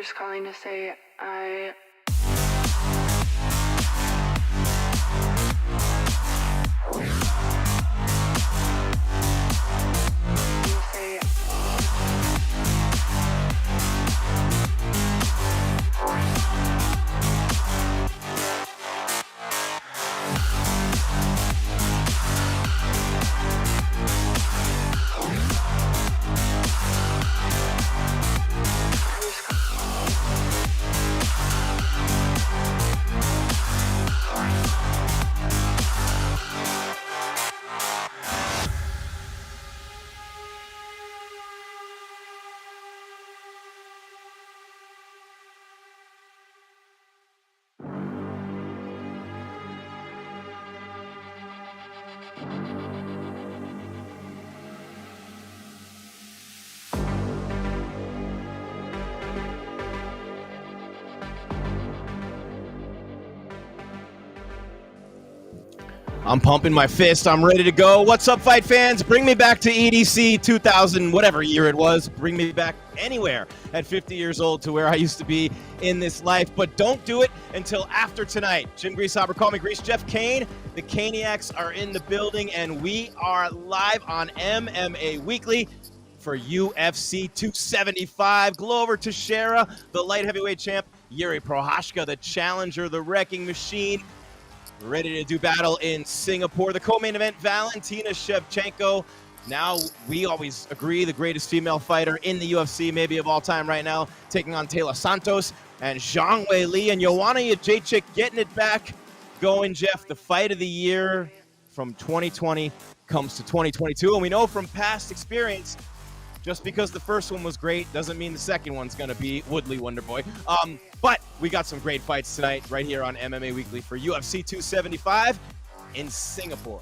just calling to say I I'm pumping my fist. I'm ready to go. What's up, fight fans? Bring me back to EDC 2000, whatever year it was. Bring me back anywhere at 50 years old to where I used to be in this life. But don't do it until after tonight. Jim Grieshaber, call me Grease. Jeff Cain. The Caniacs are in the building, and we are live on MMA Weekly for UFC 275. Glover Teixeira, the light heavyweight champ. Jiří Procházka, the challenger, the wrecking machine. Ready to do battle in Singapore. The co-main event, Valentina Shevchenko. Now, we always agree, the greatest female fighter in the UFC, maybe of all time right now, taking on Taila Santos and Zhang Weili and Joanna Jędrzejczyk getting it back going, Jeff. The fight of the year from 2020 comes to 2022. And we know from past experience, just because the first one was great doesn't mean the second one's going to be Woodley Wonderboy. But we got some great fights tonight right here on MMA Weekly for UFC 275 in Singapore.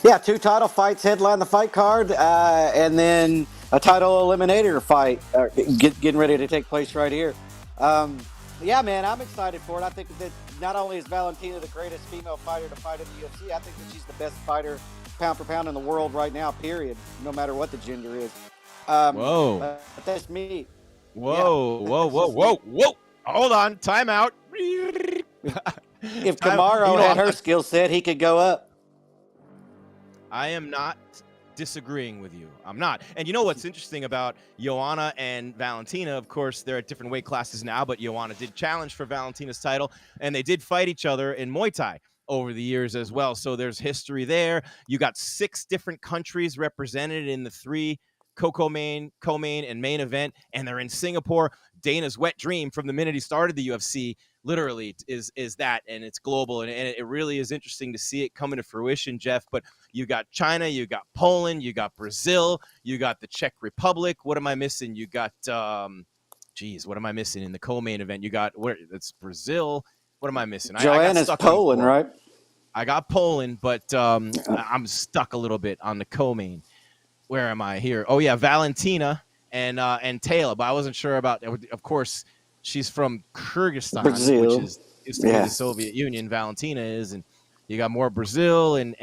Yeah, 2 title fights headline the fight card, and then a title eliminator fight getting ready to take place right here. Yeah, man, I'm excited for it. I think that not only is Valentina the greatest female fighter to fight in the UFC, I think that she's the best fighter pound for pound in the world right now, period, no matter what the gender is. Whoa. But that's me. Whoa, Yeah, whoa. Hold on, timeout. If Kamaru had her skill set, he could go up. I am not disagreeing with you. I'm not. And you know what's interesting about Joanna and Valentina? Of course, they're at different weight classes now, but Joanna did challenge for Valentina's title, and they did fight each other in Muay Thai over the years as well. So there's history there. You got 6 different countries represented in the 3 co-main, and main event, and they're in Singapore. Dana's wet dream from the minute he started the UFC literally is that, and it's global, and it really is interesting to see it come into fruition, Jeff. But you got China, you got Poland, you got Brazil, you got the Czech Republic. What am I missing? You got what am I missing in the co-main event? You got it's Brazil. What am I missing? Joanna's Poland, right? I got Poland, but I'm stuck a little bit on the co-main. Where am I here? Oh yeah, Valentina and Taila, but I wasn't sure about. Of course, she's from Kyrgyzstan, Brazil. which is used to be the Soviet Union. Valentina is, and you got more Brazil and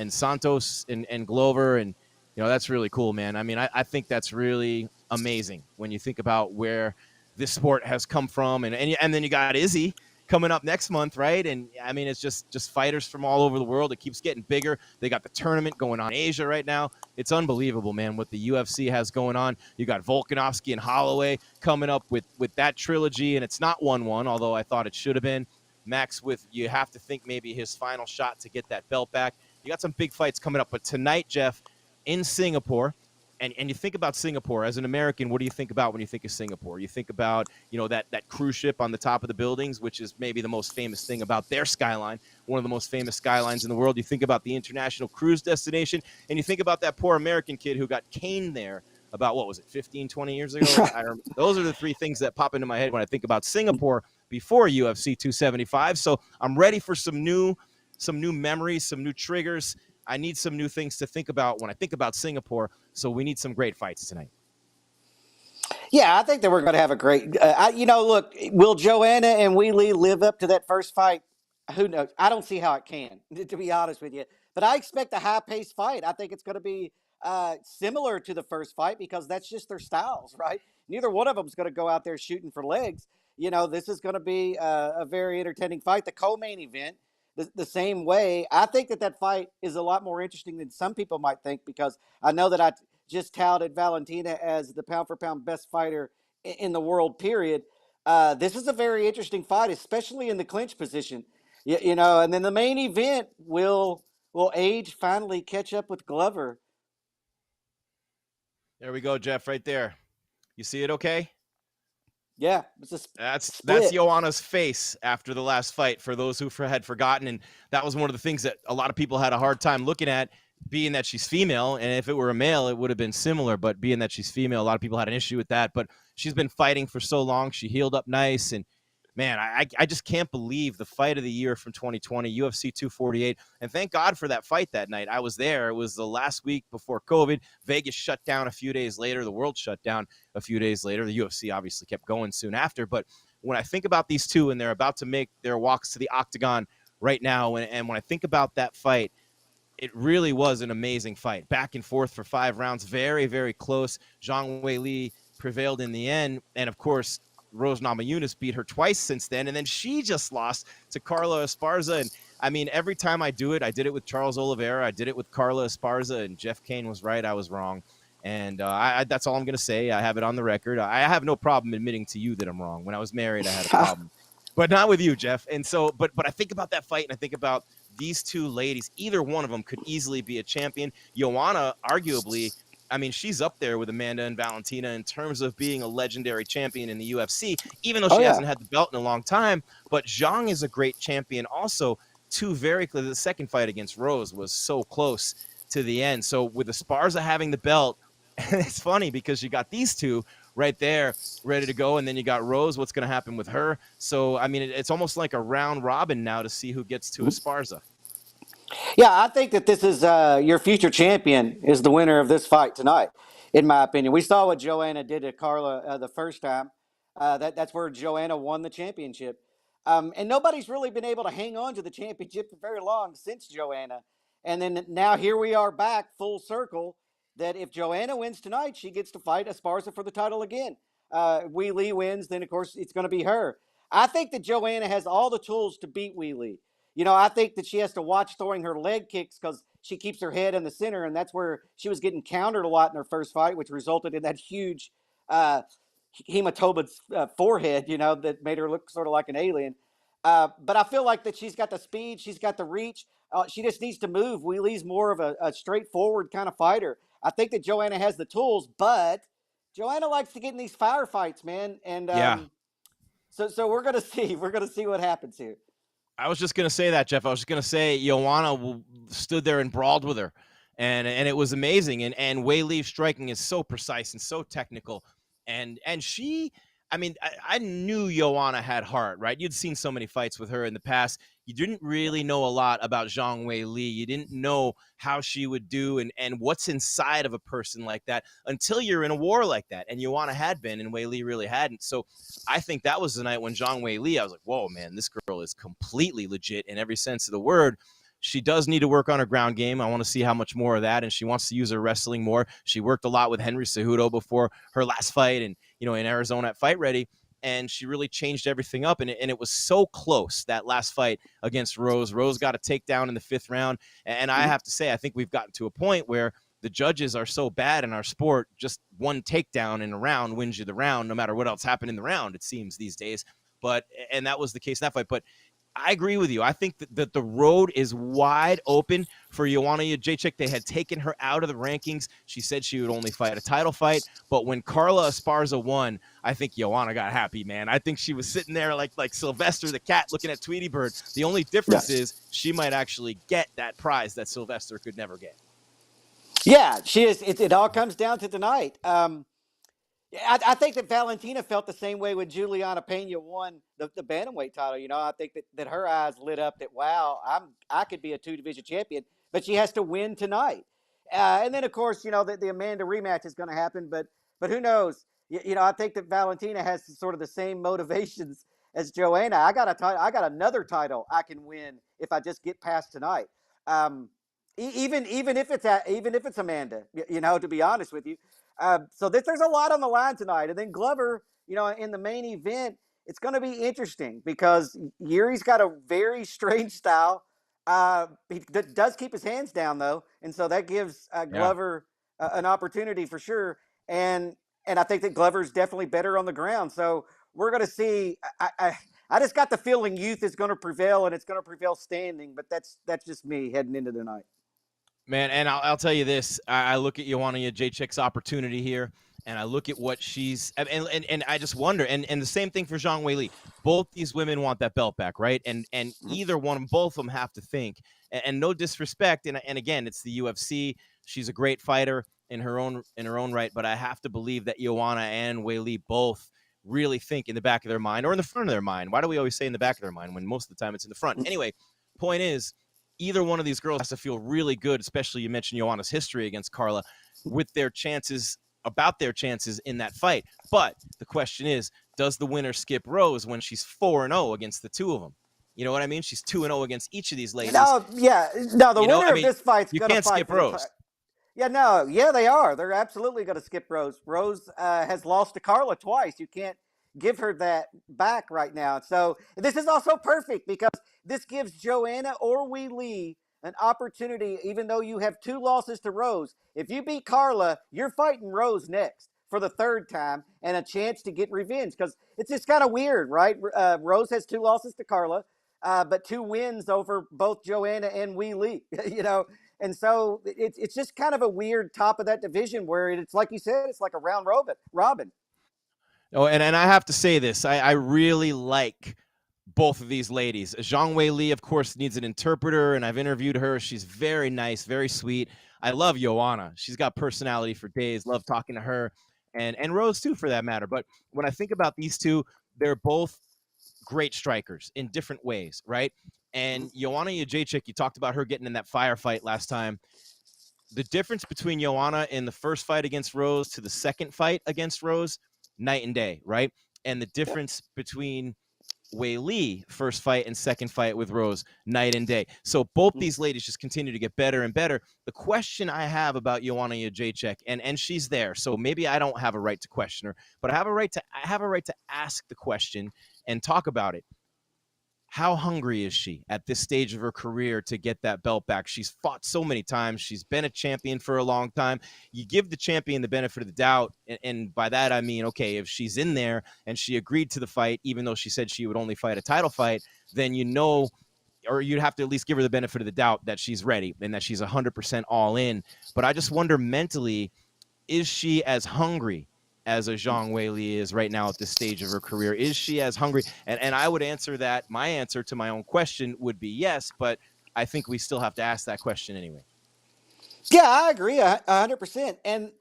Santos and Glover, and that's really cool, man. I mean, I think that's really amazing when you think about where this sport has come from, and then you got Izzy coming up next month, right? And I mean, it's just fighters from all over the world. It keeps getting bigger. They got the tournament going on in Asia right now. It's unbelievable, man, what the UFC has going on. You got Volkanovski and Holloway coming up with that trilogy, and it's not 1-1, although I thought it should have been. Max, you have to think maybe his final shot to get that belt back. You got some big fights coming up, but tonight, Jeff, in Singapore. And you think about Singapore as an American, what do you think about when you think of Singapore? You think about, that cruise ship on the top of the buildings, which is maybe the most famous thing about their skyline, one of the most famous skylines in the world. You think about the international cruise destination, and you think about that poor American kid who got caned there about, 15, 20 years ago? Those are the 3 things that pop into my head when I think about Singapore before UFC 275. So I'm ready for some new memories, some new triggers. I need some new things to think about when I think about Singapore, so we need some great fights tonight. Yeah, I think that we're going to have a great look, will Joanna and Weili live up to that first fight? Who knows? I don't see how it can, to be honest with you. But I expect a high-paced fight. I think it's going to be similar to the first fight because that's just their styles, right? neither one of them is going to go out there shooting for legs. This is going to be a very entertaining fight. The co-main event, the same way. I think that fight is a lot more interesting than some people might think, because I know that I just touted Valentina as the pound-for-pound best fighter in the world, period. This is a very interesting fight, especially in the clinch position. And then the main event will age finally catch up with Glover. There we go, Jeff, right there. You see it okay? Yeah, that's split. Joanna's face after the last fight, for those who had forgotten. And that was one of the things that a lot of people had a hard time looking at, being that she's female. And if it were a male, it would have been similar. But being that she's female, a lot of people had an issue with that. But she's been fighting for so long. She healed up nice. And man, I just can't believe the fight of the year from 2020, UFC 248. And thank God for that fight that night. I was there. It was the last week before COVID. Vegas shut down a few days later. The world shut down a few days later. The UFC obviously kept going soon after. But when I think about these two, and they're about to make their walks to the octagon right now, and when I think about that fight, it really was an amazing fight. Back and forth for 5 rounds. Very, very close. Zhang Weili prevailed in the end. And, of course, Rose Namajunas beat her twice since then, and then she just lost to Carla Esparza. And I mean, every time I do it, I did it with Charles Oliveira, I did it with Carla Esparza, and Jeff Cain was right, I was wrong. And that's all I'm going to say. I have it on the record. I have no problem admitting to you that I'm wrong. When I was married, I had a problem, but not with you, Jeff. And so, but I think about that fight, and I think about these two ladies. Either one of them could easily be a champion. Joanna, arguably, I mean, she's up there with Amanda and Valentina in terms of being a legendary champion in the UFC, even though she hasn't had the belt in a long time. But Zhang is a great champion also. Two very close. The second fight against Rose was so close to the end. So with Esparza having the belt, it's funny because you got these two right there ready to go, and then you got Rose. What's going to happen with her? So, I mean, it's almost like a round robin now to see who gets to Esparza. Yeah, I think that this is your future champion is the winner of this fight tonight, in my opinion. We saw what Joanna did to Carla the first time. That's where Joanna won the championship. And nobody's really been able to hang on to the championship for very long since Joanna. And then now here we are back full circle, that if Joanna wins tonight, she gets to fight Esparza for the title again. Weili wins, then, of course, it's going to be her. I think that Joanna has all the tools to beat Weili. I think that she has to watch throwing her leg kicks, because she keeps her head in the center, and that's where she was getting countered a lot in her first fight, which resulted in that huge hematoma forehead, that made her look sort of like an alien. But I feel like that she's got the speed, she's got the reach. She just needs to move. Weili's more of a straightforward kind of fighter. I think that Joanna has the tools, but Joanna likes to get in these firefights, man. And so we're gonna see. We're gonna see what happens here. I was just going to say that, Jeff. I was just going to say Joanna stood there and brawled with her, and it was amazing. And Weili's striking is so precise and so technical. And she, I mean, I knew Joanna had heart, right? You'd seen so many fights with her in the past. You didn't really know a lot about Zhang Weili. You didn't know how she would do and what's inside of a person like that until you're in a war like that. And Joanna had been, and Weili really hadn't. So I think that was the night when Zhang Weili, I was like, whoa, man, this girl is completely legit in every sense of the word. She does need to work on her ground game. I want to see how much more of that, and she wants to use her wrestling more. She worked a lot with Henry Cejudo before her last fight, and in Arizona at Fight Ready, and she really changed everything up. And it was so close, that last fight against Rose. Rose got a takedown in the 5th round, and I have to say, I think we've gotten to a point where the judges are so bad in our sport. Just one takedown in a round wins you the round, no matter what else happened in the round, it seems these days. And that was the case in that fight. But I agree with you. I think that the road is wide open for Joanna Jędrzejczyk. They had taken her out of the rankings. She said she would only fight a title fight. But when Carla Esparza won, I think Joanna got happy, man. I think she was sitting there like Sylvester the cat looking at Tweety Bird. The only difference is she might actually get that prize that Sylvester could never get. Yeah, she is. It all comes down to tonight. I think that Valentina felt the same way when Juliana Pena won the bantamweight title. I think that her eyes lit up that, wow, I could be a 2-division champion, but she has to win tonight. And then, of course, the Amanda rematch is going to happen, but who knows? I think that Valentina has sort of the same motivations as Joanna. I got another title I can win if I just get past tonight. Even if it's Amanda, to be honest with you. So there's a lot on the line tonight. And then Glover, in the main event, it's going to be interesting because Jiří's got a very strange style. He does keep his hands down though, and so that gives Glover an opportunity for sure. And I think that Glover's definitely better on the ground. So we're going to see. I just got the feeling youth is going to prevail, and it's going to prevail standing. But that's just me heading into the night. Man, and I'll tell you this. I look at Joanna Jędrzejczyk's opportunity here, and I look at what she's and I just wonder. And the same thing for Zhang Weili. Both these women want that belt back, right? And either one, both of them have to think. And no disrespect. And again, it's the UFC. She's a great fighter in her own right. But I have to believe that Joanna and Weili both really think in the back of their mind or in the front of their mind. Why do we always say in the back of their mind when most of the time it's in the front? Anyway, point is, either one of these girls has to feel really good, especially you mentioned Joanna's history against Carla, with their chances in that fight. But the question is, does the winner skip Rose when she's 4-0 against the two of them? You know what I mean? She's 2-0 against each of these ladies. No, the winner of this fight's going to fight. You can't skip Rose. Yeah, they are. They're absolutely going to skip Rose. Rose has lost to Carla twice. You can't give her that back right now. So this is also perfect because this gives Joanna or Weili an opportunity, even though you have 2 losses to Rose. If you beat Carla, you're fighting Rose next for the 3rd time and a chance to get revenge because it's just kind of weird, right? Rose has 2 losses to Carla, but 2 wins over both Joanna and Weili, And so it's just kind of a weird top of that division where it's like you said, it's like a round robin. Oh, and I have to say this. I really like both of these ladies. Zhang Weili, of course, needs an interpreter, and I've interviewed her. She's very nice, very sweet. I love Joanna. She's got personality for days. Love talking to her, and Rose too, for that matter. But when I think about these two, they're both great strikers in different ways, right? And Joanna Jędrzejczyk, you talked about her getting in that firefight last time. The difference between Joanna in the first fight against Rose to the second fight against Rose, night and day, right? And the difference between Weili first fight and second fight with Rose, night and day. So both these ladies just continue to get better and better. The question I have about Joanna Jędrzejczyk, and she's there, so maybe I don't have a right to question her, but I have a right to ask the question and talk about it. How hungry is she at this stage of her career to get that belt back? She's fought so many times. She's been a champion for a long time. You give the champion the benefit of the doubt, and by that I mean, okay, if she's in there and she agreed to the fight, even though she said she would only fight a title fight, then or you'd have to at least give her the benefit of the doubt that she's ready and that she's 100% all in. But I just wonder mentally, is she as hungry as a Zhang Weili is right now at this stage of her career? Is she as hungry? And I would answer that. My answer to my own question would be yes, but I think we still have to ask that question anyway. Yeah, I agree 100%. And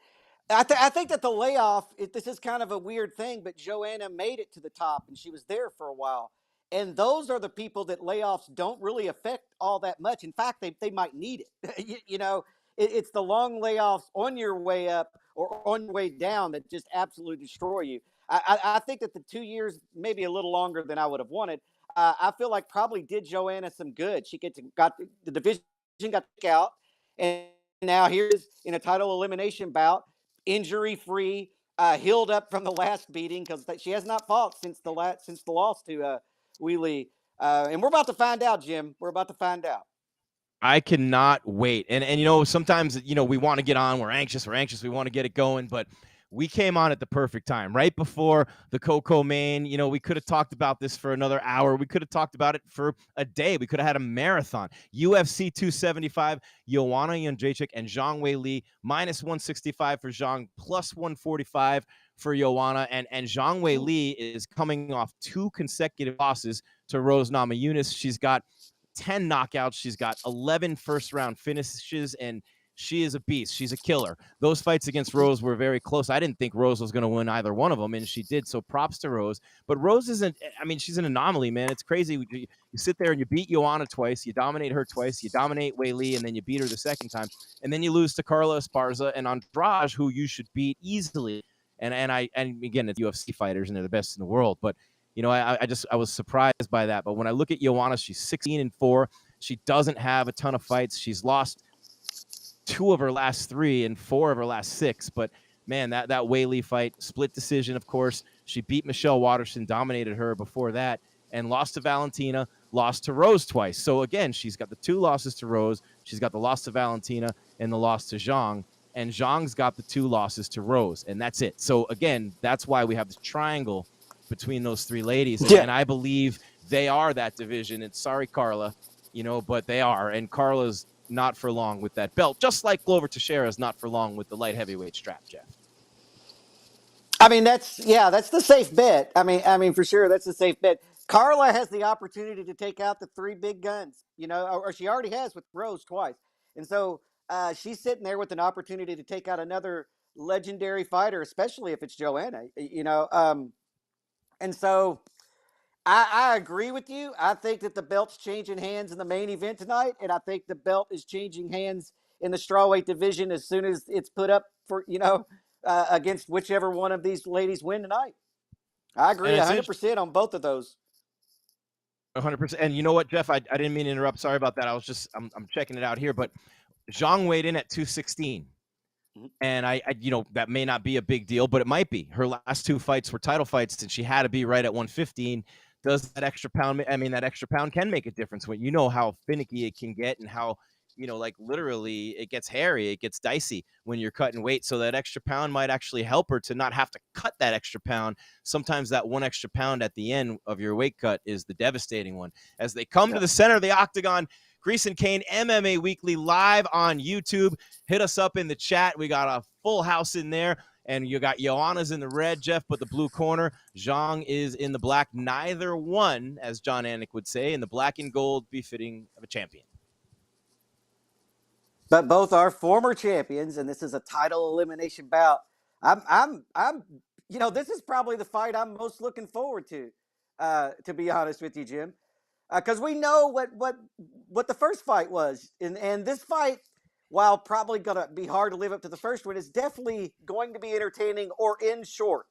I think that the layoff, this is kind of a weird thing, but Joanna made it to the top and she was there for a while. And those are the people that layoffs don't really affect all that much. In fact, they might need it. It's the long layoffs on your way up or on your way down that just absolutely destroy you. I think that the 2 years, maybe a little longer than I would have wanted, I feel like probably did Joanna some good. She got the division got out, and now here's in a title elimination bout, injury free, healed up from the last beating because she has not fought since the loss to Weili. And we're about to find out, Jim. We're about to find out. I cannot wait. And sometimes, we want to get on. We're anxious. We want to get it going. But we came on at the perfect time, right before the Coco main. We could have talked about this for another hour. We could have talked about it for a day. We could have had a marathon. UFC 275, Joanna Jędrzejczyk and Zhang Weili, -165 for Zhang, +145 for Joanna. And Zhang Weili is coming off 2 consecutive losses to Rose Namajunas. She's got 10 knockouts. She's got 11 first-round finishes, and she is a beast. She's a killer. Those fights against Rose were very close. I didn't think Rose was going to win either one of them, and she did, so props to Rose. But Rose she's an anomaly, man. It's crazy. You sit there and you beat Joanna twice, you dominate her twice, you dominate Weili, and then you beat her the second time, and then you lose to Carla Esparza and Andrade, who you should beat easily. And again, it's UFC fighters, and they're the best in the world, but I was surprised by that. But when I look at Joanna, she's 16-4. She doesn't have a ton of fights. She's lost 2 of her last 3 and 4 of her last 6. But man, that Weili fight, split decision, of course. She beat Michelle Waterson, dominated her before that, and lost to Valentina, lost to Rose twice. So again, she's got the 2 losses to Rose, she's got the loss to Valentina, and the loss to Zhang. And Zhang's got the 2 losses to Rose, and that's it. So again, that's why we have this triangle between those 3 ladies. And I believe they are that division. And sorry, Carla, but they are. And Carla's not for long with that belt, just like Glover Teixeira is not for long with the light heavyweight strap, Jeff. I mean, that's the safe bet. I mean, for sure, that's the safe bet. Carla has the opportunity to take out the 3 big guns, or she already has with Rose twice. And so she's sitting there with an opportunity to take out another legendary fighter, especially if it's Joanna, and so I agree with you. I think that the belt's changing hands in the main event tonight, and I think the belt is changing hands in the strawweight division as soon as it's put up for, against whichever one of these ladies win tonight. I agree 100% on both of those. 100%. And you know what, Jeff? I didn't mean to interrupt. Sorry about that. I'm checking it out here, but Zhang weighed in at 216. And I that may not be a big deal, but it might be. Her last 2 fights were title fights, and she had to be right at 115. Does that extra pound? I mean, that extra pound can make a difference when how finicky it can get and how, literally it gets hairy, it gets dicey when you're cutting weight. So that extra pound might actually help her to not have to cut that extra pound. Sometimes that 1 extra pound at the end of your weight cut is the devastating one. As they come to the center of the octagon, Grieshaber and Cain, MMA Weekly, live on YouTube. Hit us up in the chat. We got a full house in there. And you got Joanna's in the red, Jeff, but the blue corner. Zhang is in the black. Neither one, as John Anik would say, in the black and gold befitting of a champion. But both are former champions, and this is a title elimination bout. I'm this is probably the fight I'm most looking forward to be honest with you, Jim. Because we know what the first fight was. And this fight, while probably going to be hard to live up to the first one, is definitely going to be entertaining or in short.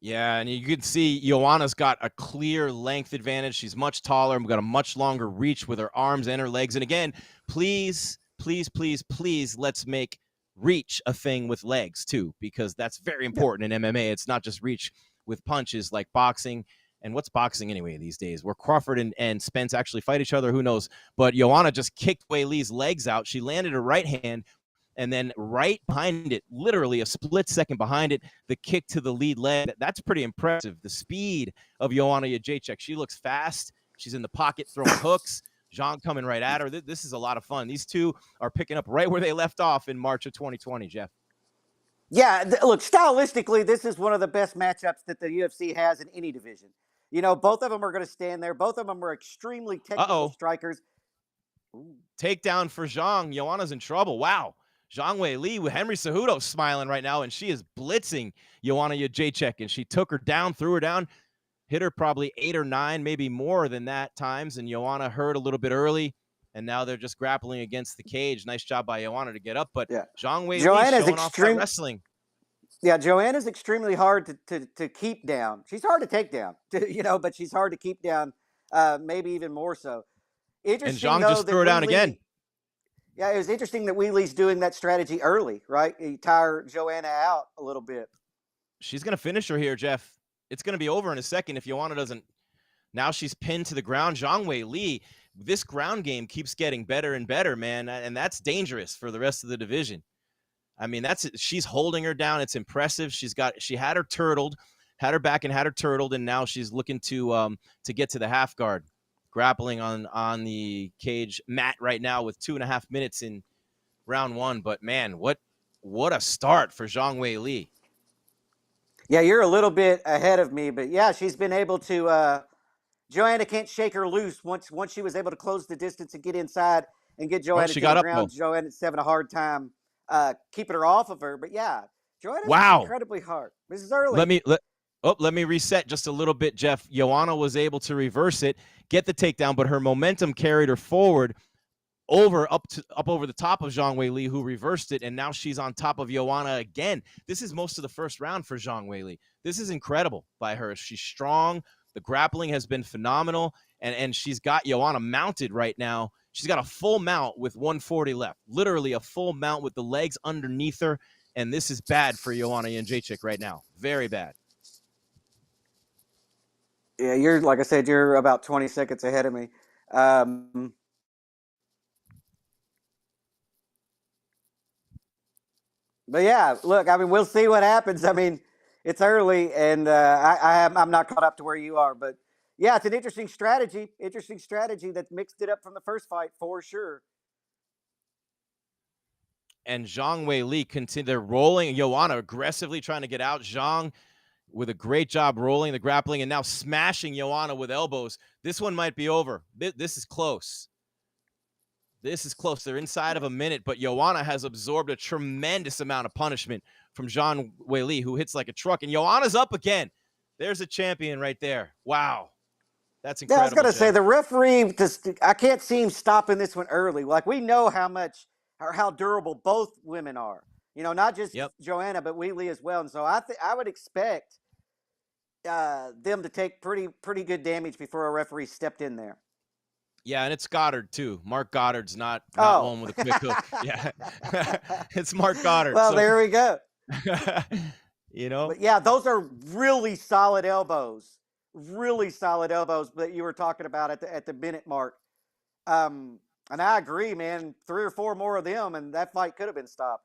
Yeah, and you can see Joanna's got a clear length advantage. She's much taller and got a much longer reach with her arms and her legs. And again, please, please, please, please, let's make reach a thing with legs too, because that's very important in MMA. It's not just reach with punches like boxing. And what's boxing anyway these days? Where Crawford and Spence actually fight each other, who knows? But Joanna just kicked Weili's legs out. She landed her right hand, and then right behind it, literally a split second behind it, the kick to the lead leg. That's pretty impressive. The speed of Joanna Jędrzejczyk. She looks fast. She's in the pocket throwing hooks. Zhang coming right at her. This is a lot of fun. These two are picking up right where they left off in March of 2020, Jeff. Yeah, look, stylistically, this is one of the best matchups that the UFC has in any division. Both of them are going to stand there. Both of them are extremely technical strikers. Ooh. Takedown for Zhang. Joanna's in trouble. Wow. Zhang Weili with Henry Cejudo smiling right now, and she is blitzing Joanna Jędrzejczyk, and she took her down, threw her down, hit her probably 8 or 9, maybe more than that times, and Joanna hurt a little bit early, and now they're just grappling against the cage. Nice job by Joanna to get up, but Zhang Weili showing off that wrestling. Yeah, Joanna's extremely hard to keep down. She's hard to take down, but she's hard to keep down, maybe even more so. Interesting, and Zhang just threw her down again. Yeah, it was interesting that Weili's doing that strategy early, right? He tire Joanna out a little bit. She's going to finish her here, Jeff. It's going to be over in a second if Joanna doesn't. Now she's pinned to the ground. Zhang Weili, this ground game keeps getting better and better, man, and that's dangerous for the rest of the division. I mean, she's holding her down. It's impressive. She had her turtled, had her back and had her turtled, and now she's looking to get to the half guard, grappling on the cage mat right now with 2.5 minutes in round 1. But man, what a start for Zhang Weili. Yeah, you're a little bit ahead of me, but yeah, she's been able to. Joanna can't shake her loose once she was able to close the distance and get inside and get Joanna to the ground. Joanna's having a hard time keeping her off of her, but yeah, Joanna's incredibly hard. This is early. Let me reset just a little bit, Jeff. Joanna was able to reverse it, get the takedown, but her momentum carried her forward up over the top of Zhang Weili, who reversed it, and now she's on top of Joanna again. This is most of the first round for Zhang Weili. This is incredible by her. She's strong. The grappling has been phenomenal, and she's got Joanna mounted right now. She's got a full mount with 140 left, literally a full mount with the legs underneath her, and this is bad for Joanna Jędrzejczyk right now. Very bad. Yeah, you're like I said, you're about 20 seconds ahead of me. But yeah, look, I mean, we'll see what happens. I mean, it's early, and I'm not caught up to where you are, but yeah, it's an interesting strategy. Interesting strategy that mixed it up from the first fight for sure. And Zhang Weili continue. They're rolling. Joanna aggressively trying to get out. Zhang with a great job rolling the grappling and now smashing Joanna with elbows. This one might be over. This is close. This is close. They're inside of a minute, but Joanna has absorbed a tremendous amount of punishment from Zhang Weili, who hits like a truck. And Joanna's up again. There's a champion right there. Wow. That's incredible. Yeah, I was going to say, the referee, I can't see him stopping this one early. Like, we know how much or how durable both women are. You know, not just Joanna, but Weili as well. And so I would expect them to take pretty good damage before a referee stepped in there. Yeah, and it's Goddard too. Mark Goddard's not one with a quick hook. Yeah, it's Mark Goddard. Well, there we go. You know, but yeah, those are really solid elbows. Really solid elbows that you were talking about at the minute mark. And I agree, man. 3 or 4 more of them, and that fight could have been stopped.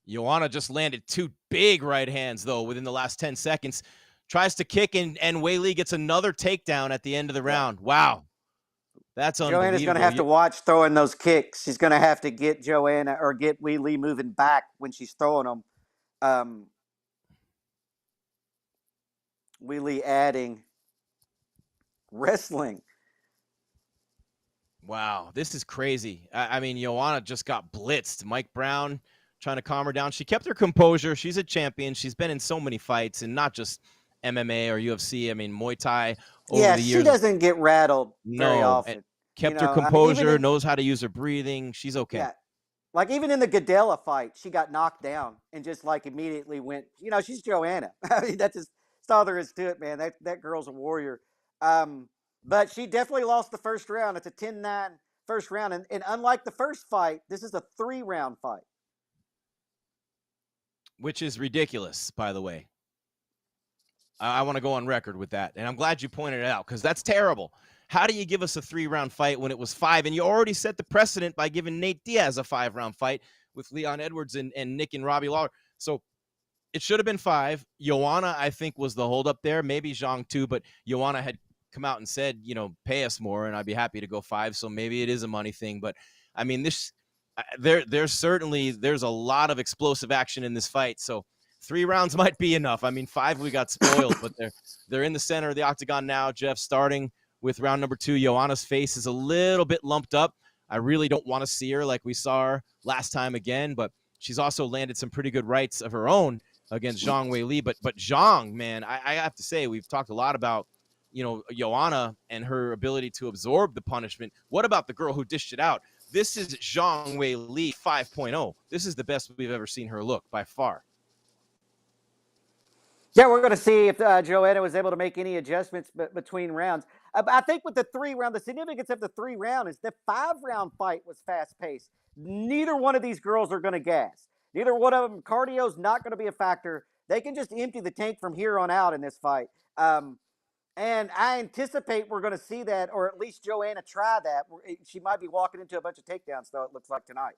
Joanna just landed 2 big right hands though within the last 10 seconds. Tries to kick, and Weili gets another takedown at the end of the round. Wow. That's unbelievable. Joanna's going to have to watch throwing those kicks. She's going to have to get Joanna or get Weili moving back when she's throwing them. Weili adding wrestling. Wow, this is crazy. I mean, Joanna just got blitzed. Mike Brown trying to calm her down. She kept her composure. She's a champion. She's been in so many fights, and not just MMA or UFC. I mean, Muay Thai over the years. She doesn't get rattled very often. Kept her composure, knows how to use her breathing. She's okay. Yeah. Like, even in the Gadella fight, she got knocked down and just, like, immediately went, she's Joanna. I mean, that's all there is to it, man. That girl's a warrior. But she definitely lost the first round. It's a 10-9 first round. And unlike the first fight, this is a 3-round fight. Which is ridiculous, by the way. I want to go on record with that. And I'm glad you pointed it out, because that's terrible. How do you give us a 3-round fight when it was 5? And you already set the precedent by giving Nate Diaz a 5-round fight with Leon Edwards and Nick and Robbie Lawler. So it should have been 5. Joanna, I think, was the holdup there. Maybe Zhang too, but Joanna had come out and said, pay us more, and I'd be happy to go 5. So maybe it is a money thing. But I mean, there's a lot of explosive action in this fight. So 3 rounds might be enough. I mean, 5, we got spoiled, but they're in the center of the octagon now. Jeff, starting with round number 2. Joanna's face is a little bit lumped up. I really don't want to see her like we saw her last time again, but she's also landed some pretty good rights of her own against Zhang Weili. But Zhang, man, I have to say, we've talked a lot about, Joanna and her ability to absorb the punishment. What about the girl who dished it out? This is Zhang Weili 5.0. This is the best we've ever seen her look by far. Yeah, we're going to see if Joanna was able to make any adjustments between rounds. I think with the 3-round, the significance of the 3-round is the 5-round fight was fast-paced. Neither one of these girls are going to gas. Neither one of them, cardio's not going to be a factor. They can just empty the tank from here on out in this fight. And I anticipate we're going to see that, or at least Joanna try that. She might be walking into a bunch of takedowns, though, it looks like tonight.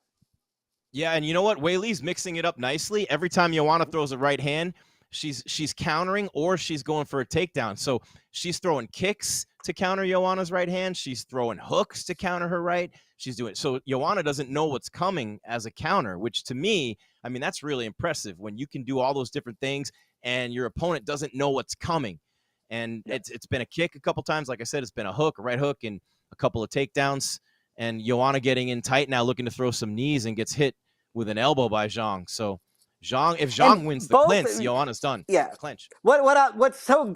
Yeah, and you know what? Weili's mixing it up nicely. Every time Joanna throws a right hand, she's countering, or she's going for a takedown. So she's throwing kicks to counter Joanna's right hand. She's throwing hooks to counter her right. She's doing so. Joanna doesn't know what's coming as a counter, which to me, I mean, that's really impressive when you can do all those different things and your opponent doesn't know what's coming. And it's been a kick a couple times. Like I said, it's been a hook, a right hook, and a couple of takedowns. And Joanna getting in tight now, looking to throw some knees, and gets hit with an elbow by Zhang. So if Zhang wins the clinch, Joanna's done. Yeah. The clinch. What's so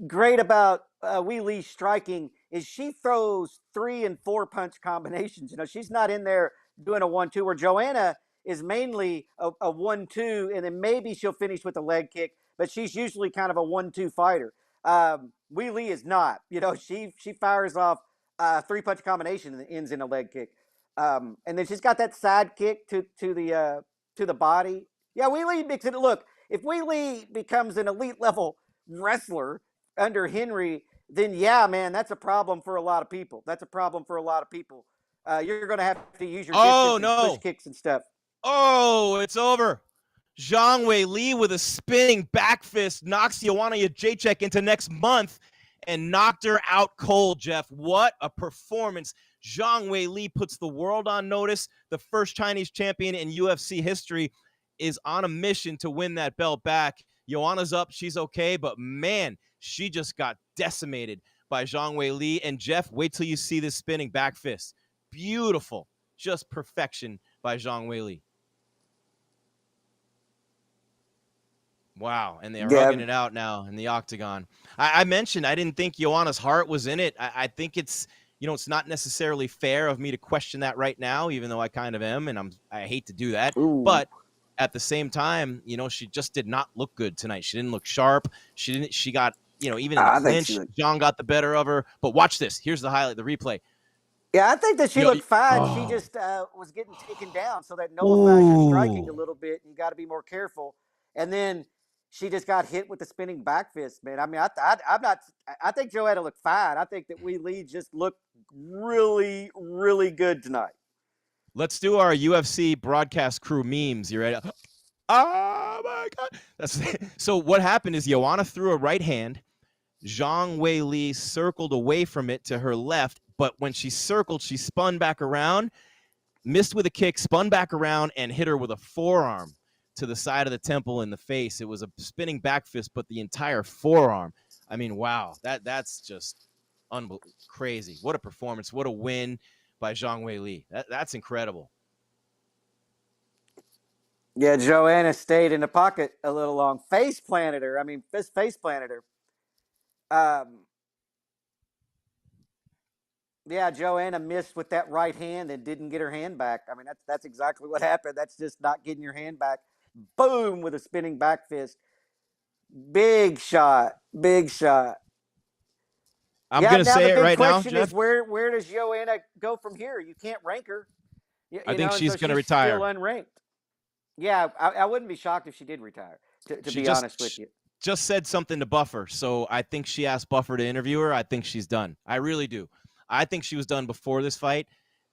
great about Weili striking is she throws 3 and 4 punch combinations. She's not in there doing a 1-2, where Joanna is mainly a 1-2, and then maybe she'll finish with a leg kick, but she's usually kind of a 1-2 fighter. Weili is not. She fires off 3-punch combination and ends in a leg kick. And then she's got that side kick to the body. Yeah, Weili makes it look. If Weili becomes an elite level wrestler under Henry, then yeah, man, that's a problem for a lot of people. That's a problem for a lot of people. You're going to have to use your Oh, distance and push no. kicks and stuff. Oh, it's over. Zhang Weili with a spinning back fist knocks Joanna Jędrzejczyk into next month and knocked her out cold, Jeff. What a performance. Zhang Weili puts the world on notice. The first Chinese champion in UFC history is on a mission to win that belt back. Joanna's up. She's okay. But, man, she just got decimated by Zhang Weili. And, Jeff, wait till you see this spinning back fist. Beautiful. Just perfection by Zhang Weili. Wow, and they're hugging it out now in the octagon. I mentioned I didn't think Joanna's heart was in it. I think it's, it's not necessarily fair of me to question that right now, even though I kind of am, and I hate to do that. Ooh. But at the same time, she just did not look good tonight. She didn't look sharp. She got, even in the clinch, Zhang got the better of her. But watch this. Here's the highlight, the replay. Yeah, I think that she looked fine. Oh. She just was getting taken down, so that nullifies your striking a little bit. You got to be more careful. And then she just got hit with the spinning back fist, man. I mean, I think Joanna looked fine. I think that Weili just looked really, really good tonight. Let's do our UFC broadcast crew memes. You ready? Oh my God. So what happened is Joanna threw a right hand. Zhang Weili circled away from it to her left, but when she circled, she spun back around, missed with a kick, spun back around, and hit her with a forearm to the side of the temple in the face. It was a spinning back fist, but the entire forearm. I mean, wow, that's just crazy. What a performance. What a win by Zhang Weili. That's incredible. Yeah, Joanna stayed in the pocket a little long. Face planted her. I mean, face planted her. Yeah, Joanna missed with that right hand and didn't get her hand back. I mean, that's exactly what happened. That's just not getting your hand back. Boom, with a spinning back fist. Big shot. Big shot. I'm going to say it right now, Jeff. The question is, where does Joanna go from here? You can't rank her. I think she's going to retire. Still unranked. Yeah, I wouldn't be shocked if she did retire, to be honest with you. Just said something to Buffer, so I think she asked Buffer to interview her. I think she's done. I really do. I think she was done before this fight,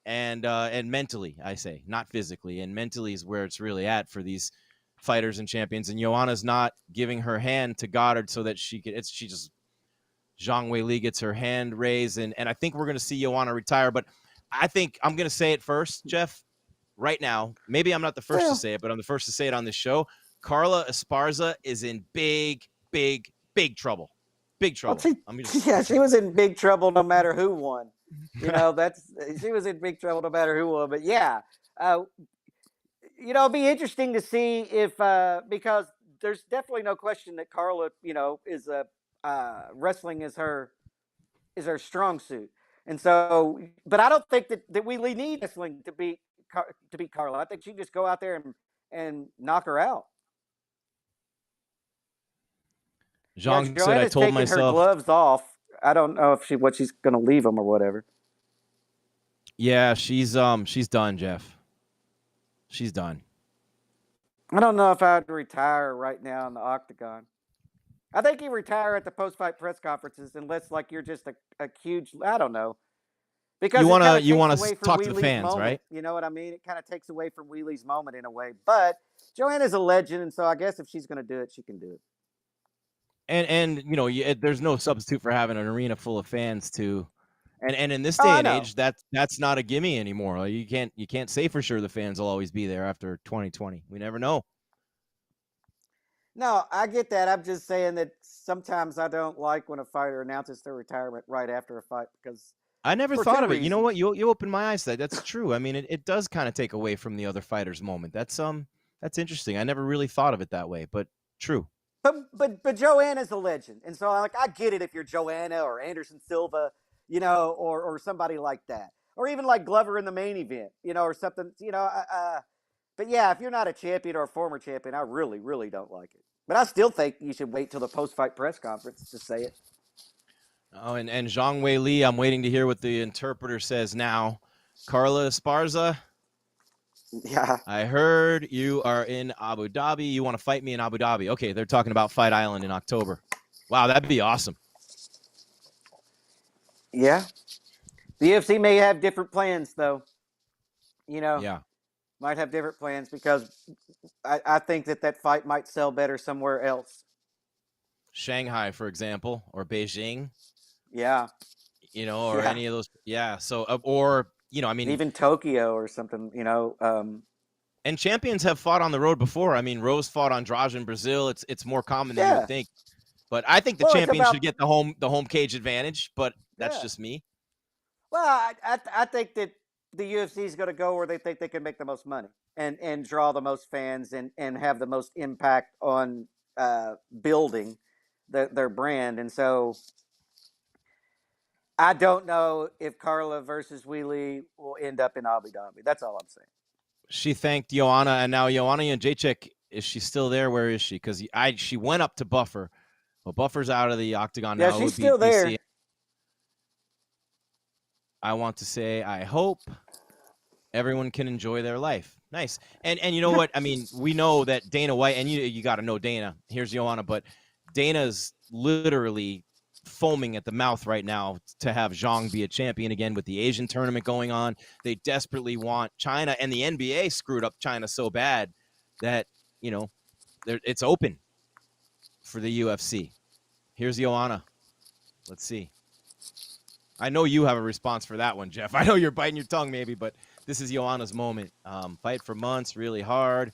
and mentally, I say, not physically, and mentally is where it's really at for these fighters and champions. And Joanna's not giving her hand to Goddard so that she could. Zhang Weili gets her hand raised, and I think we're going to see Joanna retire. But I think I'm going to say it first, Jeff, right now. Maybe I'm not the first to say it, but I'm the first to say it on this show. Carla Esparza is in big, big, big trouble. Big trouble. Well, she was in big trouble no matter who won. She was in big trouble no matter who won. But yeah, it'd be interesting to see if because there's definitely no question that Carla, is wrestling is her strong suit, and so. But I don't think that we need wrestling to beat Carla. I think she just go out there and knock her out. Zhang said, "I told myself her gloves off. I don't know if what she's going to leave them or whatever." Yeah, she's done, Jeff. She's done. I don't know if I would retire right now in the octagon. I think you retire at the post-fight press conferences unless you're just a huge. I don't know. Because you want to talk to the fans, moment, right? You know what I mean? It kind of takes away from Weili's moment in a way. But Joanna's a legend, and so I guess if she's going to do it, she can do it. And there's no substitute for having an arena full of fans too. And in this day and age, that's not a gimme anymore. You can't say for sure the fans will always be there after 2020. We never know. No, I get that. I'm just saying that sometimes I don't like when a fighter announces their retirement right after a fight because I never thought of it. You know what? You opened my eyes to that. That's true. I mean, it does kind of take away from the other fighter's moment. That's interesting. I never really thought of it that way, but true. But Joanna's a legend, and so I get it if you're Joanna or Anderson Silva, or somebody like that, or even like Glover in the main event, or something, But yeah, if you're not a champion or a former champion, I really, really don't like it. But I still think you should wait till the post-fight press conference to say it. Oh, and Zhang Weili, I'm waiting to hear what the interpreter says now. Carla Esparza. Yeah. I heard you are in Abu Dhabi. You want to fight me in Abu Dhabi? Okay, they're talking about Fight Island in October. Wow, that'd be awesome. Yeah. The UFC may have different plans, though. Yeah. Might have different plans because I think that fight might sell better somewhere else. Shanghai, for example, or Beijing, Yeah. or Yeah. any of those. Yeah. So, or, I mean, Even Tokyo or something, and champions have fought on the road before. I mean, Rose fought Andrade in Brazil. It's more common than you would yeah. think. But I think the Well, it's champion about should get the home cage advantage. But that's yeah. just me. Well, I think that the UFC is going to go where they think they can make the most money and draw the most fans and have the most impact on building their brand. And so I don't know if Carla versus Weili will end up in Abu Dhabi. That's all I'm saying. She thanked Joanna, and now Joanna Jędrzejczyk, is she still there? Where is she? Because she went up to Buffer. Well, Buffer's out of the octagon Yeah, now. she's still there. DC. I want to say I hope everyone can enjoy their life. Nice. And you know what? I mean, we know that Dana White, and you got to know Dana. Here's Joanna, but Dana's literally foaming at the mouth right now to have Zhang be a champion again with the Asian tournament going on. They desperately want China, and the NBA screwed up China so bad that, it's open for the UFC. Here's Joanna. Let's see. I know you have a response for that one, Jeff. I know you're biting your tongue maybe, but this is Joanna's moment. Fight for months, really hard,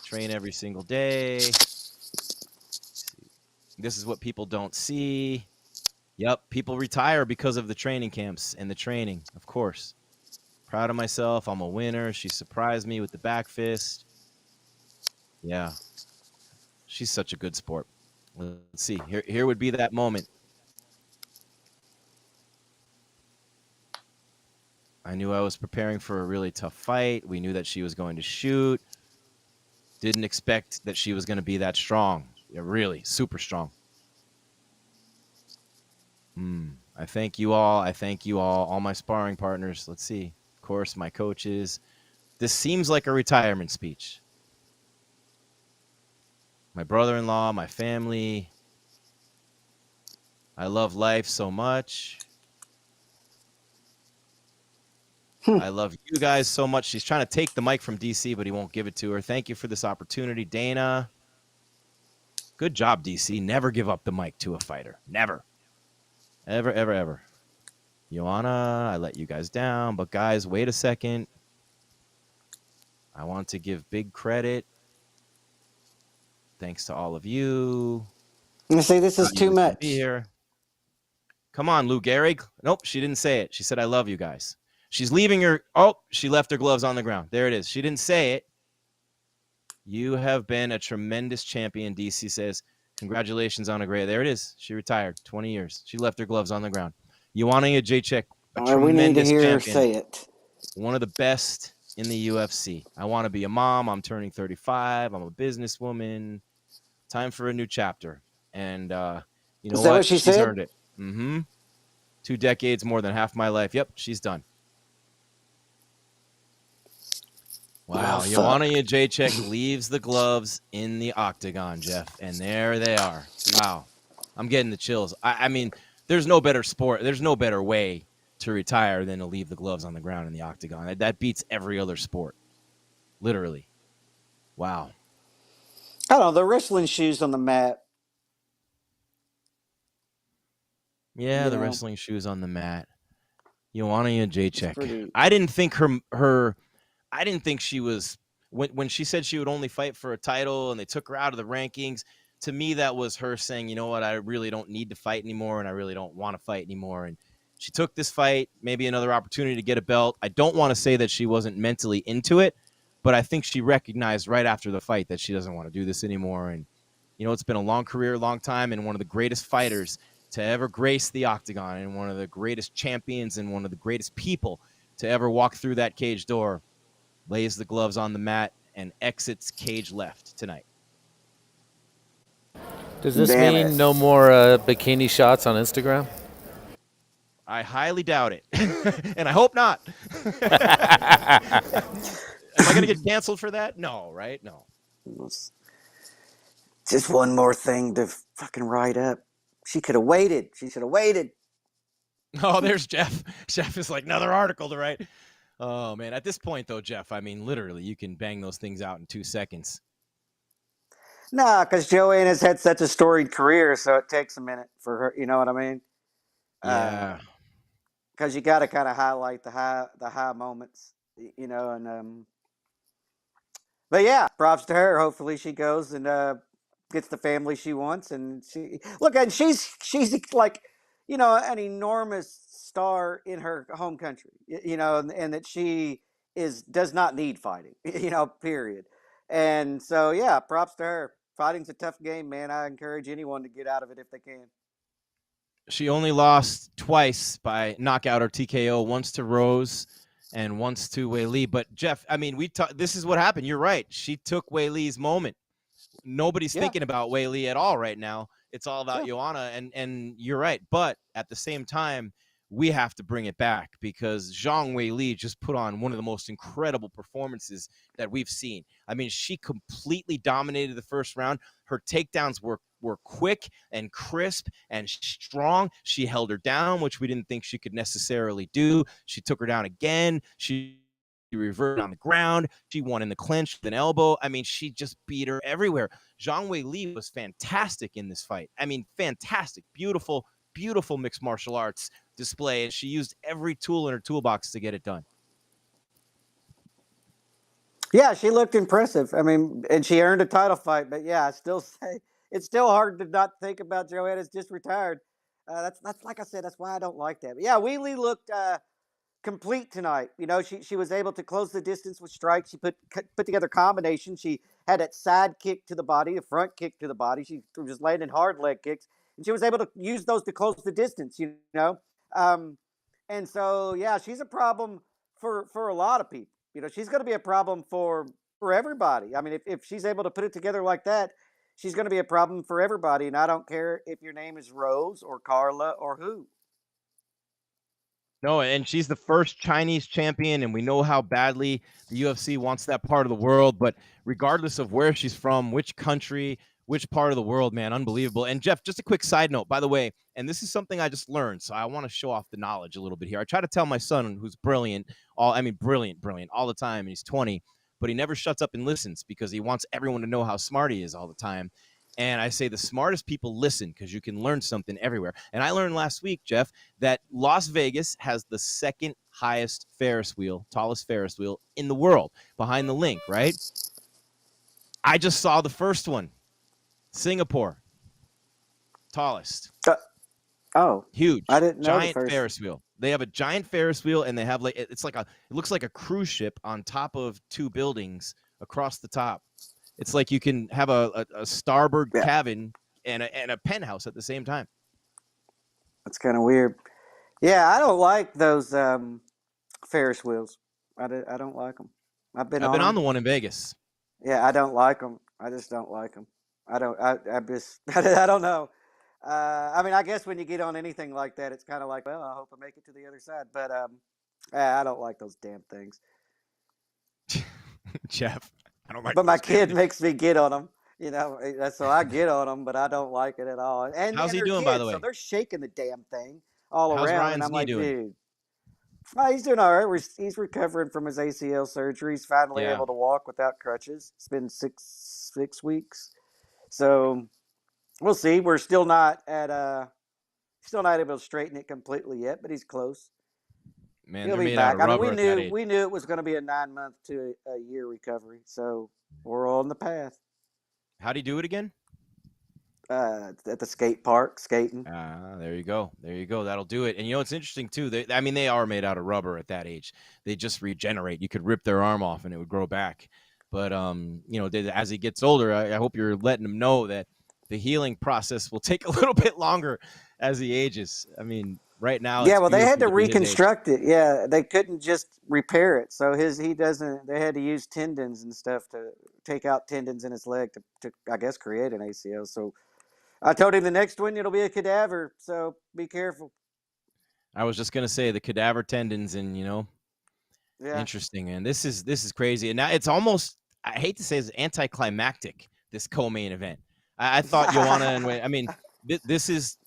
train every single day. This is what people don't see. Yep, people retire because of the training camps and the training, of course. Proud of myself. I'm a winner. She surprised me with the back fist. Yeah. She's such a good sport. Let's see. Here would be that moment. I knew I was preparing for a really tough fight. We knew that she was going to shoot. Didn't expect that she was going to be that strong. Yeah, really, super strong. I thank you all. I thank you all my sparring partners. Let's see. Of course, my coaches. This seems like a retirement speech. My brother-in-law, my family. I love life so much. I love you guys so much. She's trying to take the mic from DC, but he won't give it to her. Thank you for this opportunity, Dana. Good job, DC. Never give up the mic to a fighter. Never. Ever, ever, ever. Joanna, I let you guys down. But, guys, wait a second. I want to give big credit. Thanks to all of you. You see, this is too much. Be here. Come on, Lou Gehrig. Nope, she didn't say it. She said, I love you guys. She's leaving her. Oh, she left her gloves on the ground. There it is. She didn't say it. You have been a tremendous champion, DC says. Congratulations on a great. There it is. She retired. 20 years. She left her gloves on the ground. Joanna Jędrzejczyk, a tremendous we need to hear her champion. say it. One of the best in the UFC. I want to be a mom. I'm turning 35. I'm a businesswoman. Time for a new chapter. And you know Is that what she She's said? earned it. 2 decades, more than half my life. Yep, she's done. Wow, Joanna Jędrzejczyk leaves the gloves in the octagon, Jeff, and there they are. Wow, I'm getting the chills. I mean, there's no better sport. There's no better way to retire than to leave the gloves on the ground in the octagon. That beats every other sport, literally. Wow. I don't know, the wrestling shoes on the mat. Yeah, the wrestling shoes on the mat. Joanna Jędrzejczyk. Pretty... I didn't think I didn't think she was when she said she would only fight for a title and they took her out of the rankings. To me, that was her saying, you know what, I really don't need to fight anymore and I really don't want to fight anymore. And she took this fight, maybe another opportunity to get a belt. I don't want to say that she wasn't mentally into it, but I think she recognized right after the fight that she doesn't want to do this anymore. And, it's been a long career, long time, and one of the greatest fighters to ever grace the octagon and one of the greatest champions and one of the greatest people to ever walk through that cage door. Lays the gloves on the mat and exits cage left tonight. Does this mean no more bikini shots on Instagram? I highly doubt it. And I hope not. Am I going to get canceled for that? No, right? No. Just one more thing to fucking write up. She could have waited. She should have waited. Oh, there's Jeff. Jeff is like, another article to write. Oh, man. At this point, though, Jeff, I mean, literally, you can bang those things out in 2 seconds. Nah, because Joanna's had such a storied career, so it takes a minute for her. You know what I mean? Yeah. Because you got to kind of highlight the high moments, you know. And but yeah, props to her. Hopefully, she goes and gets the family she wants. And she's like, you know, an enormous star in her home country. You know, and that she does not need fighting. You know, period. And so yeah, props to her. Fighting's a tough game, man. I encourage anyone to get out of it if they can. She only lost twice by knockout or TKO, once to Rose and once to Weili. But Jeff, I mean, this is what happened. You're right. She took Weili's moment. Nobody's thinking about Weili at all right now. It's all about Joanna, and you're right. But at the same time, we have to bring it back because Zhang Weili just put on one of the most incredible performances that we've seen. I mean, she completely dominated the first round. Her takedowns were quick and crisp and strong. She held her down, which we didn't think she could necessarily do. She took her down again. She reverted on the ground. She won in the clinch with an elbow. I mean, she just beat her everywhere. Zhang Weili was fantastic in this fight. I mean, fantastic. Beautiful, beautiful mixed martial arts display. She used every tool in her toolbox to get it done. Yeah, she looked impressive. I mean, and she earned a title fight. But yeah, I still say it's still hard to not think about Joanna's just retired. That's like I said. That's why I don't like that. But yeah, Weili looked complete tonight. You know, she was able to close the distance with strikes. She put together combinations. She had that side kick to the body, a front kick to the body. She was just landing hard leg kicks, and she was able to use those to close the distance. You know, and so yeah, she's a problem for a lot of people. You know, she's going to be a problem for everybody. I mean, if she's able to put it together like that, she's going to be a problem for everybody. And I don't care if your name is Rose or Carla or who. No, and she's the first Chinese champion, and we know how badly the UFC wants that part of the world. But regardless of where she's from, which country, which part of the world, man, unbelievable. And Jeff, just a quick side note, by the way, and this is something I just learned, so I want to show off the knowledge a little bit here. I try to tell my son, who's brilliant, brilliant all the time, and he's 20, but he never shuts up and listens because he wants everyone to know how smart he is all the time. And I say the smartest people listen because you can learn something everywhere. And I learned last week, Jeff, that Las Vegas has the second highest Ferris wheel, tallest Ferris wheel in the world, behind the link, right? I just saw the first one. Singapore, tallest. Huge. I didn't know giant Ferris wheel. They have a giant Ferris wheel, and they have it looks like a cruise ship on top of two buildings across the top. It's like you can have a starboard cabin and a penthouse at the same time. That's kind of weird. Yeah, I don't like those Ferris wheels. I don't like them. I've been on the one in Vegas. Yeah, I don't like them. I just don't like them. I don't know. I mean, I guess when you get on anything like that, it's kind of like, well, I hope I make it to the other side. But I don't like those damn things. Jeff. But my kid makes me get on them, you know. So I get on them, but I don't like it at all. And how's he doing, kids, by the way? So they're shaking the damn thing all how's around, Ryan's and I'm like, doing? dude, he's doing all right. He's recovering from his ACL surgery. He's finally able to walk without crutches. It's been six weeks, so we'll see. We're still not able to straighten it completely yet, but he's close. Man, he'll be back. I mean, we knew it was going to be a 9-month to a year recovery, so we're on the path. How'd he do it again? At the skate park, skating. There you go. That'll do it. And you know, it's interesting too. They are made out of rubber at that age. They just regenerate. You could rip their arm off and it would grow back. But you know, as he gets older, I hope you're letting him know that the healing process will take a little bit longer as he ages. I mean, right now. Yeah, well, they had to reconstruct it. Yeah, they couldn't just repair it. So they had to use tendons and stuff to take out tendons in his leg to I guess, create an ACL. So I told him the next one, it'll be a cadaver. So be careful. I was just going to say the cadaver tendons and, you know, Yeah. Interesting, man. This is crazy, and now it's almost, I hate to say it's anticlimactic. This co-main event. I thought Joanna and I mean, this is,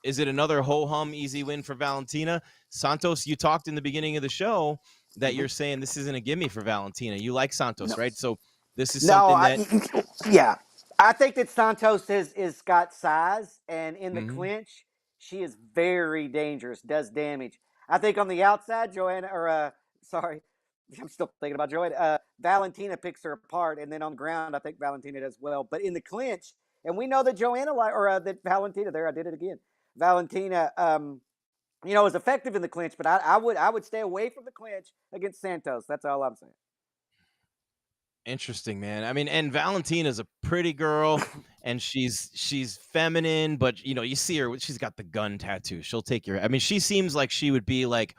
is it another ho hum easy win for Valentina? Santos, you talked in the beginning of the show that you're saying this isn't a gimme for Valentina. You like Santos, No. right? So this is No, something that yeah. I think that Santos is got size, and in the Mhm. clinch, she is very dangerous, does damage. I think on the outside, Joanna, or sorry, I'm still thinking about Joanna. Valentina picks her apart, and then on the ground, I think Valentina does well. But in the clinch, and we know that Joanna, that Valentina, there I did it again. Valentina, is effective in the clinch, but I would stay away from the clinch against Santos. That's all I'm saying. Interesting, man. I mean, and Valentina's a pretty girl, and she's feminine, but you see her. She's got the gun tattoo. She'll take your. I mean, she seems like she would be like.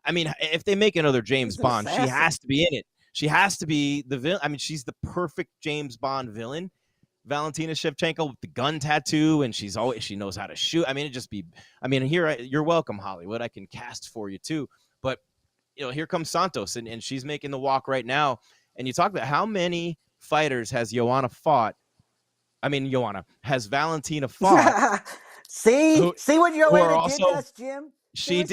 I mean, if they make another James She's an Bond, she assassin. has to be in it. She has to be the villain. I mean, she's the perfect James Bond villain. Valentina Shevchenko with the gun tattoo, and she knows how to shoot. I mean, it'd just be. I mean, you're welcome, Hollywood. I can cast for you too. But here comes Santos, and she's making the walk right now. And you talk about how many fighters has Joanna fought? I mean, Joanna has Valentina fought. see who what who are Joanna did to also us, Jim? See she what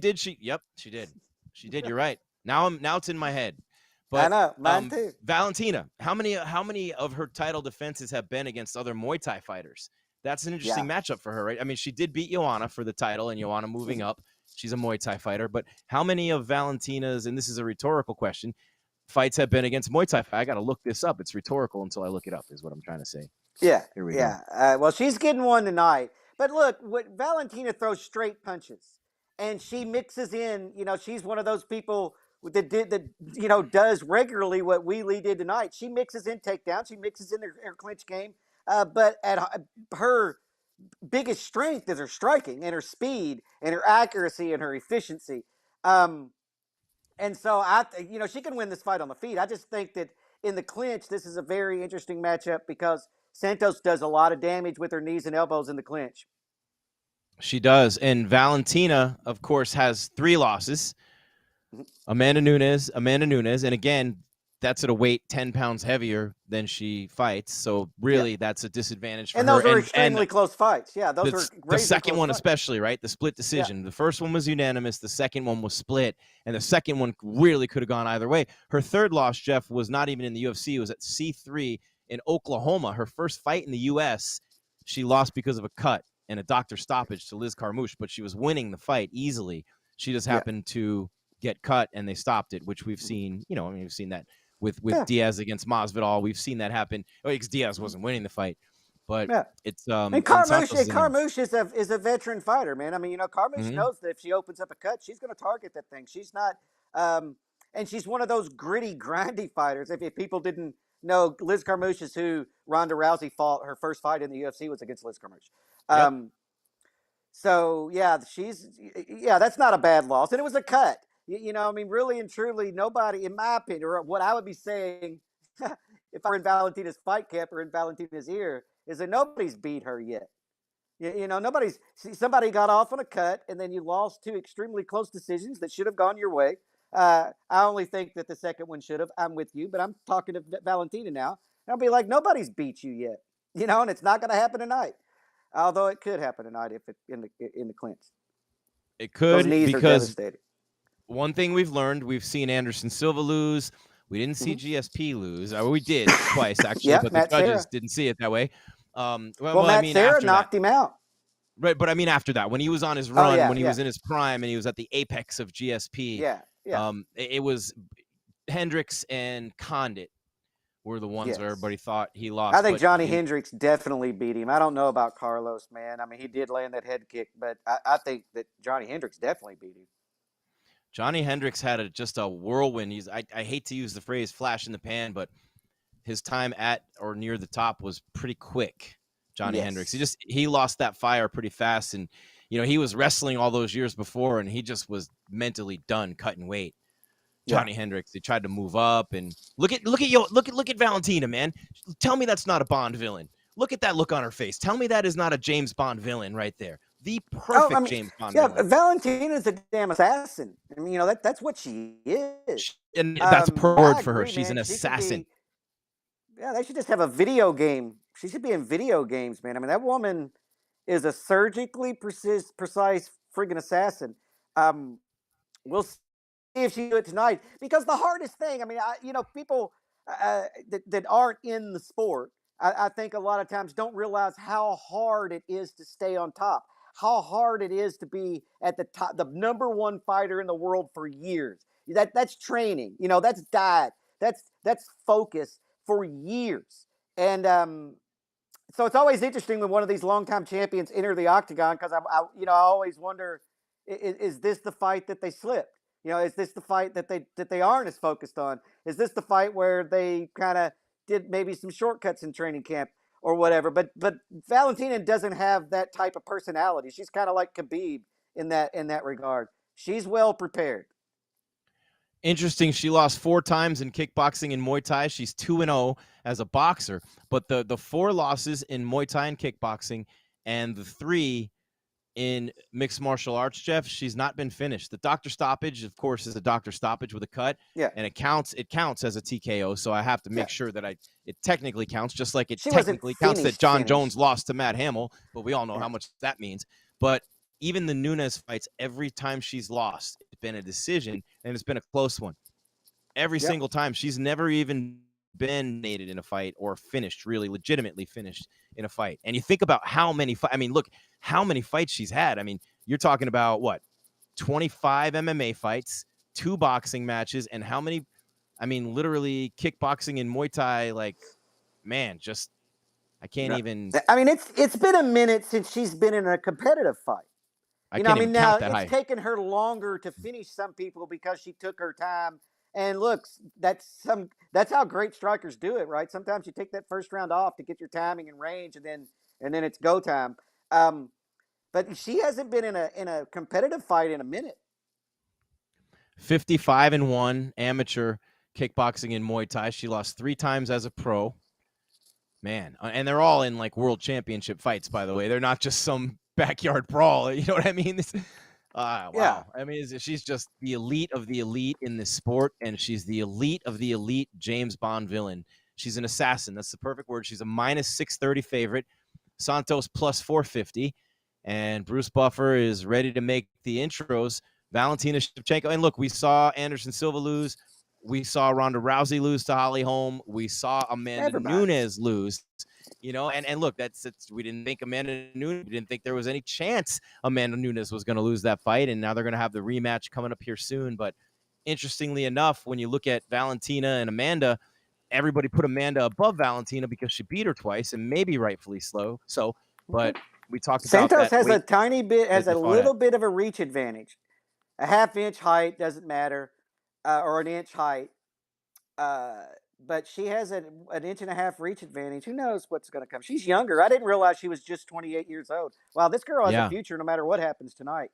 did. Yep, she did. You're right. Now it's in my head. I But know, mine too. Valentina, how many of her title defenses have been against other Muay Thai fighters? That's an interesting matchup for her, right? I mean, she did beat Joanna for the title, and Joanna moving up. She's a Muay Thai fighter. But how many of Valentina's, and this is a rhetorical question, fights have been against Muay Thai? I got to look this up. It's rhetorical until I look it up, is what I'm trying to say. Yeah, Here we go. Well, she's getting one tonight. But look, Valentina throws straight punches, and she mixes in. She's one of those people that does regularly what Weili did tonight. She mixes in takedowns. She mixes in her clinch game. But at her biggest strength is her striking and her speed and her accuracy and her efficiency. And so she can win this fight on the feet. I just think that in the clinch, this is a very interesting matchup because Santos does a lot of damage with her knees and elbows in the clinch. She does. And Valentina, of course, has 3 losses. Amanda Nunes. And again, that's at a weight 10 pounds heavier than she fights. So really, that's a disadvantage for and her. Those are extremely close fights. Yeah, those are the second one, fights. especially, right? The split decision. The first one was unanimous. The second one was split. And the second one really could have gone either way. Her third loss, Jeff, was not even in the UFC. It was at C3 in Oklahoma. Her first fight in the U.S., she lost because of a cut and a doctor stoppage to Liz Carmouche, but she was winning the fight easily. She just happened to get cut, and they stopped it, which we've seen. We've seen that with Diaz against Masvidal. We've seen that happen. Because Diaz wasn't winning the fight, but it's and Carmouche is a veteran fighter, man. I mean, Carmouche knows that if she opens up a cut, she's going to target that thing. She's not, and she's one of those gritty, grindy fighters. If people didn't know, Liz Carmouche is who Ronda Rousey fought. Her first fight in the UFC was against Liz Carmouche. So that's not a bad loss, and it was a cut. I mean, really and truly, nobody, in my opinion, or what I would be saying, if I were in Valentina's fight camp or in Valentina's ear, is that nobody's beat her yet. Somebody got off on a cut, and then you lost 2 extremely close decisions that should have gone your way. I only think that the second one should have. I'm with you, but I'm talking to Valentina now. I'll be like, nobody's beat you yet, and it's not going to happen tonight. Although it could happen tonight if it in the clinch. It could, those knees because are devastating. One thing we've seen Anderson Silva lose. We didn't see GSP lose. We did twice, actually, but the judges didn't see it that way. Matt Serra knocked him out. Right, but I mean after that, when he was on his run, when he was in his prime and he was at the apex of GSP, it was Hendricks and Condit were the ones where everybody thought he lost. I think Johnny Hendricks definitely beat him. I don't know about Carlos, man. I mean, he did land that head kick, but I think that Johnny Hendricks definitely beat him. Johnny Hendricks had just a whirlwind. I hate to use the phrase flash in the pan, but his time at or near the top was pretty quick. Johnny Hendricks. He lost that fire pretty fast, and he was wrestling all those years before, and he just was mentally done cutting weight. Johnny Hendricks. They tried to move up, and look at Valentina, man. Tell me that's not a Bond villain. Look at that look on her face. Tell me that is not a James Bond villain right there. The Oh, perfect James Bond yeah, villain. Valentina's a damn assassin. I mean, that's what she is. And that's a per I word for her. agree, She's man. an She should assassin. be. Yeah, they should just have a video game. She should be in video games, man. I mean, that woman is a surgically precise friggin' assassin. Um, we'll see if she do it tonight. Because the hardest thing, I mean, people that aren't in the sport, I think a lot of times don't realize how hard it is to stay on top, how hard it is to be at the top, the number one fighter in the world for years. That's training, that's diet, that's focus for years. And so it's always interesting when one of these longtime champions enter the octagon because I always wonder, is this the fight that they slipped? Is this the fight that they aren't as focused on? Is this the fight where they kind of did maybe some shortcuts in training camp or whatever? But Valentina doesn't have that type of personality. She's kind of like Khabib in that regard. She's well prepared. Interesting. She lost 4 times in kickboxing and Muay Thai. She's 2-0 as a boxer, but the 4 losses in Muay Thai and kickboxing and the 3 in mixed martial arts, Jeff, she's not been finished. The doctor stoppage, of course, is a doctor stoppage with a cut. Yeah. And it counts as a TKO. So I have to make sure that it technically counts, just like it She technically wasn't counts that John finished. Jones lost to Matt Hamill, but we all know how much that means. But even the Nunes fights, every time she's lost, it's been a decision, and it's been a close one. Every single time. She's never even been mated in a fight or finished, really legitimately finished in a fight. And you think about how many look how many fights she's had. I mean, you're talking about what, 25 MMA fights, 2 boxing matches, and how many, literally kickboxing and Muay Thai, like, man, just I can't even. I mean, it's been a minute since she's been in a competitive fight. Now it's taken her longer to finish some people because she took her time. And look, that's how great strikers do it, right? Sometimes you take that first round off to get your timing and range, and then it's go time. But she hasn't been in a competitive fight in a minute. 55-1 amateur kickboxing and Muay Thai. She lost 3 times as a pro. Man, and they're all in like world championship fights, by the way. They're not just some backyard brawl. You know what I mean? Wow. Yeah. I mean, she's just the elite of the elite in this sport, and she's the elite of the elite James Bond villain. She's an assassin. That's the perfect word. She's a -630 favorite. Santos +450. And Bruce Buffer is ready to make the intros. Valentina Shevchenko. And look, we saw Anderson Silva lose. We saw Ronda Rousey lose to Holly Holm. We saw Amanda Nunes lose. And look, we didn't think Amanda Nunes, we didn't think there was any chance Amanda Nunes was going to lose that fight. And now they're going to have the rematch coming up here soon. But interestingly enough, when you look at Valentina and Amanda, everybody put Amanda above Valentina because she beat her twice, and maybe rightfully so. But we talked about Santos that. has a little bit of a reach advantage. A half-inch height doesn't matter, or an inch height. But she has an inch and a half reach advantage. Who knows what's going to come? She's younger. I didn't realize she was just 28 years old. Wow, this girl has a future no matter what happens tonight,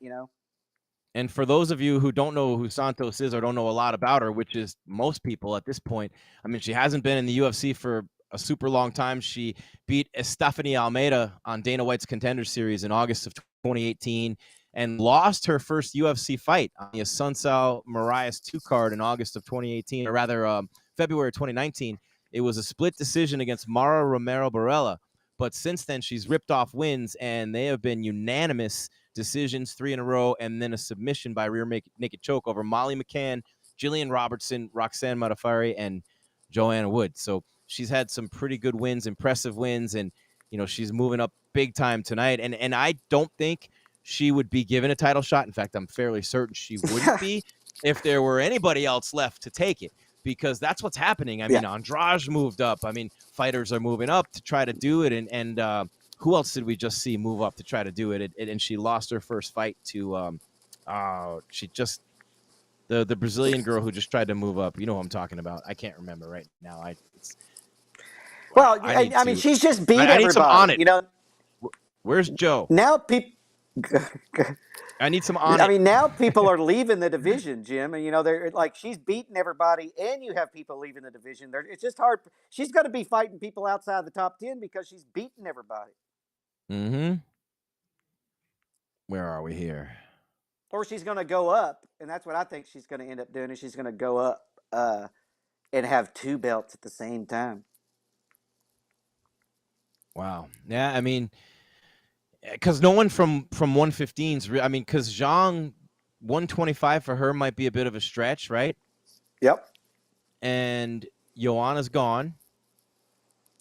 And for those of you who don't know who Santos is or don't know a lot about her, which is most people at this point, I mean, she hasn't been in the UFC for a super long time. She beat Stephanie Almeida on Dana White's Contender Series in August of 2018 and lost her first UFC fight on the Asuncao Marias 2 card in August of 2018, or rather February 2019. It was a split decision against Mara Romero Barella. But since then, she's ripped off wins, and they have been unanimous decisions, 3 in a row, and then a submission by rear naked choke over Molly McCann, Jillian Robertson, Roxanne Modafferi, and Joanna Wood. So she's had some pretty good wins, impressive wins, and she's moving up big time tonight. And I don't think she would be given a title shot. In fact, I'm fairly certain she wouldn't be if there were anybody else left to take it, because that's what's happening. I mean, Andrade moved up. I mean, fighters are moving up to try to do it, and who else did we just see move up to try to do it? And she lost her first fight to the Brazilian girl who just tried to move up. You know who I'm talking about. I can't remember right now. I mean, she's just beat everybody. I need some on it. Where's Joe? Now people. I need some on it. I mean, now people are leaving the division, Jim, and they're like, she's beating everybody, and you have people leaving the division. It's just hard. She's going to be fighting people outside the top 10 because she's beating everybody. Mm-hmm. Where are we here? Or she's going to go up, and that's what I think she's going to end up doing. Is she's going to go up and have 2 belts at the same time. Wow. Yeah, I mean, because no one from 115s. I mean, because Zhang 125 for her might be a bit of a stretch, right? Yep. And Joanna's gone,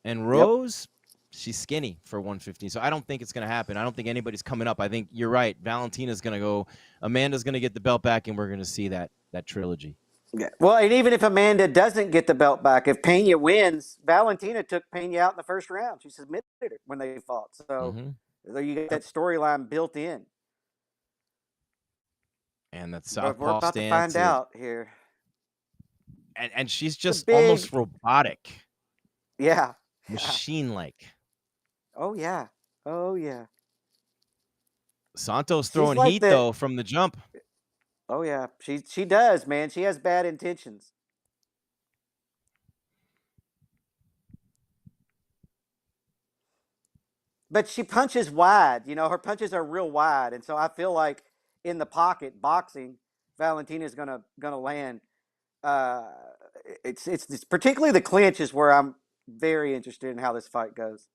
and Rose, she's skinny for 115. So I don't think it's going to happen. I don't think anybody's coming up. I think you're right. Valentina's going to go. Amanda's going to get the belt back, and we're going to see that trilogy. Yeah. Well, and even if Amanda doesn't get the belt back, if Pena wins, Valentina took Pena out in the first round. She submitted it when they fought. So there you get that storyline built in. And that's But southpaw we're about to stance. find out here. And she's just almost robotic. Yeah. Machine-like. Oh, yeah. Oh, yeah. Santos throwing heat, though, from the jump. Oh, yeah. She does, man. She has bad intentions. But she punches wide. You know, her punches are real wide. And so I feel like in the pocket, boxing, Valentina's gonna land. It's particularly the clinch is where I'm very interested in how this fight goes.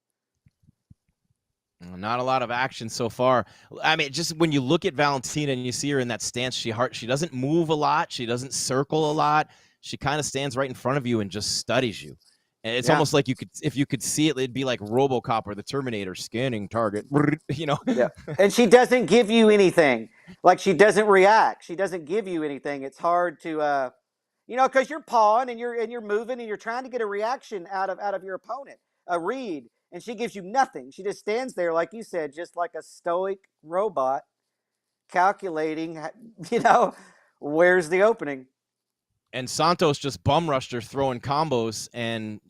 Not a lot of action so far. I mean, just when you look at Valentina and you see her in that stance, she doesn't move a lot. She doesn't circle a lot. She kind of stands right in front of you and just studies you. And it's almost like if you could see it, it'd be like RoboCop or the Terminator, scanning target, you know? Yeah. And she doesn't give you anything. Like, she doesn't react. She doesn't give you anything. It's hard to, you know, because you're pawing and you're moving and you're trying to get a reaction out of your opponent, a read. And she gives you nothing. She just stands there, like you said, just like a stoic robot, calculating, you know, where's the opening. And Santos just bum rushed her, throwing combos. And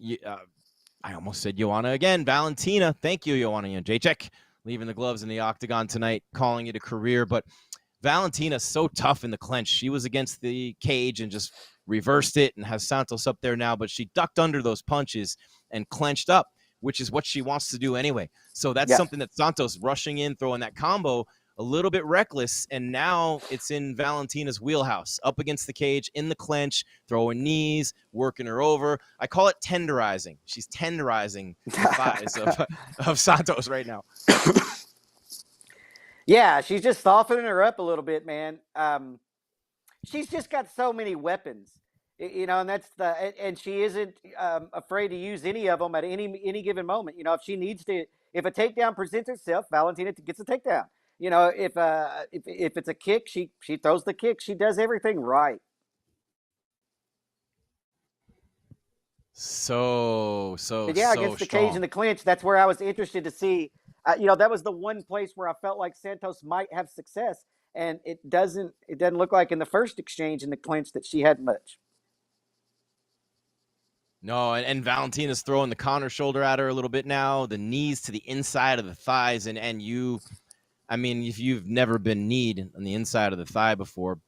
I almost said Joanna again. Valentina, thank you, Joanna Jędrzejczyk, leaving the gloves in the octagon tonight, calling it a career. But Valentina's so tough in the clinch. She was against the cage and just reversed it and has Santos up there now. But she ducked under those punches and clenched up, which is what she wants to do anyway. So that's something that Santos rushing in, throwing that combo, a little bit reckless, and now it's in Valentina's wheelhouse, up against the cage, in the clinch, throwing knees, working her over. I call it tenderizing. She's tenderizing the thighs of Santos right now. Yeah, she's just softening her up a little bit, man. She's just got so many weapons. You know, and and she isn't afraid to use any of them at any given moment. You know, if she needs to, if a takedown presents itself, Valentina gets a takedown. You know, if it's a kick, she throws the kick. She does everything right. So against the cage and the clinch, that's where I was interested to see. You know, that was the one place where I felt like Santos might have success, and it doesn't look like in the first exchange in the clinch that she had much. No, and Valentina's throwing the counter shoulder at her a little bit now, the knees to the inside of the thighs, and you, I mean, if you've never been kneed on the inside of the thigh before,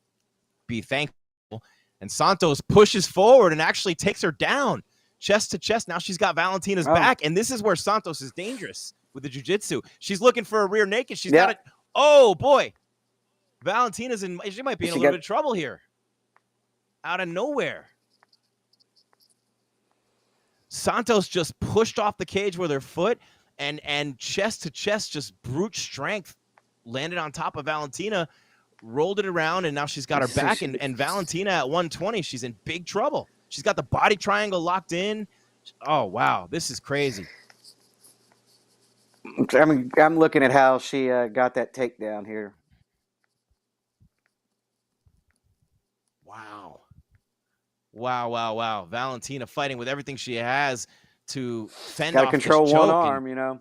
be thankful. And Santos pushes forward and actually takes her down, chest to chest. Now she's got Valentina's back, and this is where Santos is dangerous with the jiu-jitsu. She's looking for a rear naked. She's got it. Oh, boy. Valentina's she might be in a little bit of trouble here. Out of nowhere. Santos just pushed off the cage with her foot and chest to chest, just brute strength, landed on top of Valentina, rolled it around, and now she's got her back. And Valentina at 120, she's in big trouble. She's got the body triangle locked in. Oh, wow. This is crazy. I mean, I'm looking at how she got that takedown here. Wow. Valentina fighting with everything she has to fend off. Got to control one arm, you know.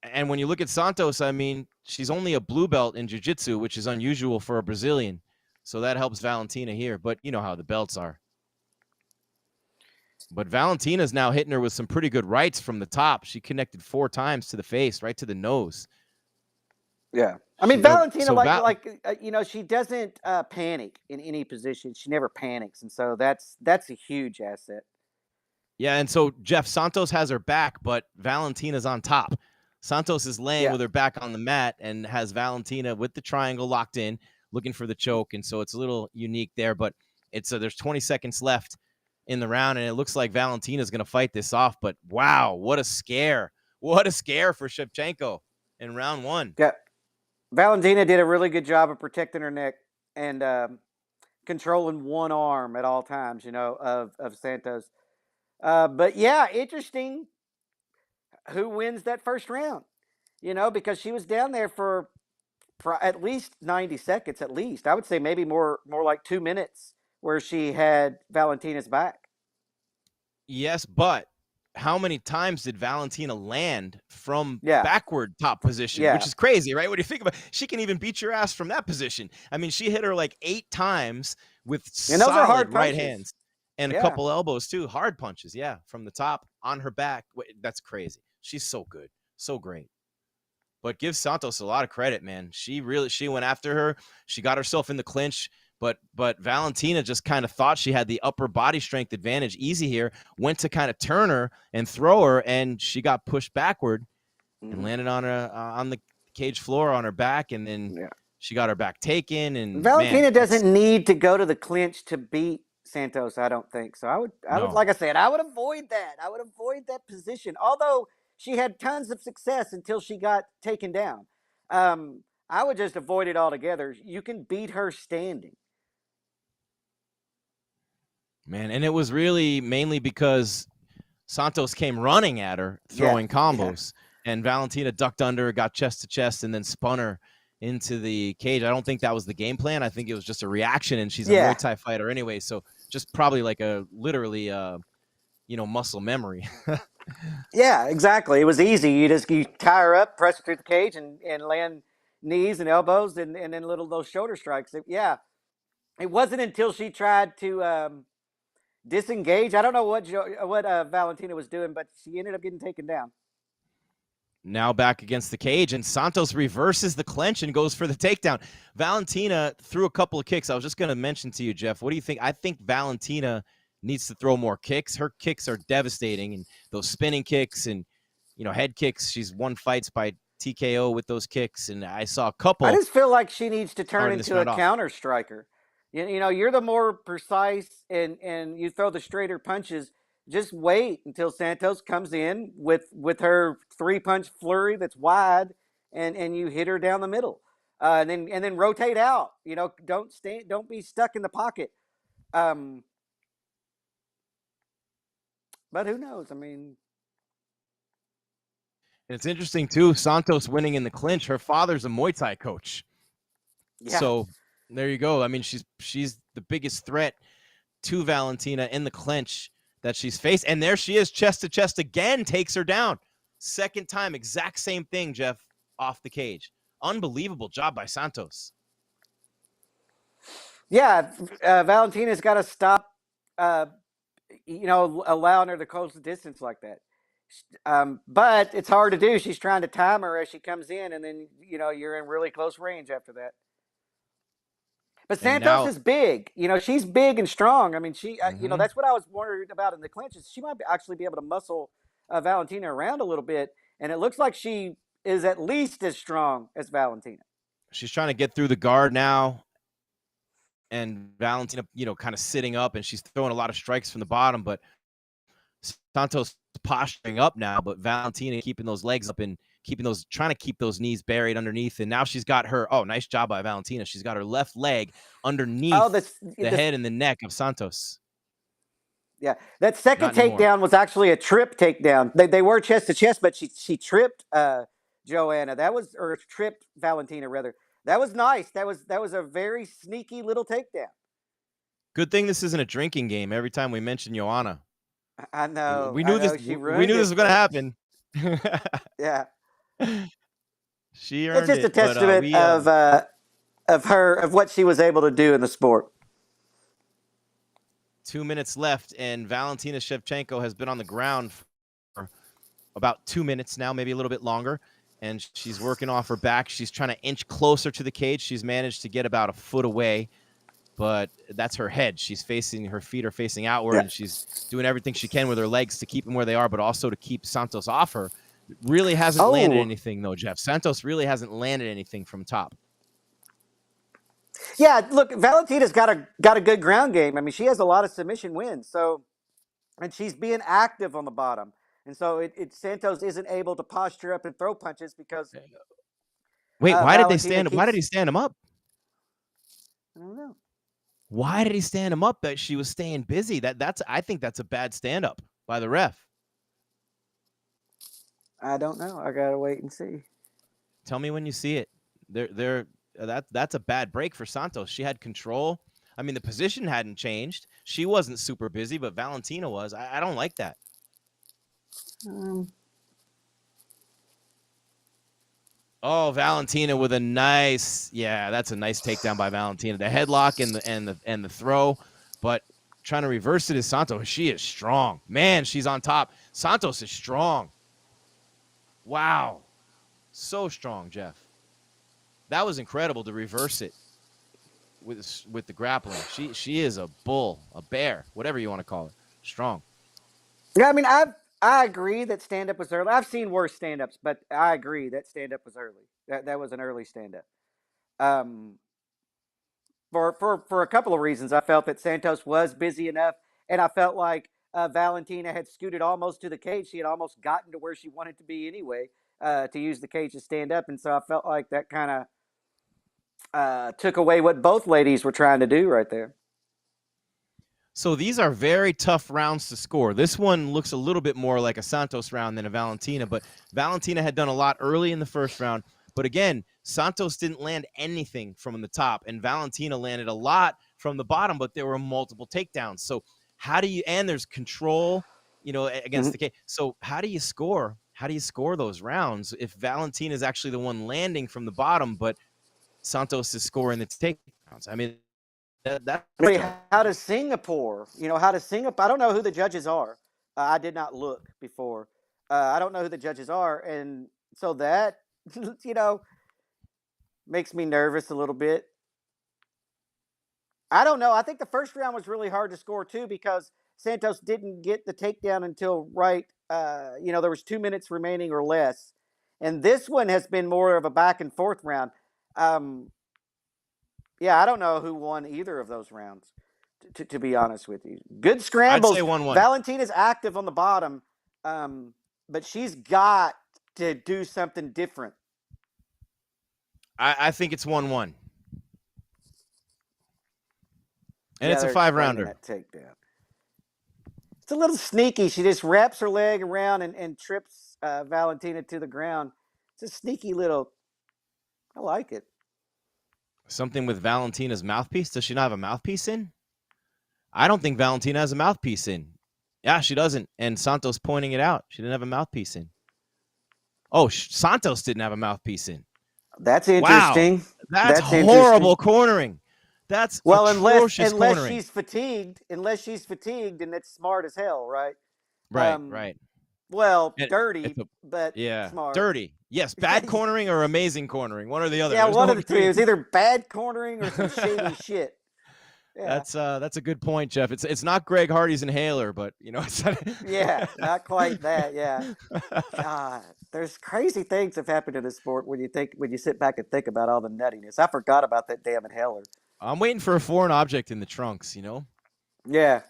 And when you look at Santos, I mean, she's only a blue belt in jiu-jitsu, which is unusual for a Brazilian. So that helps Valentina here. But you know how the belts are. But Valentina's now hitting her with some pretty good rights from the top. She connected 4 times to the face, right to the nose. Yeah. I mean, Valentina, you know, she doesn't panic in any position. She never panics. And so that's a huge asset. Yeah, and so, Jeff, Santos has her back, but Valentina's on top. Santos is laying with her back on the mat and has Valentina with the triangle locked in, looking for the choke. And so it's a little unique there, but it's there's 20 seconds left in the round, and it looks like Valentina's going to fight this off. But wow, what a scare. What a scare for Shevchenko in round one. Yeah. Valentina did a really good job of protecting her neck and controlling one arm at all times, of Santos. But yeah, interesting who wins that first round, because she was down there for at least 90 seconds, at least. I would say maybe more like 2 minutes where she had Valentina's back. Yes, but how many times did Valentina land from backward top position, which is crazy, right? What do you think about it? She can even beat your ass from that position. I mean, she hit her like 8 times with solid hard right punches. hands and a couple elbows too. Hard punches, from the top on her back. That's crazy. She's so good, so great. But give Santos a lot of credit, man. She went after her. She got herself in the clinch. But Valentina just kind of thought she had the upper body strength advantage easy here, went to kind of turn her and throw her, and she got pushed backward and landed on her on the cage floor on her back, and then she got her back taken. And Valentina doesn't need to go to the clinch to beat Santos, I don't think. So I would like I said, I would avoid that. I would avoid that position. Although she had tons of success until she got taken down. I would just avoid it altogether. You can beat her standing. Man, and it was really mainly because Santos came running at her, throwing combos, and Valentina ducked under, got chest to chest, and then spun her into the cage. I don't think that was the game plan. I think it was just a reaction, and she's a Muay Thai fighter anyway, so just probably like literally muscle memory. Yeah, exactly. It was easy. You tie her up, press her through the cage, and land knees and elbows, and then those shoulder strikes. It wasn't until she tried to disengage. I don't know what Valentina was doing, but she ended up getting taken down. Now back against the cage, and Santos reverses the clinch and goes for the takedown. Valentina threw a couple of kicks. I was just going to mention to you, Jeff, what do you think? I think Valentina needs to throw more kicks. Her kicks are devastating, and those spinning kicks and head kicks. She's won fights by TKO with those kicks, and I saw a couple. I just feel like she needs to turn into a counter striker. You're the more precise and you throw the straighter punches. Just wait until Santos comes in with her 3-punch flurry that's wide, and you hit her down the middle, and then rotate out. Don't be stuck in the pocket. But who knows? I mean, it's interesting too. Santos winning in the clinch. Her father's a Muay Thai coach, so there you go. I mean, she's the biggest threat to Valentina in the clinch that she's faced. And there she is, chest to chest again, takes her down. Second time, exact same thing, Jeff, off the cage. Unbelievable job by Santos. Yeah, Valentina's got to stop, allowing her to close the distance like that. But it's hard to do. She's trying to time her as she comes in, and then, you're in really close range after that. But Santos is big. She's big and strong. I mean, she, that's what I was worried about in the clinches. She might actually be able to muscle Valentina around a little bit, and it looks like she is at least as strong as Valentina. She's trying to get through the guard now, and Valentina, kind of sitting up, and she's throwing a lot of strikes from the bottom, but Santos posturing up now, but Valentina keeping those legs up and trying to keep those knees buried underneath. And now she's got her, nice job by Valentina. She's got her left leg underneath the head and the neck of Santos. Yeah, that second takedown was actually a trip takedown. They were chest to chest, but she tripped Joanna. Or tripped Valentina rather. That was nice. That was a very sneaky little takedown. Good thing this isn't a drinking game. Every time we mention Joanna, I know. We knew this. We knew this was going to happen. Yeah. She earned it. It's just a testament of what she was able to do in the sport. 2 minutes left, and Valentina Shevchenko has been on the ground for about 2 minutes now, maybe a little bit longer, and she's working off her back. She's trying to inch closer to the cage. She's managed to get about a foot away, but that's her head. Her feet are facing outward, and she's doing everything she can with her legs to keep them where they are, but also to keep Santos off her. Really hasn't landed anything, though, Jeff. Santos really hasn't landed anything from top. Yeah, look, Valentina's got a good ground game. I mean, she has a lot of submission wins. So, and she's being active on the bottom. And so Santos isn't able to posture up and throw punches because wait, why did they Valentina stand? Why did he stand him up? I don't know. Why did he stand him up? That she was staying busy. I think that's a bad stand up by the ref. I don't know. I gotta wait and see. Tell me when you see it. That's a bad break for Santos. She had control. I mean, the position hadn't changed. She wasn't super busy, but Valentina was. I don't like that. Oh, Valentina with a nice, that's a nice takedown by Valentina. The headlock and the throw, but trying to reverse it is Santos. She is strong. Man, she's on top. Santos is strong. Wow. So strong, Jeff. That was incredible to reverse it with the grappling. She is a bull, a bear, whatever you want to call it. Strong. Yeah, I mean, I agree that stand up was early. I've seen worse stand ups, but I agree that stand up was early. That was an early stand up. For a couple of reasons, I felt that Santos was busy enough, and I felt like Valentina had scooted almost to the cage. She had almost gotten to where she wanted to be anyway, to use the cage to stand up, and so I felt like that kind of took away what both ladies were trying to do right there. So these are very tough rounds to score. This one looks a little bit more like a Santos round than a Valentina, but Valentina had done a lot early in the first round. But again, Santos didn't land anything from the top, and Valentina landed a lot from the bottom, but there were multiple takedowns. So how do you, and there's control, against the cage. So how do you score? How do you score those rounds if Valentina is actually the one landing from the bottom, but Santos is scoring the takedowns? I mean, how does Singapore? How does Singapore? I don't know who the judges are. I did not look before. I don't know who the judges are, and so that makes me nervous a little bit. I don't know. I think the first round was really hard to score too because Santos didn't get the takedown until right. There was 2 minutes remaining or less, and this one has been more of a back and forth round. Yeah, I don't know who won either of those rounds, to be honest with you. Good scrambles. I'd say 1-1. Valentina's active on the bottom, but she's got to do something different. I think it's 1-1. And it's a 5-rounder. That takedown. It's a little sneaky. She just wraps her leg around and trips Valentina to the ground. It's a sneaky little. I like it. Something with Valentina's mouthpiece. Does she not have a mouthpiece in? I don't think Valentina has a mouthpiece in. Yeah, she doesn't. And Santos pointing it out. She didn't have a mouthpiece in. Oh, Santos didn't have a mouthpiece in. That's interesting. Wow. That's horrible cornering. That's unless cornering. she's fatigued, and it's smart as hell, right? Right. Well, dirty, but smart. Dirty. Yes, bad cornering or amazing cornering, one or the other. Yeah, one of the two. It was either bad cornering or some shady shit. Yeah. That's a good point, Jeff. It's not Greg Hardy's inhaler, but it's not... Yeah, not quite that. Yeah, God, there's crazy things have happened in this sport when you sit back and think about all the nuttiness. I forgot about that damn inhaler. I'm waiting for a foreign object in the trunks. Yeah.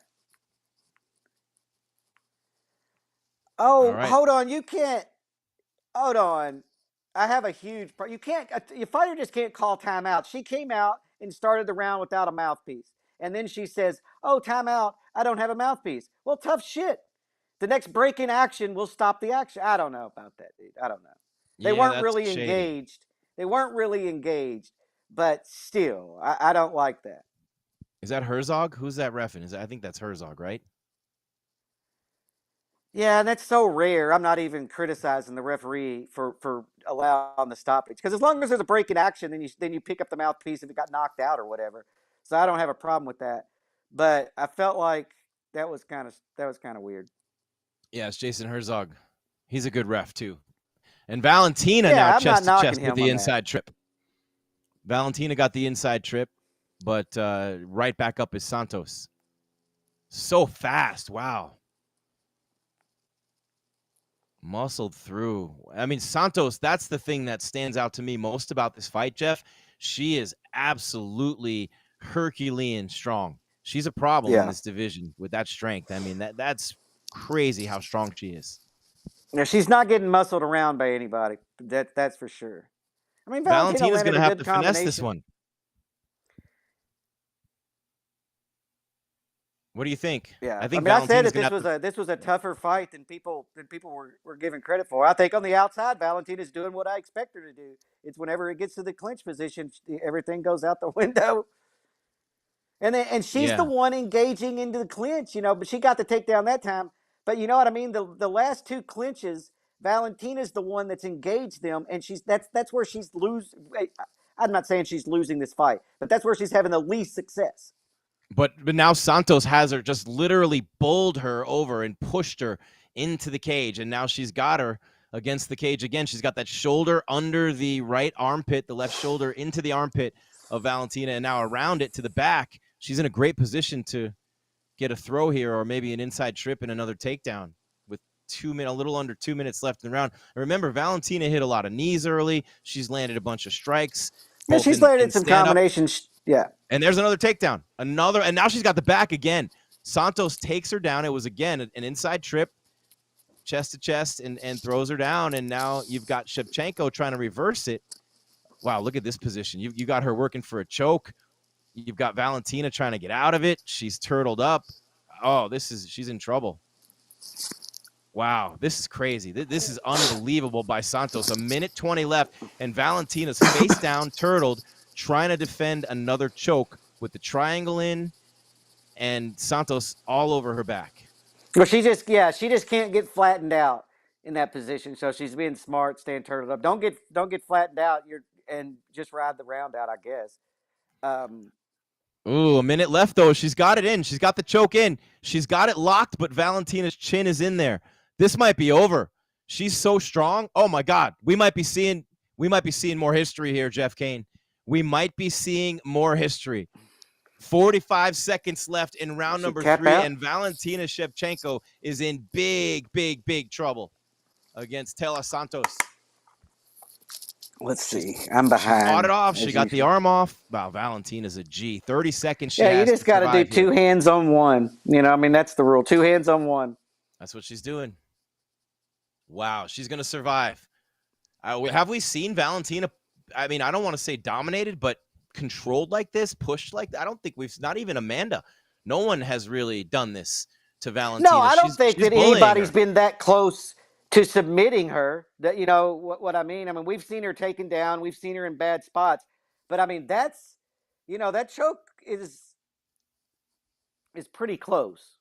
Oh, right. Hold on. You can't. Hold on. I have a huge problem. You can't. Your fighter just can't call timeout. She came out and started the round without a mouthpiece. And then she says, "Oh, timeout. I don't have a mouthpiece." Well, tough shit. The next break in action will stop the action. I don't know about that, dude. I don't know. They weren't really shady. Engaged. They weren't really engaged. But still, I don't like that. Is that Herzog? Who's that reffing? I think that's Herzog, right? Yeah, and that's so rare. I'm not even criticizing the referee for allowing the stoppage because as long as there's a break in action, then you pick up the mouthpiece if it got knocked out or whatever. So I don't have a problem with that. But I felt like that was kind of weird. Yeah, it's Jason Herzog. He's a good ref too. And Valentina now chest to chest with the inside trip. Valentina got the inside trip, but right back up is Santos. So fast. Wow. Muscled through. I mean, Santos, that's the thing that stands out to me most about this fight, Jeff. She is absolutely Herculean strong. She's a problem in Yeah. this division with that strength. I mean, that's crazy how strong she is. Now, she's not getting muscled around by anybody. That's for sure. I mean, Valentina Valentina's going landed to a have good to finesse this combination. one. What do you think? Yeah, I I think mean, I said Valentina's that going to have to. this was a tougher fight than people were giving credit for. I think on the outside, Valentina's doing what I expect her to do. It's whenever it gets to the clinch position, everything goes out the window. And she's the Yeah. one engaging into the clinch, but she got the takedown that time. But you know what I mean? The last two clinches, Valentina's the one that's engaged them, and that's where she's losing. I'm not saying she's losing this fight, but that's where she's having the least success. But now Santos has her, just literally bowled her over and pushed her into the cage, and now she's got her against the cage again. She's got that shoulder under the right armpit, the left shoulder into the armpit of Valentina, and now around it to the back. She's in a great position to get a throw here, or maybe an inside trip and another takedown with a little under 2 minutes left in the round. And remember, Valentina hit a lot of knees early. She's landed a bunch of strikes, Yeah, both she's in landed some stand-up. combinations. Yeah. And there's another takedown. And now she's got the back again. Santos takes her down. It was, again, an inside trip, chest to chest, and throws her down. And now you've got Shevchenko trying to reverse it. Wow, look at this position. You got her working for a choke. You've got Valentina trying to get out of it. She's turtled up. Oh, she's in trouble. Wow, this is crazy. This is unbelievable by Santos. 1:20 left, and Valentina's face down, turtled, trying to defend another choke with the triangle in, and Santos all over her back. Well, she just can't get flattened out in that position. So she's being smart, staying turtled up. Don't get flattened out. And just ride the round out, I guess. Ooh, a minute left though. She's got it in. She's got the choke in. She's got it locked, but Valentina's chin is in there. This might be over. She's so strong. Oh my God. We might be seeing more history here, Jeff Cain. We might be seeing more history. 45 seconds left in round number 3, out? and Valentina Shevchenko is in big, big, big trouble against Taila Santos. Let's see. I'm behind. She fought it off. She got the arm off. Wow, Valentina's a G. 30 seconds. Yeah, you just got to do two hands on one. I mean, that's the rule. 2 hands on one. That's what she's doing. Wow, she's going to survive. Have we seen Valentina? I mean, I don't want to say dominated, but controlled like this, pushed like that. I don't think not even Amanda. No one has really done this to Valentina. No, I don't think that anybody's been that close to submitting her. That what I mean. I mean, we've seen her taken down. We've seen her in bad spots. But I mean, that choke is pretty close.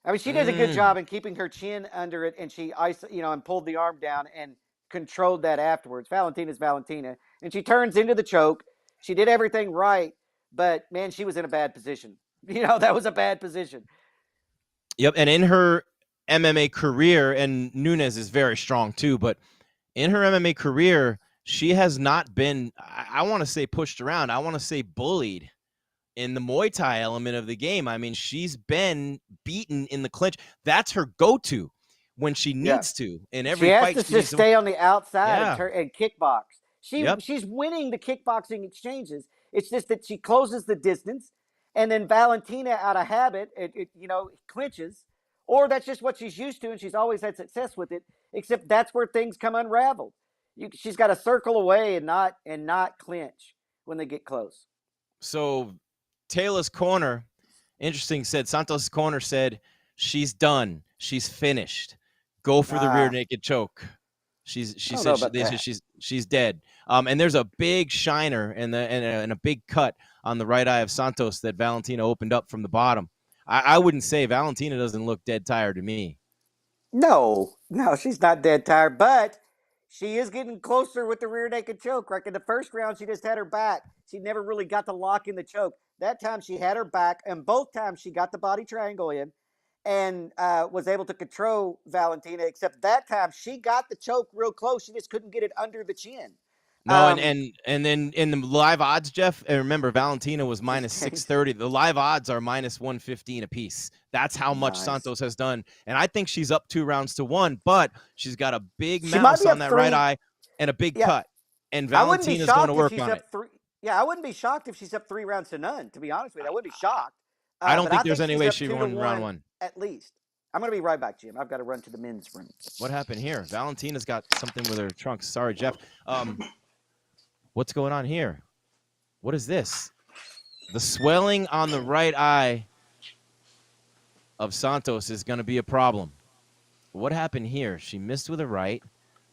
I mean, she does a good job in keeping her chin under it, and she and pulled the arm down and controlled that afterwards. Valentina's Valentina, and she turns into the choke. She did everything right, but man, she was in a bad position. That was a bad position. Yep, and in her MMA career, and Nunes is very strong too, but in her MMA career, she has not been, I want to say pushed around. I want to say bullied in the Muay Thai element of the game. I mean, she's been beaten in the clinch. That's her go-to when she needs to. In every fight, she has to just stay on the outside and kickbox. She's winning the kickboxing exchanges. It's just that she closes the distance, and then Valentina, out of habit, clinches, or that's just what she's used to, and she's always had success with it. Except that's where things come unraveled. She's got to circle away and not clinch when they get close. So Taylor's corner, interesting, said Santos' corner said she's done, she's finished. Go for the rear naked choke. She said she's dead. And there's a big shiner and a big cut on the right eye of Santos that Valentina opened up from the bottom. I wouldn't say Valentina doesn't look dead tired to me. No, she's not dead tired, but she is getting closer with the rear naked choke. Like in the first round, she just had her back. She never really got to lock in the choke. That time she had her back, and both times she got the body triangle in and was able to control Valentina, except that time she got the choke real close. She just couldn't get it under the chin. No, and then in the live odds, Jeff, and remember, Valentina was minus 630. The live odds are minus 115 apiece. That's how much Santos has done. And I think she's up 2 rounds to 1, but she's got a big mouse on that right eye and a big cut. And Valentina's going to work on it. I wouldn't be shocked if she's up 3 rounds to none, to be honest with you. I wouldn't be shocked. I don't think there's any way she won round 1. At least. I'm going to be right back, Jim. I've got to run to the men's room. What happened here? Valentina's got something with her trunks. Sorry, Jeff. What's going on here? What is this? The swelling on the right eye of Santos is going to be a problem. What happened here? She missed with a right.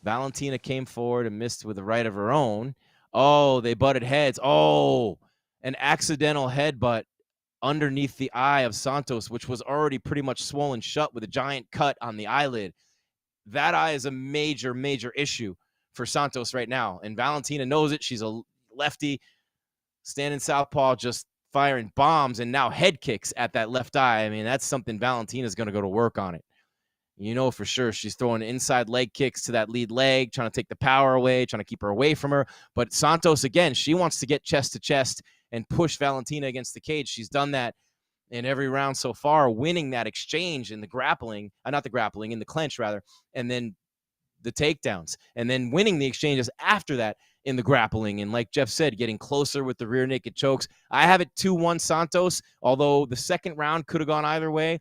Valentina came forward and missed with a right of her own. Oh, they butted heads. Oh, an accidental headbutt underneath the eye of Santos, which was already pretty much swollen shut with a giant cut on the eyelid. That eye is a major, major issue for Santos right now. And Valentina knows it. She's a lefty, standing southpaw, just firing bombs and now head kicks at that left eye. I mean, that's something Valentina's going to go to work on it. You know for sure she's throwing inside leg kicks to that lead leg, trying to take the power away, trying to keep her away from her. But Santos, again, she wants to get chest to chest and push Valentina against the cage. She's done that in every round so far, winning that exchange in the grappling, not the grappling, in the clinch rather, and then the takedowns, and then winning the exchanges after that in the grappling. And like Jeff said, getting closer with the rear naked chokes. I have it 2-1 Santos, although the second round could have gone either way.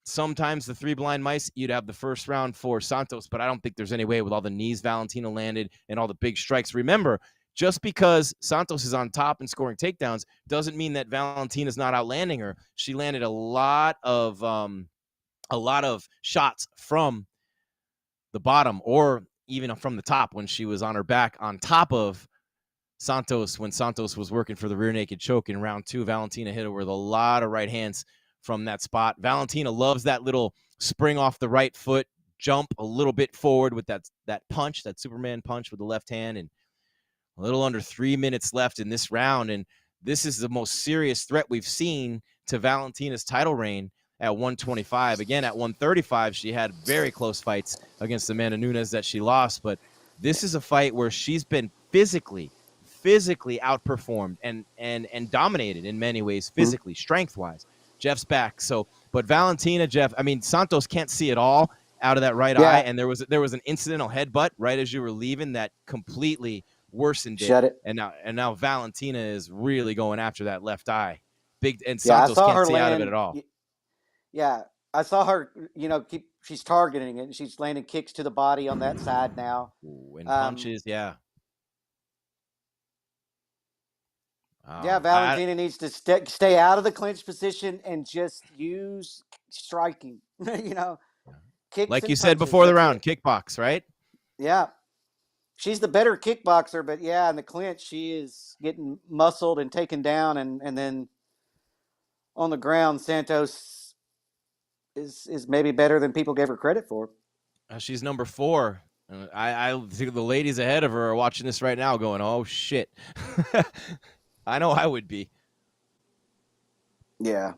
Sometimes the 3 blind mice, you'd have the first round for Santos, but I don't think there's any way with all the knees Valentina landed and all the big strikes. Remember, just because Santos is on top and scoring takedowns doesn't mean that Valentina's not outlanding her. She landed a lot of shots from the bottom or even from the top when she was on her back on top of Santos when Santos was working for the rear naked choke in round 2. Valentina hit her with a lot of right hands from that spot. Valentina loves that little spring off the right foot, jump a little bit forward with that punch, that Superman punch with the left hand, and a little under 3 minutes left in this round. And this is the most serious threat we've seen to Valentina's title reign at 125. Again, at 135, she had very close fights against Amanda Nunes that she lost. But this is a fight where she's been physically outperformed and dominated in many ways, physically, strength-wise. Jeff's back. So, but Valentina, Jeff, I mean, Santos can't see it all out of that right eye. And there was an incidental headbutt right as you were leaving that completely worsened it. Shut it. And now Valentina is really going after that left eye. And Santos can't see out of it at all. Yeah. I saw her, she's targeting it and she's landing kicks to the body on that side now. Ooh, and punches, yeah. Valentina needs to stay out of the clinch position and just use striking, kicks. Like you said before the round, kickbox, right? Yeah. She's the better kickboxer, but in the clinch, she is getting muscled and taken down. And then on the ground, Santos is maybe better than people gave her credit for. She's number 4. I think the ladies ahead of her are watching this right now going, oh, shit. I know I would be. Yeah.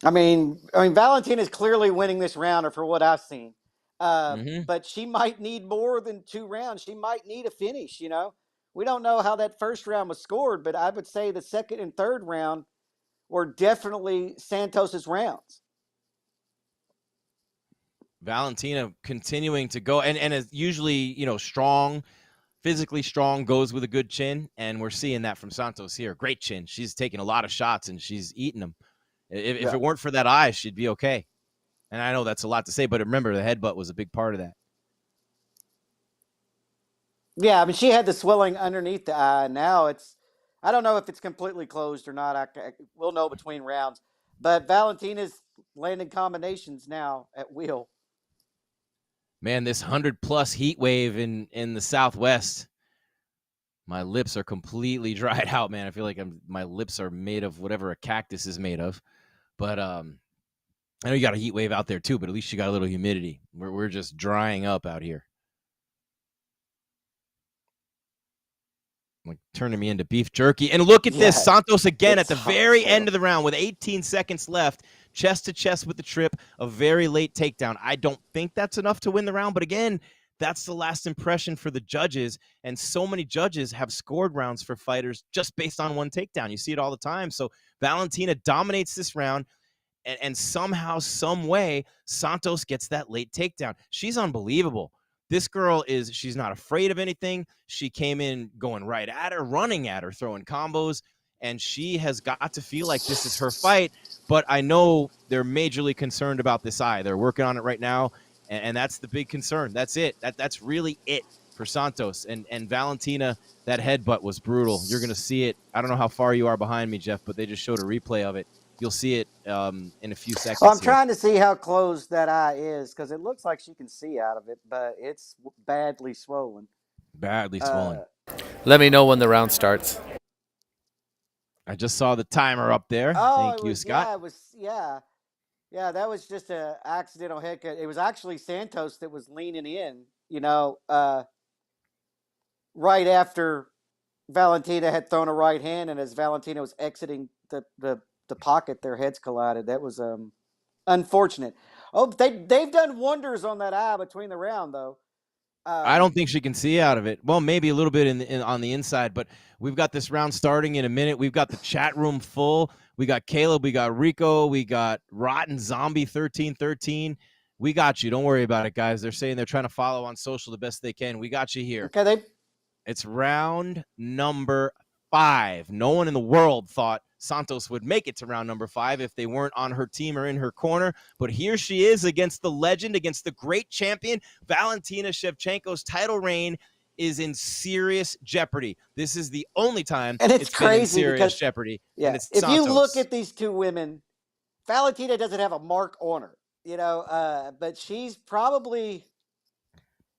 I mean, Valentina is clearly winning this round, or for what I've seen. But she might need more than 2 rounds. She might need a finish. We don't know how that first round was scored, but I would say the second and third round were definitely Santos's rounds. Valentina continuing to go and is usually, strong. Physically strong, goes with a good chin, and we're seeing that from Santos here. Great chin. She's taking a lot of shots, and she's eating them. If it weren't for that eye, she'd be okay. And I know that's a lot to say, but remember, the headbutt was a big part of that. Yeah, I mean, she had the swelling underneath the eye. Now I don't know if it's completely closed or not. We'll know between rounds. But Valentina's landing combinations now at will. Man, this 100+ heat wave in the Southwest, my lips are completely dried out, man. I feel like my lips are made of whatever a cactus is made of. But I know you got a heat wave out there too, but at least you got a little humidity. We're just drying up out here. Like turning me into beef jerky. And look at this. Santos again at the very end of the round with 18 seconds left. Chest to chest with the trip. A very late takedown. I don't think that's enough to win the round. But again, That's the last impression for the judges. And so many judges have scored rounds for fighters just based on one takedown. You see it all the time. So Valentina dominates this round. And somehow, some way, Santos gets that late takedown. She's unbelievable. This girl she's not afraid of anything. She came in going right at her, running at her, throwing combos, and she has got to feel like this is her fight. But I know they're majorly concerned about this eye. They're working on it right now, and that's the big concern. That's it. That's really it for Santos. And Valentina, that headbutt was brutal. You're going to see it. I don't know how far you are behind me, Jeff, but they just showed a replay of it. You'll see it in a few seconds. Well, I'm trying to see how closed that eye is because it looks like she can see out of it, but it's badly swollen. Badly swollen. Let me know when the round starts. I just saw the timer up there. Thank you, Scott. Yeah, that was just an accidental head cut. It was actually Santos that was leaning in, right after Valentina had thrown a right hand, and as Valentina was exiting the pocket, their heads collided. That was unfortunate. Oh, they've done wonders on that eye between the round, though. I don't think she can see out of it. Well, maybe a little bit on the inside, but we've got this round starting in a minute. We've got the chat room full. We got Caleb, we got Rico, we got Rotten Zombie 1313. We got you. Don't worry about it, guys. They're saying they're trying to follow on social the best they can. We got you here. Okay, It's round number 5. No one in the world thought Santos would make it to round number 5 if they weren't on her team or in her corner. But here she is against the legend, against the great champion. Valentina Shevchenko's title reign is in serious jeopardy. This is the only time and it's crazy been in serious because, jeopardy. Yeah, and it's if Santos. you look at these two women, Valentina doesn't have a mark on her, but she's probably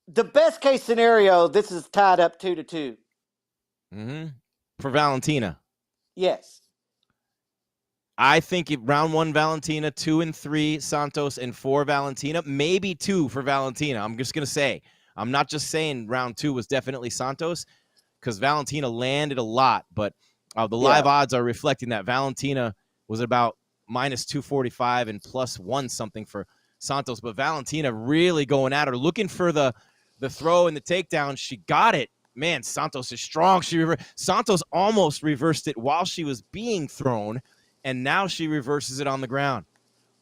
the best case scenario. This is tied up 2-2. Mm-hmm. For Valentina. Yes. I think round 1, Valentina, 2 and 3, Santos, and 4, Valentina. Maybe 2 for Valentina. I'm just going to say. I'm not just saying round 2 was definitely Santos because Valentina landed a lot, but the live odds are reflecting that Valentina was about minus 245 and plus 1 something for Santos. But Valentina really going at her, looking for the throw and the takedown. She got it. Man, Santos is strong. Santos almost reversed it while she was being thrown, and now she reverses it on the ground.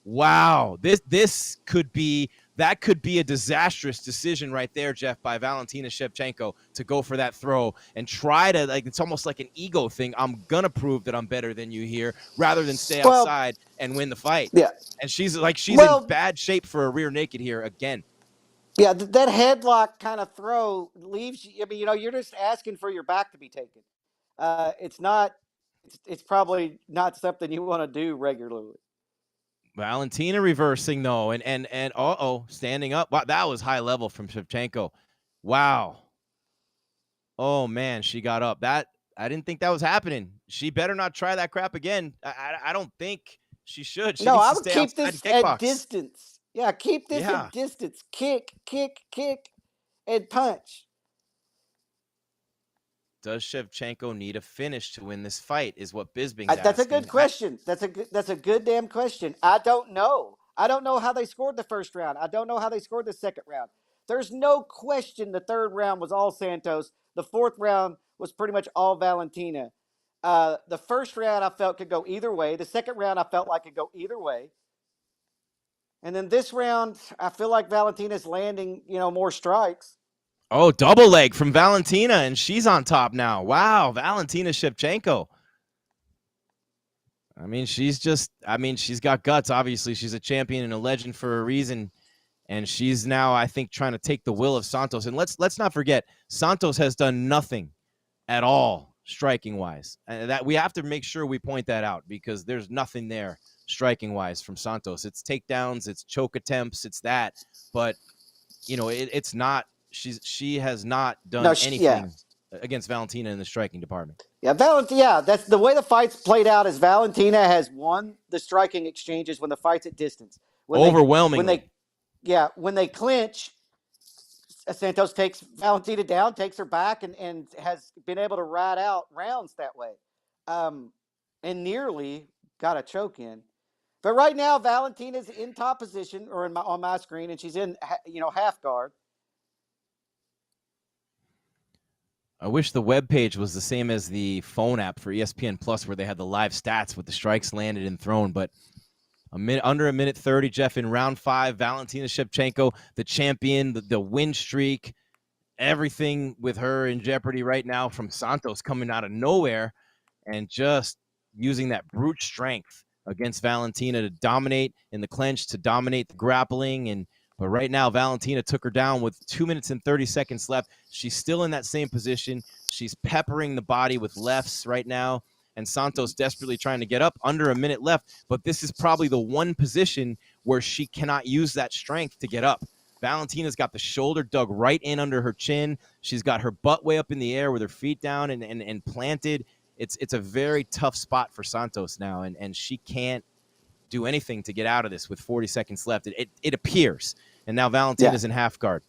Wow, this could be a disastrous decision right there, Jeff, by Valentina Shevchenko to go for that throw and try to, it's almost like an ego thing. I'm gonna prove that I'm better than you here, rather than stay outside and win the fight. Yeah, and she's in bad shape for a rear naked here again. Yeah, that headlock kind of throw leaves you. I mean, you're just asking for your back to be taken. It's not. It's probably not something you want to do regularly. Valentina reversing though, and standing up. Wow, that was high level from Shevchenko. Wow. Oh man, she got up. That I didn't think that was happening. She better not try that crap again. I don't think she should. She needs I to would stay keep outside this kickbox. at distance. Yeah, keep this at distance. Kick, and punch. Does Shevchenko need a finish to win this fight? Is what Bisping's asking. That's a good question. That's a good damn question. I don't know. I don't know how they scored the first round. I don't know how they scored the second round. There's no question the third round was all Santos. The fourth round was pretty much all Valentina. The first round I felt could go either way. The second round I felt like could go either way. And then this round, I feel like Valentina's landing, more strikes. Oh, double leg from Valentina, and she's on top now. Wow, Valentina Shevchenko. I mean, she's got guts. Obviously, she's a champion and a legend for a reason. And she's now, I think, trying to take the will of Santos. And let's not forget, Santos has done nothing at all striking-wise. And that we have to make sure we point that out because there's nothing there striking-wise from Santos. It's takedowns, it's choke attempts, it's that. But, it's not. She has not done anything against Valentina in the striking department. Yeah, that's the way the fight's played out. Is Valentina has won the striking exchanges when the fight's at distance. Overwhelmingly. When they clinch, Santos takes Valentina down, takes her back, and has been able to ride out rounds that way, and nearly got a choke in. But right now, Valentina's in top position, or on my screen, and she's in half guard. I wish the webpage was the same as the phone app for ESPN Plus, where they had the live stats with the strikes landed and thrown. But under a minute 30, Jeff, in round 5, Valentina Shevchenko, the champion, the win streak, everything with her in jeopardy right now from Santos coming out of nowhere and just using that brute strength against Valentina to dominate in the clinch, to dominate the grappling. But right now, Valentina took her down with 2 minutes and 30 seconds left. She's still in that same position. She's peppering the body with lefts right now, and Santos desperately trying to get up, under a minute left. But this is probably the one position where she cannot use that strength to get up. Valentina's got the shoulder dug right in under her chin. She's got her butt way up in the air with her feet down and planted. It's a very tough spot for Santos now, and she can't do anything to get out of this with 40 seconds left. It appears. And now Valentina's in half guard.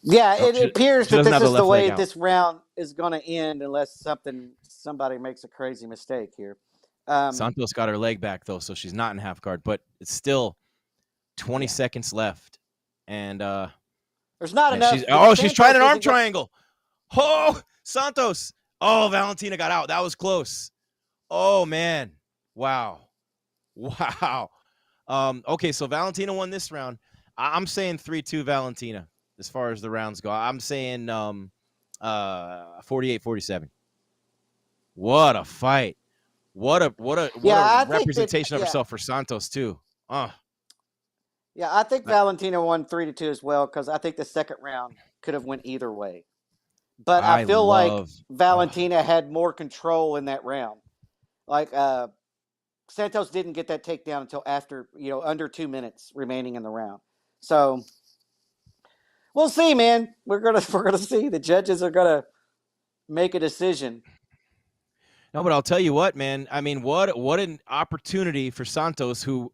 Yeah, it appears that this is the way out. this round is going to end unless somebody makes a crazy mistake here. Santos got her leg back, though, so she's not in half guard. But it's still 20 seconds left. And there's not enough. She's trying an arm triangle. Oh, Santos. Oh, Valentina got out. That was close. Oh, man. Wow. Okay, so Valentina won this round. I'm saying 3-2 Valentina as far as the rounds go. I'm saying 48-47. What a fight. What a representation of herself for Santos, too. Yeah, I think Valentina won 3-2 as well, because I think the second round could have went either way. But I feel like Valentina had more control in that round. Like, Santos didn't get that takedown until after, under 2 minutes remaining in the round. So we'll see, man. We're gonna see. The judges are gonna make a decision. No, but I'll tell you what, man. I mean, what an opportunity for Santos, who,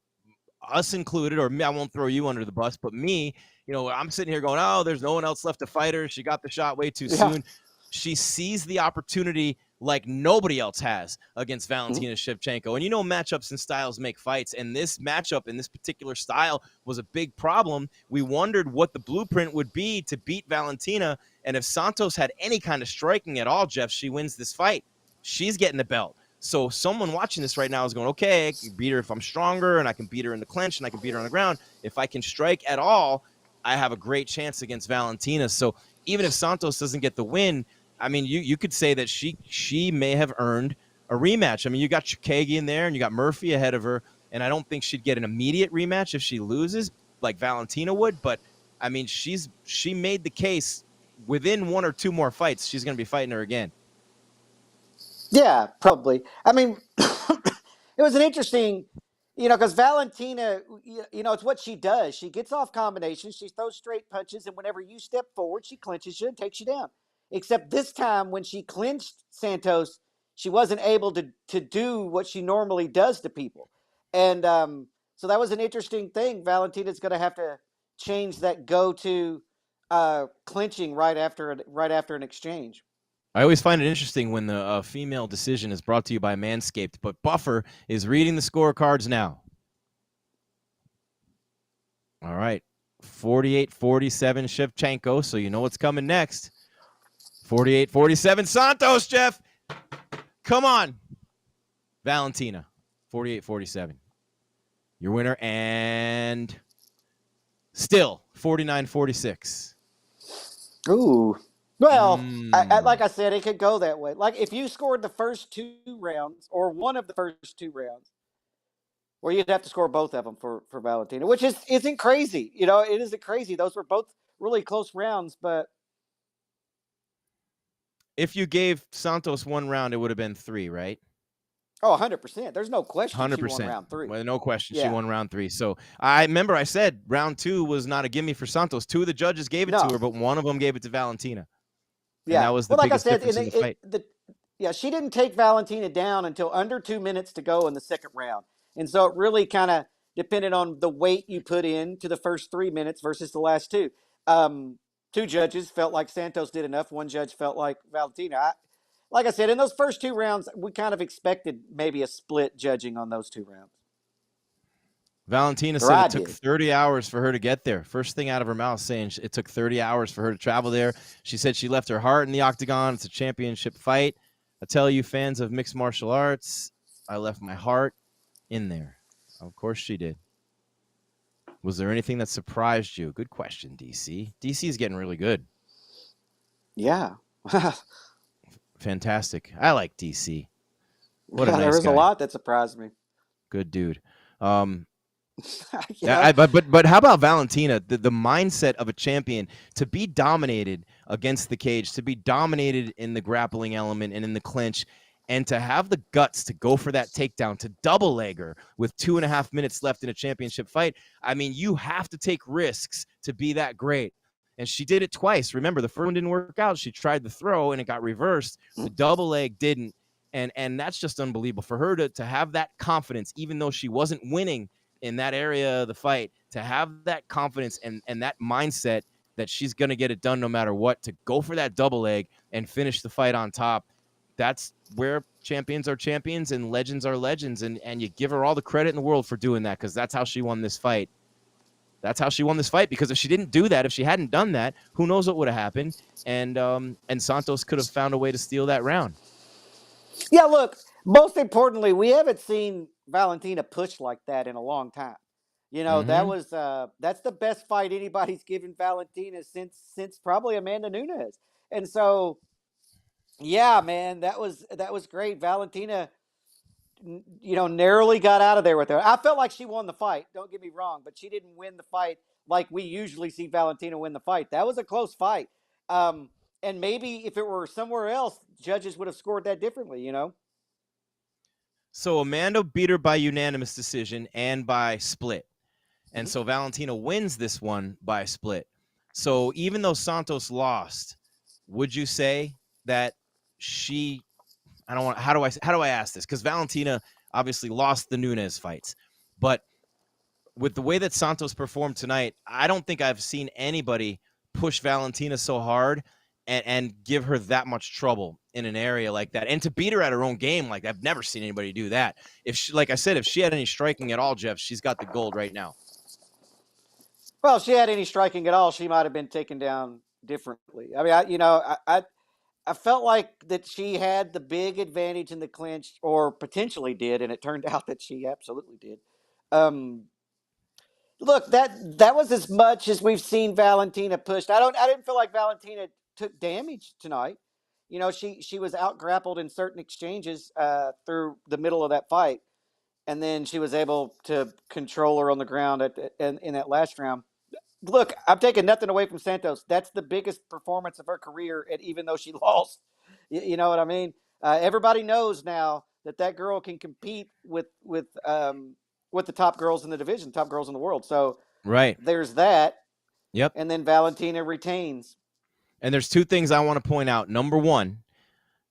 us included, or me, I won't throw you under the bus, but me, I'm sitting here going, oh, there's no one else left to fight her. She got the shot way too soon. She sees the opportunity like nobody else has against Valentina Shevchenko. And matchups and styles make fights. And this matchup in this particular style was a big problem. We wondered what the blueprint would be to beat Valentina. And if Santos had any kind of striking at all, Jeff, she wins this fight. She's getting the belt. So someone watching this right now is going, okay, I can beat her if I'm stronger, and I can beat her in the clinch, and I can beat her on the ground. If I can strike at all, I have a great chance against Valentina. So even if Santos doesn't get the win, I mean, you could say that she may have earned a rematch. I mean, you got Chikagi in there, and you got Murphy ahead of her, and I don't think she'd get an immediate rematch if she loses like Valentina would. But, I mean, she made the case within 1 or 2 more fights. She's going to be fighting her again. Yeah, probably. I mean, it was an interesting, because Valentina, it's what she does. She gets off combinations. She throws straight punches. And whenever you step forward, she clinches you and takes you down. Except this time when she clinched Santos, she wasn't able to do what she normally does to people. And so that was an interesting thing. Valentina's going to have to change that go-to clinching right after an exchange. I always find it interesting when the female decision is brought to you by Manscaped, but Buffer is reading the scorecards now. All right, 48-47 Shevchenko, so you know what's coming next. 48-47 Santos, Jeff. Come on. Valentina, 48-47. Your winner, and still 49-46. Ooh. Well, like I said, it could go that way. Like if you scored the first 2 rounds or one of the first 2 rounds, or you'd have to score both of them for Valentina, which isn't crazy. It isn't crazy. Those were both really close rounds, but if you gave Santos 1 round, it would have been 3, right? Oh, 100%. There's no question 100%. she won round 3. Well, no question. She won round 3. So I remember I said round 2 was not a gimme for Santos. 2 of the judges gave it to her, but one of them gave it to Valentina. Yeah, and that was the biggest difference in the fight. She didn't take Valentina down until under 2 minutes to go in the second round. And so it really kind of depended on the weight you put in to the first 3 minutes versus the last 2. 2 judges felt like Santos did enough. 1 judge felt like Valentina. Like I said, in those first 2 rounds, we kind of expected maybe a split judging on those 2 rounds. Valentina Or said I it took did. 30 hours for her to get there. First thing out of her mouth saying it took 30 hours for her to travel there. She said she left her heart in the octagon. It's a championship fight. I tell you, fans of mixed martial arts, I left my heart in there. Of course she did. Was there anything that surprised you? Good question, DC. DC is getting really good. Yeah. Fantastic. I like DC. What a Yeah, there nice was a guy. lot that surprised me. Good dude. You know? But how about Valentina? The mindset of a champion to be dominated against the cage, to be dominated in the grappling element and in the clinch, and to have the guts to go for that takedown, to double leg her with 2.5 minutes left in a championship fight. I mean, you have to take risks to be that great. And she did it twice. Remember, the first one didn't work out. She tried the throw and it got reversed. The double leg didn't. And that's just unbelievable for her to have that confidence, even though she wasn't winning in that area of the fight, to have that confidence and that mindset that she's going to get it done no matter what, to go for that double leg and finish the fight on top. That's where champions are champions and legends are legends. And you give her all the credit in the world for doing that, because that's how she won this fight. That's how she won this fight, because if she didn't do that, if she hadn't done that, who knows what would have happened. And Santos could have found a way to steal that round. Yeah, look, most importantly, we haven't seen Valentina push like that in a long time. You know, that was that's the best fight anybody's given Valentina since probably Amanda Nunes. And so, yeah, man, that was great. Valentina, you know, narrowly got out of there with her. I felt like she won the fight. Don't get me wrong, but she didn't win the fight like we usually see Valentina win the fight. That was a close fight. And maybe if it were somewhere else, judges would have scored that differently, you know? So Amanda beat her by unanimous decision and by split. And so Valentina wins this one by split. So even though Santos lost, would you say that she, I don't want, how do I ask this? Because Valentina obviously lost the Nunes fights, but with the way that Santos performed tonight, I don't think I've seen anybody push Valentina so hard and give her that much trouble in an area like that. And to beat her at her own game, like I've never seen anybody do that. If she, like I said, if she had any striking at all, Jeff, she's got the gold right now. Well, if she had any striking at all, she might have been taken down differently. I mean, I felt like that she had the big advantage in the clinch, or potentially did, and it turned out that she absolutely did. Look, that was as much as we've seen Valentina pushed. I didn't feel like Valentina took damage tonight. You know, she was out grappled in certain exchanges through the middle of that fight, and then she was able to control her on the ground in that last round. Look, I'm taking nothing away from Santos. That's the biggest performance of her career, and even though she lost, you know what I mean. Everybody knows now that girl can compete with the top girls in the division, top girls in the world. So right, there's that. Yep. And then Valentina retains. And there's two things I want to point out. Number one,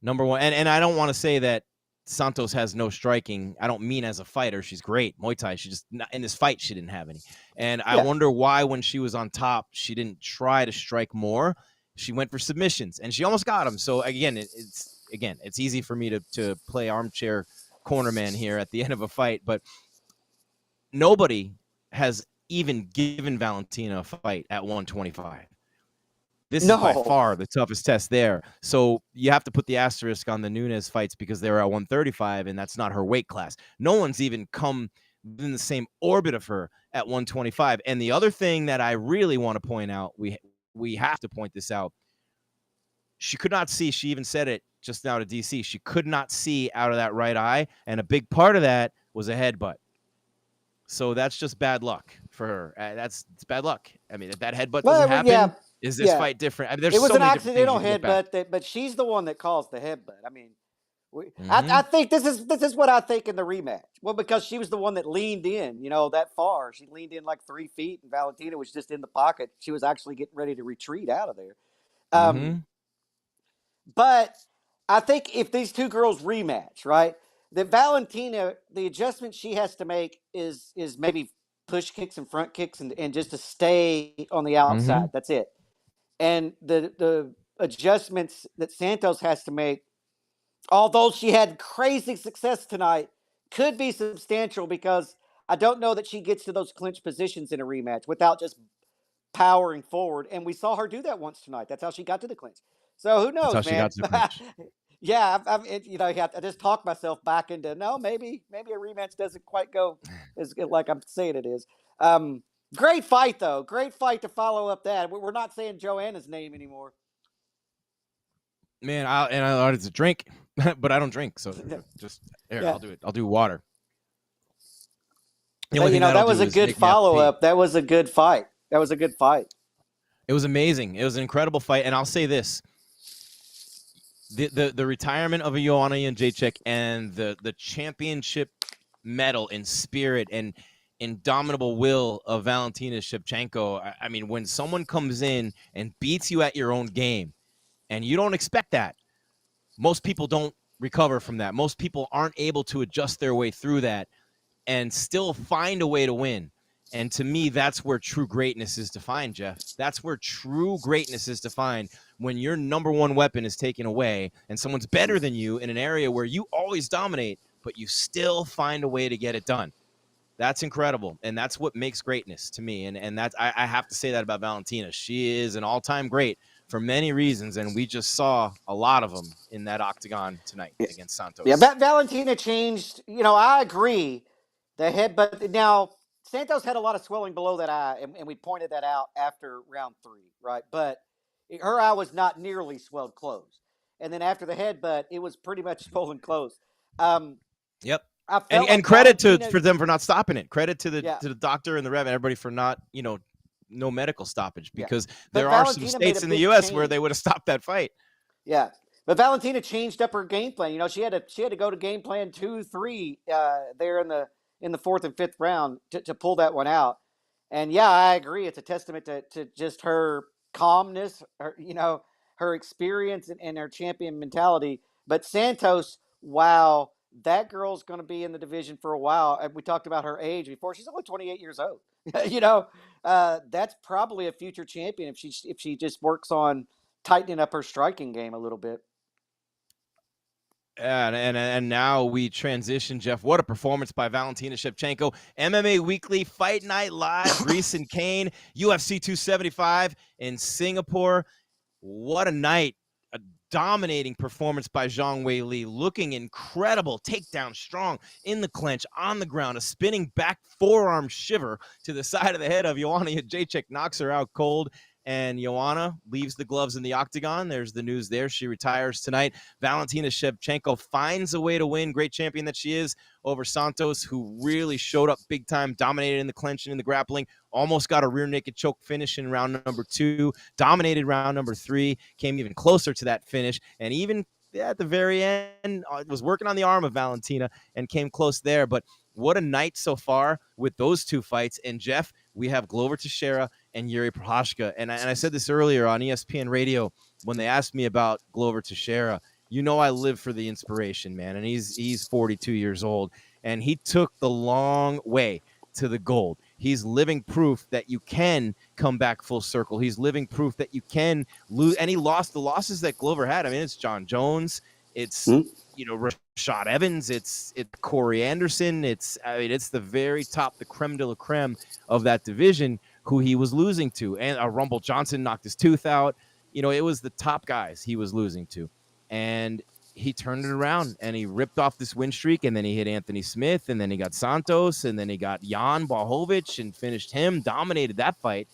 and I don't want to say that Santos has no striking. I don't mean as a fighter. She's great. Muay Thai. She just, in this fight, she didn't have any. And I wonder why when she was on top, she didn't try to strike more. She went for submissions, and she almost got them. So, again, it's easy for me to play armchair cornerman here at the end of a fight. But nobody has even given Valentina a fight at 125. This is by far the toughest test there. So you have to put the asterisk on the Nunes fights because they were at 135, and that's not her weight class. No one's even come in the same orbit of her at 125. And the other thing that I really want to point out, we have to point this out. She could not see. She even said it just now to DC. She could not see out of that right eye, and a big part of that was a headbutt. So that's just bad luck for her. It's bad luck. I mean, if that headbutt doesn't happen, is this fight different? I mean, there's it was so an many accidental headbutt, but she's the one that caused the headbutt. I mean, Mm-hmm. I think this is what I think in the rematch. Well, because she was the one that leaned in, you know, that far. She leaned in like 3 feet, and Valentina was just in the pocket. She was actually getting ready to retreat out of there. But I think if these two girls rematch, right, that Valentina, the adjustment she has to make is maybe push kicks and front kicks and just to stay on the outside. That's it. And the adjustments that Santos has to make, although she had crazy success tonight, could be substantial because I don't know that she gets to those clinch positions in a rematch without just powering forward. And we saw her do that once tonight. That's how she got to the clinch. So who That's how knows, she got man? to the clinch. Yeah, I just talked myself back into no, maybe a rematch doesn't quite go as good like I'm saying it is. Um, Great fight though, great fight to follow up that. We're not saying Joanna's name anymore. Man, I ordered a drink, but I don't drink, so just here, Yeah. I'll do it. I'll do water. The But, only thing that'll that was do a is good make me have to follow pee. up. That was a good fight. That was a good fight. It was amazing. It was an incredible fight, and I'll say this: the retirement of a Joanna Jędrzejczyk and the championship medal in spirit and indomitable will of Valentina Shevchenko. I mean, when someone comes in and beats you at your own game, and you don't expect that, most people don't recover from that. Most people aren't able to adjust their way through that and still find a way to win. And to me, that's where true greatness is defined, Jeff. That's where true greatness is defined, when your number one weapon is taken away and someone's better than you in an area where you always dominate, but you still find a way to get it done. That's incredible. And that's what makes greatness to me. And that's, I have to say that about Valentina. She is an all-time great for many reasons, and we just saw a lot of them in that octagon tonight against Santos. Yeah, Valentina changed. I agree. The head, but now Santos had a lot of swelling below that eye, and we pointed that out after round 3, right? But her eye was not nearly swelled closed. And then after the headbutt, it was pretty much swollen closed. Yep. I felt And like credit Valentina, for them for not stopping it. Credit to yeah, the doctor and the rep and everybody for not, no medical stoppage, yeah. because But there are some Valentina made a states in the big US where change. they would have stopped that fight. Yeah, but Valentina changed up her game plan. She had to go to game plan 2, 3 there in the 4th and 5th round to pull that one out. And yeah, I agree. It's a testament to just her calmness, her experience and her champion mentality. But Santos, wow, that girl's going to be in the division for a while. And we talked about her age before. She's only 28 years old. That's probably a future champion if she just works on tightening up her striking game a little bit. And now we transition, Jeff. What a performance by Valentina Shevchenko. MMA Weekly, Fight Night Live, Grieshaber and Cain, UFC 275 in Singapore. What a night. A dominating performance by Zhang Weili, looking incredible. Takedown strong in the clinch, on the ground. A spinning back forearm shiver to the side of the head of Joanna Jędrzejczyk, knocks her out cold. And Joanna leaves the gloves in the octagon. There's the news there. She retires tonight. Valentina Shevchenko finds a way to win. Great champion that she is, over Santos, who really showed up big time, dominated in the clinch and in the grappling, almost got a rear naked choke finish in round number 2, dominated round number 3, came even closer to that finish, and even at the very end was working on the arm of Valentina and came close there. But what a night so far with those 2 fights. And Jeff, we have Glover Teixeira and Jiří Procházka. And I said this earlier on ESPN Radio when they asked me about Glover Teixeira. I live for the inspiration, man. And he's 42 years old, and he took the long way to the gold. He's living proof that you can come back full circle. He's living proof that you can lose. And he lost the losses that Glover had. I mean, it's John Jones. It's, Rashad Evans. It's Corey Anderson. It's the very top, the creme de la creme of that division who he was losing to. And Rumble Johnson knocked his tooth out. It was the top guys he was losing to. And he turned it around and he ripped off this win streak, and then he hit Anthony Smith, and then he got Santos, and then he got Jan Blachowicz and finished him, dominated that fight.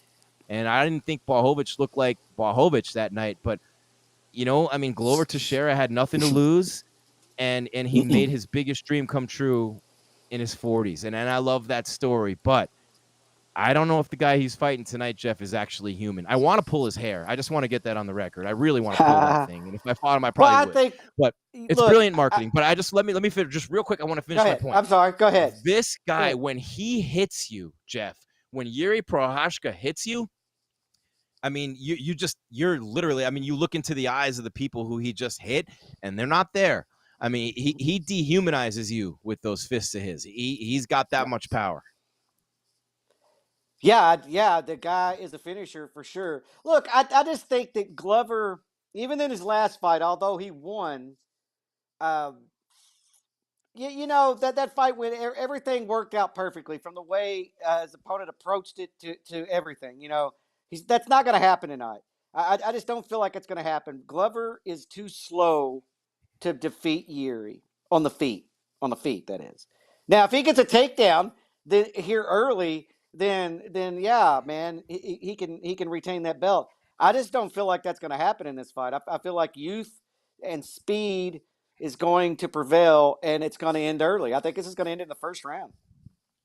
And I didn't think Blachowicz looked like Blachowicz that night, but Glover Teixeira had nothing to lose, and he made his biggest dream come true in his 40s. And I love that story, but I don't know if the guy he's fighting tonight, Jeff, is actually human. I want to pull his hair. I just want to get that on the record. I really want to pull that thing. And if I fought him, I probably would. But it's brilliant marketing. But let me finish just real quick. I want to finish my point. I'm sorry. Go ahead. This guy, when he hits you, Jeff, when Jiří Procházka hits you, I mean, you're literally, you look into the eyes of the people who he just hit, and they're not there. I mean, he dehumanizes you with those fists of his. He's got that much power. Yeah, the guy is a finisher for sure. Look, I just think that Glover, even in his last fight, although he won, you know that fight went. Everything worked out perfectly from the way his opponent approached it to everything. You know, that's not going to happen tonight. I just don't feel like it's going to happen. Glover is too slow to defeat Jiří on the feet. On the feet, that is. Now, if he gets a takedown then here early, then yeah, man, he can retain that belt. I just don't feel like that's going to happen in this fight. I feel like youth and speed is going to prevail, and it's going to end early. I think this is going to end in the first round.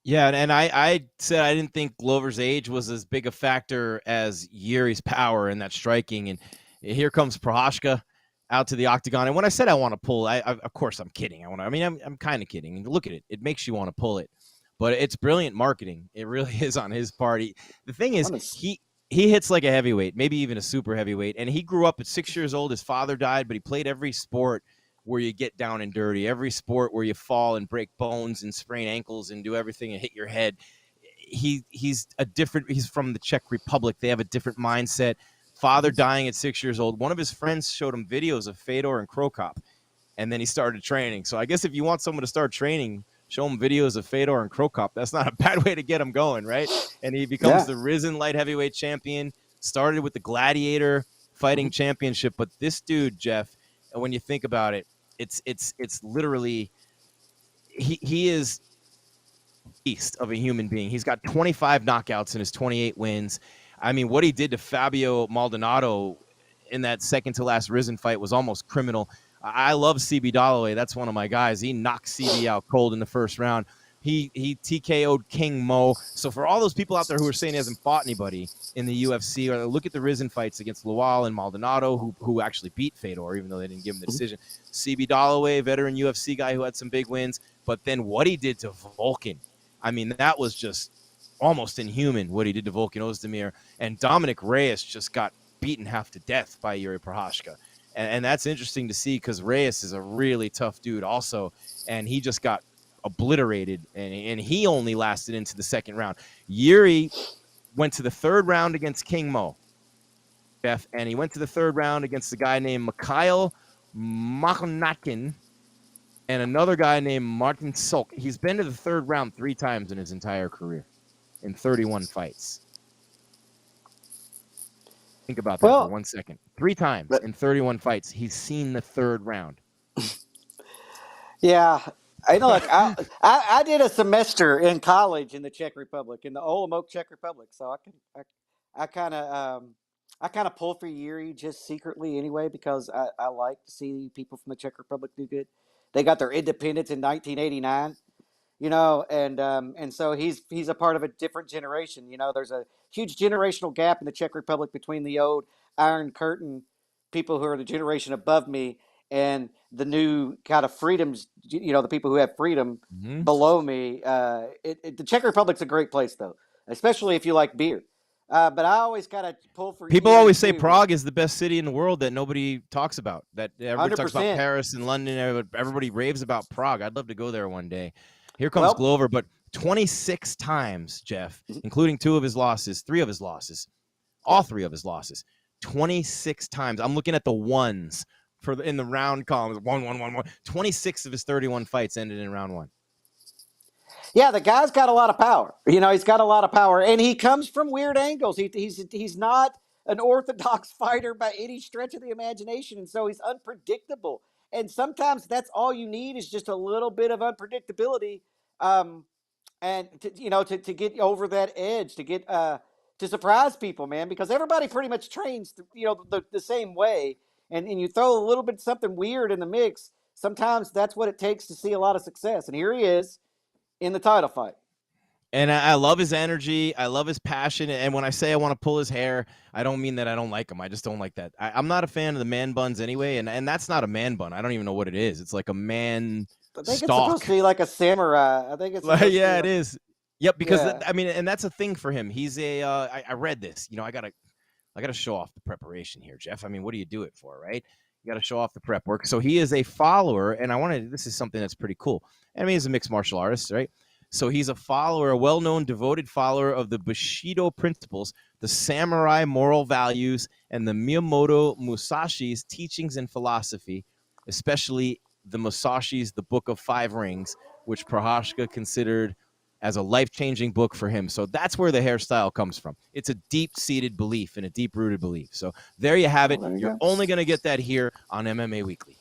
Yeah, and I said I didn't think Glover's age was as big a factor as Jiří's power and that striking. And here comes Procházka out to the octagon. And when I said I want to pull, I of course I'm kidding. I'm kind of kidding. And look at it; it makes you want to pull it, but it's brilliant marketing. It really is on his part. The thing is, he hits like a heavyweight, maybe even a super heavyweight. And he grew up at 6 years old. His father died, but he played every sport where you get down and dirty, every sport where you fall and break bones and sprain ankles and do everything and hit your head. He's from the Czech Republic. They have a different mindset. Father dying at 6 years old. One of his friends showed him videos of Fedor and Krokop, and then he started training. So I guess if you want someone to start training, show him videos of Fedor and Krokop. That's not a bad way to get him going, right? And he becomes the risen light heavyweight champion, started with the Gladiator fighting championship. But this dude, Jeff, when you think about it, it's literally he is a beast of a human being. He's got 25 knockouts in his 28 wins. I mean, what he did to Fabio Maldonado in that second to last Risen fight was almost criminal. I love CB Dalloway. That's one of my guys. He knocked CB out cold in the first round. He TKO'd King Mo. So for all those people out there who are saying he hasn't fought anybody in the UFC, or look at the Risen fights against Lawal and Maldonado, who actually beat Fedor, even though they didn't give him the decision. CB Dalloway, veteran UFC guy who had some big wins. But then what he did to Volkan, I mean, that was just almost inhuman what he did to Volkan Ozdemir. And Dominic Reyes just got beaten half to death by Jiří Procházka. And that's interesting to see because Reyes is a really tough dude also. And he just got obliterated, and he only lasted into the second round. Jiří went to the third round against King Mo, Jeff, and he went to the third round against a guy named Mikhail Machnatkin and another guy named Martin Sulk. He's been to the third round 3 times in his entire career in 31 fights. Think about that for 1 second. 3 times in 31 fights, he's seen the third round. Yeah. I know. Look, I did a semester in college in the Czech Republic, in the Olomouc, Czech Republic. So I kind of pull for Jiří just secretly anyway because I like to see people from the Czech Republic do good. They got their independence in 1989, you know, and so he's a part of a different generation. You know, there's a huge generational gap in the Czech Republic between the old Iron Curtain people who are the generation above me and the new kind of freedoms, you know, the people who have freedom below me. The Czech Republic's a great place, though, especially if you like beer. But I always kind of pull for people always say Prague is the best city in the world that nobody talks about. That everybody 100%. Talks about Paris and London. Everybody raves about Prague. I'd love to go there one day. Here comes Glover, but 26 times, Jeff, including 2 of his losses, 3 of his losses, all 3 of his losses, 26 times. I'm looking at the ones. In the round columns, 1. 26 of his 31 fights ended in round 1. Yeah, the guy's got a lot of power. You know, he's got a lot of power, and he comes from weird angles. He's not an orthodox fighter by any stretch of the imagination, and so he's unpredictable. And sometimes that's all you need is just a little bit of unpredictability, and to get over that edge, to get to surprise people, man. Because everybody pretty much trains, the same way. And you throw a little bit something weird in the mix, sometimes that's what it takes to see a lot of success. And here he is in the title fight. And I love his energy. I love his passion. And when I say I want to pull his hair, I don't mean that I don't like him. I just don't like that. I'm not a fan of the man buns anyway. And that's not a man bun. I don't even know what it is. It's like a man I think stalk. It's supposed to be like a samurai. I think it's yeah, it is. Yep, because and that's a thing for him. He's I read this. You know, I gotta show off the preparation here, Jeff. I mean, what do you do it for, right? You got to show off the prep work. So he is a follower, and this is something that's pretty cool. I mean, he's a mixed martial artist, right? So he's a follower, a well-known, devoted follower of the Bushido principles, the samurai moral values, and the Miyamoto Musashi's teachings and philosophy, especially the Musashi's The Book of Five Rings, which Prochazka considered as a life-changing book for him. So that's where the hairstyle comes from. It's a deep-seated belief and a deep-rooted belief. So there you have it. There you You're go. only going to get that here on MMA Weekly.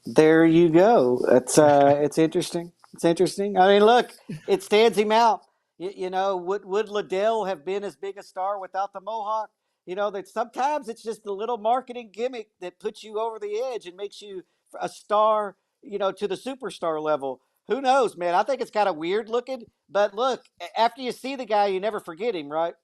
There you go. It's interesting. It's interesting. I mean, look, it stands him out. Would Liddell have been as big a star without the mohawk? That sometimes it's just the little marketing gimmick that puts you over the edge and makes you a star, to the superstar level. Who knows, man? I think it's kind of weird looking, but look, after you see the guy, you never forget him, right?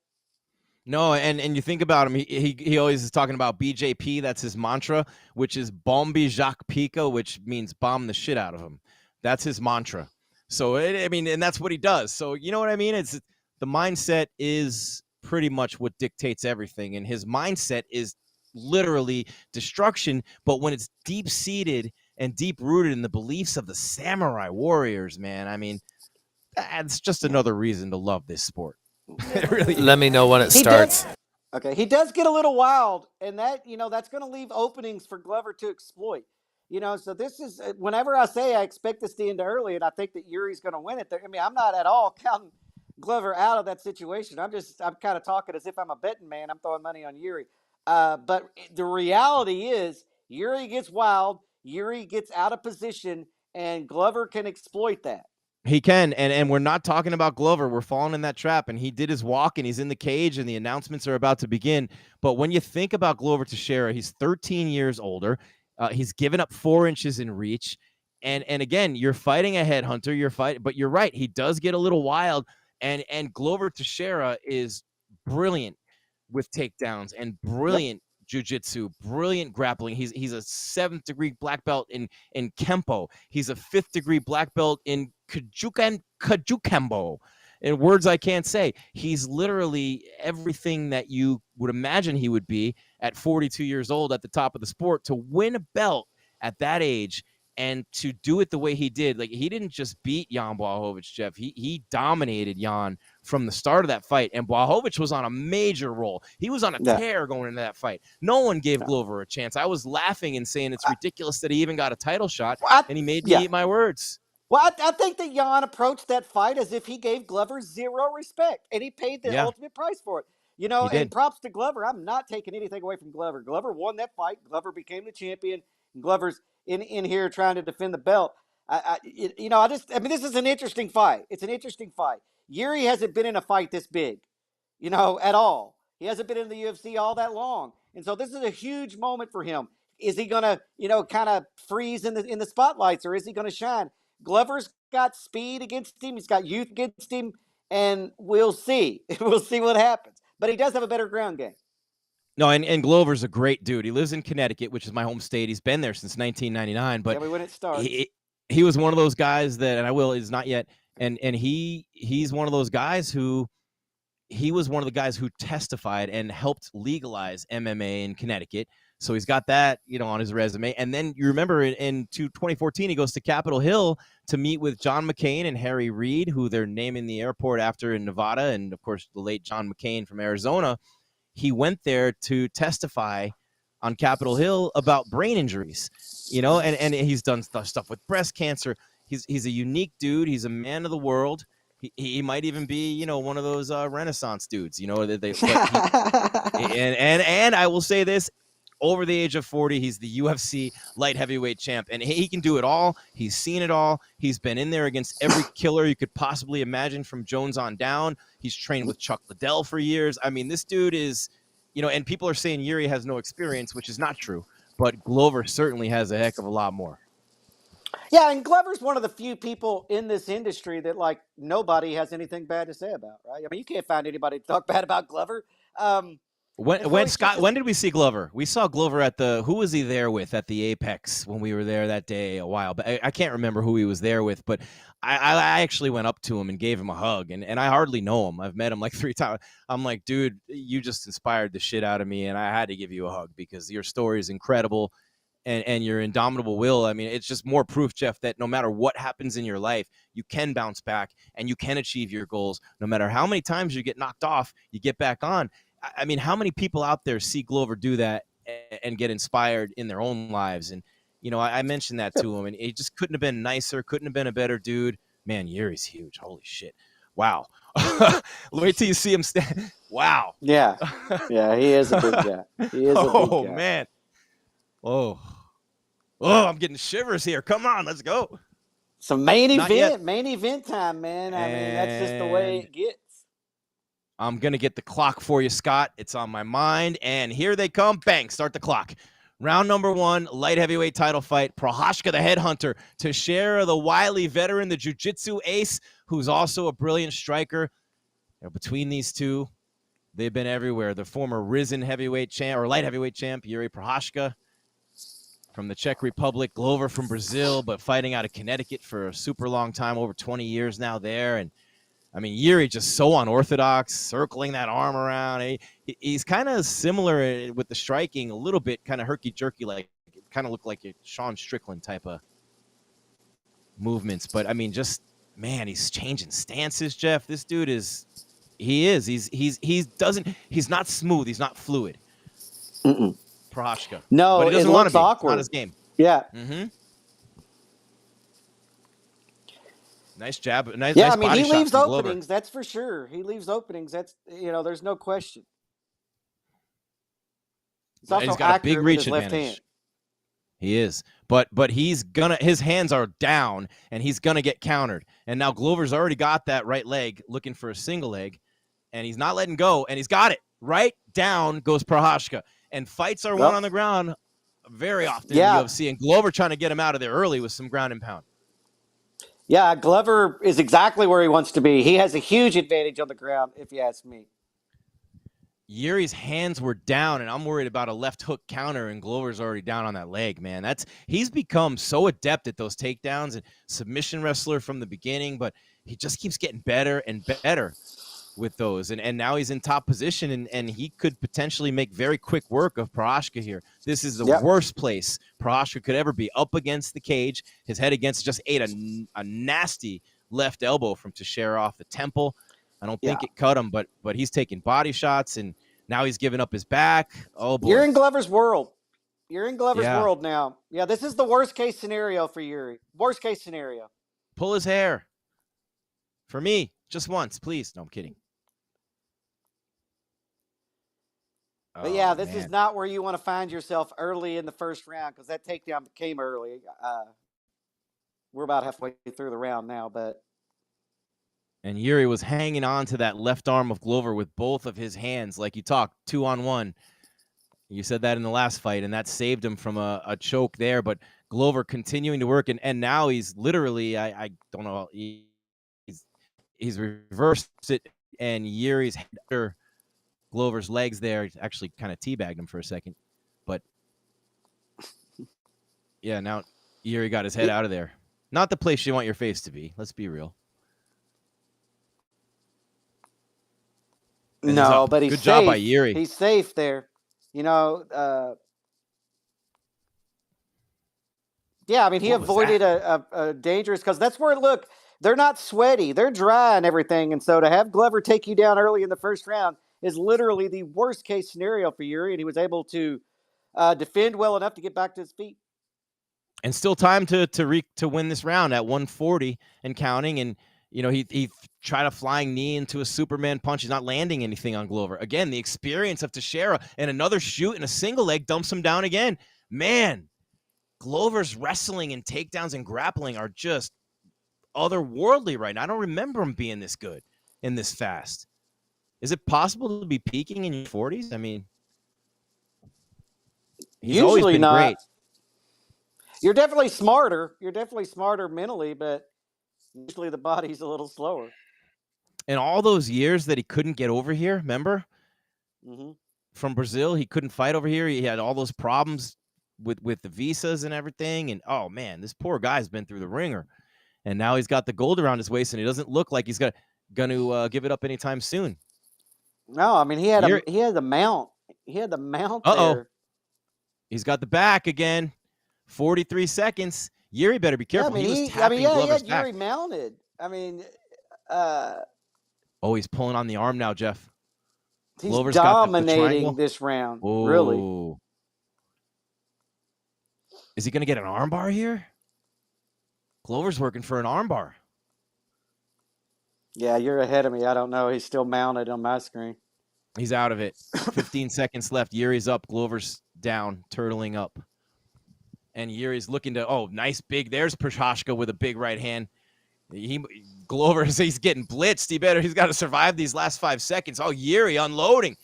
No, and you think about him, he always is talking about BJP. That's his mantra, which is Bombi Jacques Pica, which means bomb the shit out of him. That's his mantra. So, and that's what he does. So, you know what I mean? It's the mindset is pretty much what dictates everything. And his mindset is literally destruction. But when it's deep-seated and deep-rooted in the beliefs of the samurai warriors, man, I mean, that's just another reason to love this sport. Really. Let me know when it starts. Okay, he does get a little wild, and that's going to leave openings for Glover to exploit. So this is whenever I say I expect this to end early, and I think that Jiří's going to win it. I'm not at all counting Glover out of that situation. I'm kind of talking as if I'm a betting man. I'm throwing money on Jiří. But the reality is Jiří gets wild, Jiří gets out of position, and Glover can exploit that. He can, and we're not talking about Glover. We're falling in that trap, and he did his walk, and he's in the cage, and the announcements are about to begin. But when you think about Glover Teixeira, he's 13 years older. He's given up 4 inches in reach, and again, you're fighting a headhunter. But you're right, he does get a little wild, and Glover Teixeira is brilliant with takedowns and brilliant jiu-jitsu, brilliant grappling. He's a 7th degree black belt in Kempo. He's a 5th degree black belt in Kajukembo. In words I can't say. He's literally everything that you would imagine he would be at 42 years old at the top of the sport. To win a belt at that age and to do it the way he did, like he didn't just beat Jan Blachowicz, Jeff. He dominated Jan from the start of that fight, and Blachowicz was on a major roll. He was on a tear going into that fight. No one gave Glover a chance. I was laughing and saying it's ridiculous that he even got a title shot, and he made me eat my words. Well, I think that Jan approached that fight as if he gave Glover zero respect, and he paid the ultimate price for it. And props to Glover. I'm not taking anything away from Glover. Glover won that fight. Glover became the champion. And Glover's in here trying to defend the belt. This is an interesting fight. It's an interesting fight. Jiří hasn't been in a fight this big, at all. He hasn't been in the UFC all that long. And so this is a huge moment for him. Is he going to, kind of freeze in the spotlights, or is he going to shine? Glover's got speed against him. He's got youth against him, and we'll see. We'll see what happens. But he does have a better ground game. No, and Glover's a great dude. He lives in Connecticut, which is my home state. He's been there since 1999. But when it starts. He was one of those guys that, and I will, is not yet. And he's one of those guys who, he was one of the guys who testified and helped legalize MMA in Connecticut. So he's got that, on his resume. And then you remember in 2014, he goes to Capitol Hill to meet with John McCain and Harry Reid, who they're naming the airport after in Nevada. And, of course, the late John McCain from Arizona. He went there to testify on Capitol Hill about brain injuries, and he's done stuff with breast cancer. He's a unique dude. He's a man of the world. He might even be, one of those Renaissance dudes, and I will say this, over the age of 40, he's the UFC light heavyweight champ, and he can do it all. He's seen it all. He's been in there against every killer you could possibly imagine from Jones on down. He's trained with Chuck Liddell for years. I mean, this dude is, and people are saying Jiří has no experience, which is not true, but Glover certainly has a heck of a lot more. Yeah, and Glover's one of the few people in this industry that, nobody has anything bad to say about, right? I mean, you can't find anybody to talk bad about Glover. When did we see Glover? We saw Glover at who was he there with at the Apex when we were there that day a while back? I can't remember who he was there with, but I actually went up to him and gave him a hug, and I hardly know him. I've met him like 3 times. I'm like, dude, you just inspired the shit out of me, and I had to give you a hug because your story is incredible, and your indomitable will. I mean, it's just more proof, Jeff, that no matter what happens in your life, you can bounce back and you can achieve your goals. No matter how many times you get knocked off, you get back on. I mean, how many people out there see Glover do that and get inspired in their own lives? And I mentioned that to him, and he just couldn't have been nicer, couldn't have been a better dude. Man, Yuri's huge. Holy shit. Wow. Wait till you see him stand. Wow. Yeah. Yeah, he is a big guy. He is a big guy. Oh, man. Oh, I'm getting shivers here. Come on, let's go. Some main event time, man. I mean, that's just the way it gets. I'm going to get the clock for you, Scott. It's on my mind, and here they come. Bang, start the clock. Round number 1, light heavyweight title fight. Prochazka, the headhunter. Teixeira, the wily veteran, the jiu-jitsu ace, who's also a brilliant striker. Between these two, they've been everywhere. The former risen heavyweight champ, or light heavyweight champ, Jiří Procházka from the Czech Republic. Glover from Brazil, but fighting out of Connecticut for a super long time, over 20 years now there. And I mean, Jiří just so unorthodox, circling that arm around. He's kind of similar with the striking, a little bit kind of herky-jerky, like it kind of looked like a Sean Strickland type of movements. But I mean, just, man, he's changing stances, Jeff. This dude is, he's not smooth. He's not fluid. Prochazka. No, but he doesn't it want looks to be. awkward. It's not his game. Yeah. Mm-hmm. Nice jab. Nice I mean, body he shot leaves from openings. Glover. That's for sure. He leaves openings. That's, there's no question. He's also He's got a big accurate with reach his left advantage. hand. He is, but his hands are down, and he's gonna get countered. And now Glover's already got that right leg, looking for a single leg, and he's not letting go, and he's got it. Right down goes Prochazka, and fights are won on the ground very often in the UFC, and Glover trying to get him out of there early with some ground and pound. Yeah, Glover is exactly where he wants to be. He has a huge advantage on the ground, if you ask me. Yuri's hands were down, and I'm worried about a left hook counter, and Glover's already down on that leg, man. He's become so adept at those takedowns and submission wrestler from the beginning, but he just keeps getting better and better with those. And now he's in top position, and he could potentially make very quick work of Prochazka here. This is the worst place Prochazka could ever be, up against the cage. His head against, just ate a nasty left elbow from Teixeira off the temple. I don't think it cut him, but he's taking body shots, and now he's giving up his back. Oh, boy. You're in Glover's world. You're in Glover's world now. Yeah, this is the worst case scenario for Jiří. Worst case scenario. Pull his hair. For me, just once, please. No, I'm kidding. But yeah, this is not where you want to find yourself early in the first round, because that takedown came early. We're about halfway through the round now, but. And Jiří was hanging on to that left arm of Glover with both of his hands, like you talked, 2-on-1. You said that in the last fight, and that saved him from a choke there. But Glover continuing to work, and now he's literally, I don't know, he's reversed it, and Yuri's under Glover's legs there. He's actually kind of teabagged him for a second. But, yeah, now Jiří got his head out of there. Not the place you want your face to be. Let's be real. No, but he's good safe. Job by Jiří. He's safe there. Yeah, I mean, he avoided a dangerous, because that's where, look, they're not sweaty. They're dry and everything. And so to have Glover take you down early in the first round is literally the worst case scenario for Jiří. And he was able to defend well enough to get back to his feet. And still time to win this round at 140 and counting. And, he tried a flying knee into a Superman punch. He's not landing anything on Glover. Again, the experience of Teixeira, and another shoot and a single leg dumps him down again. Man, Glover's wrestling and takedowns and grappling are just otherworldly right now. I don't remember him being this good and this fast. Is it possible to be peaking in your 40s? I mean, he's usually always been not. great. You're definitely smarter. You're definitely smarter mentally, but usually the body's a little slower. And all those years that he couldn't get over here, remember? Mm-hmm. From Brazil, he couldn't fight over here. He had all those problems with the visas and everything. And, oh, man, this poor guy's been through the ringer. And now he's got the gold around his waist, and he doesn't look like he's going to give it up anytime soon. No, I mean, he had the mount. He had the mount there. He's got the back again. 43 seconds. Jiří better be careful. He was tapping Glover's back. Jiří mounted. I mean, he's pulling on the arm now, Jeff. He's Glover's dominating got the triangle. this round. Ooh. Really. Is he going to get an armbar here? Glover's working for an armbar. Yeah, you're ahead of me. I don't know. He's still mounted on my screen. He's out of it. 15 seconds left. Yuri's up. Glover's down, turtling up. And Yuri's looking to, nice big. There's Procházka with a big right hand. Glover, he's getting blitzed. He's got to survive these last 5 seconds. Oh, Yuri unloading.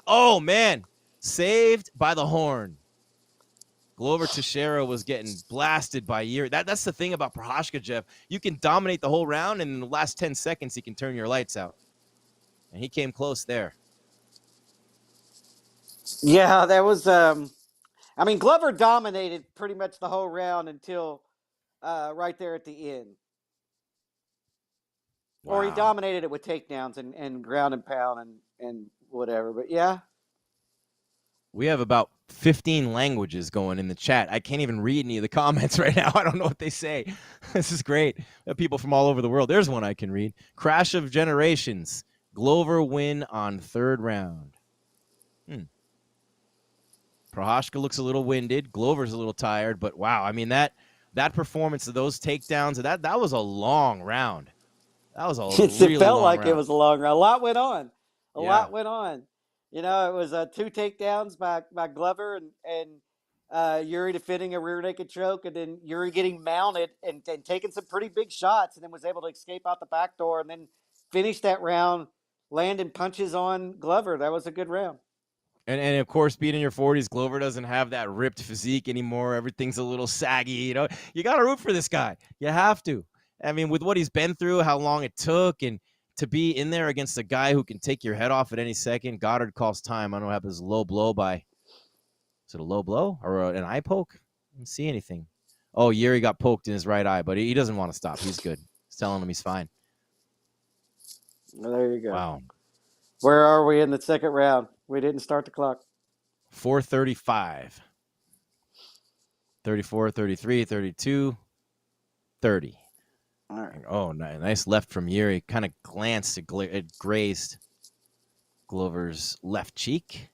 Oh, man. Saved by the horn. Glover Teixeira was getting blasted by Yuri. That's the thing about Procházka, Jeff. You can dominate the whole round, and in the last 10 seconds, he can turn your lights out. And he came close there. Yeah, that was. Glover dominated pretty much the whole round until right there at the end. Wow. Or he dominated it with takedowns and ground and pound and whatever. But yeah. We have about 15 languages going in the chat. I can't even read any of the comments right now. I don't know what they say. This is great. We have people from all over the world. There's one I can read. Crash of Generations. Glover win on third round. Procházka looks a little winded. Glover's a little tired. But, wow, I mean, that performance of those takedowns, that was a long round. That was a really It felt long like round. It was a long round. A lot went on. A lot went on. It was 2 takedowns by Glover and Yuri defending a rear naked choke, and then Yuri getting mounted and taking some pretty big shots, and then was able to escape out the back door and then finish that round landing punches on Glover. That was a good round. And of course, being in your 40s, Glover doesn't have that ripped physique anymore. Everything's a little saggy. You got to root for this guy. You have to. I mean, with what he's been through, how long it took, and to be in there against a guy who can take your head off at any second. Goddard calls time. I don't know what happens. Low blow by. Is it a low blow or an eye poke? I didn't see anything. Oh, Yuri got poked in his right eye, but he doesn't want to stop. He's good. He's telling him he's fine. Well, there you go. Wow. Where are we in the second round? We didn't start the clock. 4:35. 34, 33, 32, 30. All right. Oh, nice left from Yuri. Kind of glanced. It grazed Glover's left cheek.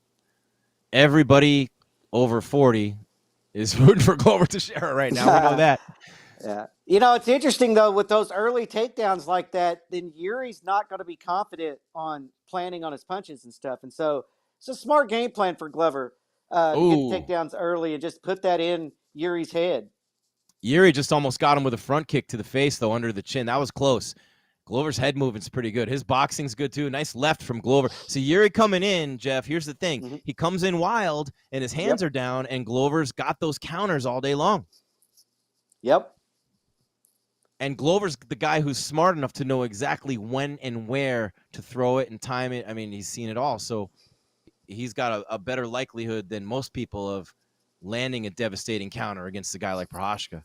Everybody over 40 is rooting for Glover Teixeira right now. We know that. Yeah. It's interesting, though, with those early takedowns like that, then Yuri's not going to be confident on planning on his punches and stuff. And so it's a smart game plan for Glover to get takedowns early and just put that in Yuri's head. Yuri just almost got him with a front kick to the face, though, under the chin. That was close. Glover's head movement's pretty good. His boxing's good, too. Nice left from Glover. So Yuri coming in, Jeff, here's the thing. Mm-hmm. He comes in wild, and his hands are down, and Glover's got those counters all day long. Yep. And Glover's the guy who's smart enough to know exactly when and where to throw it and time it. I mean, he's seen it all. So he's got a better likelihood than most people of landing a devastating counter against a guy like Procházka.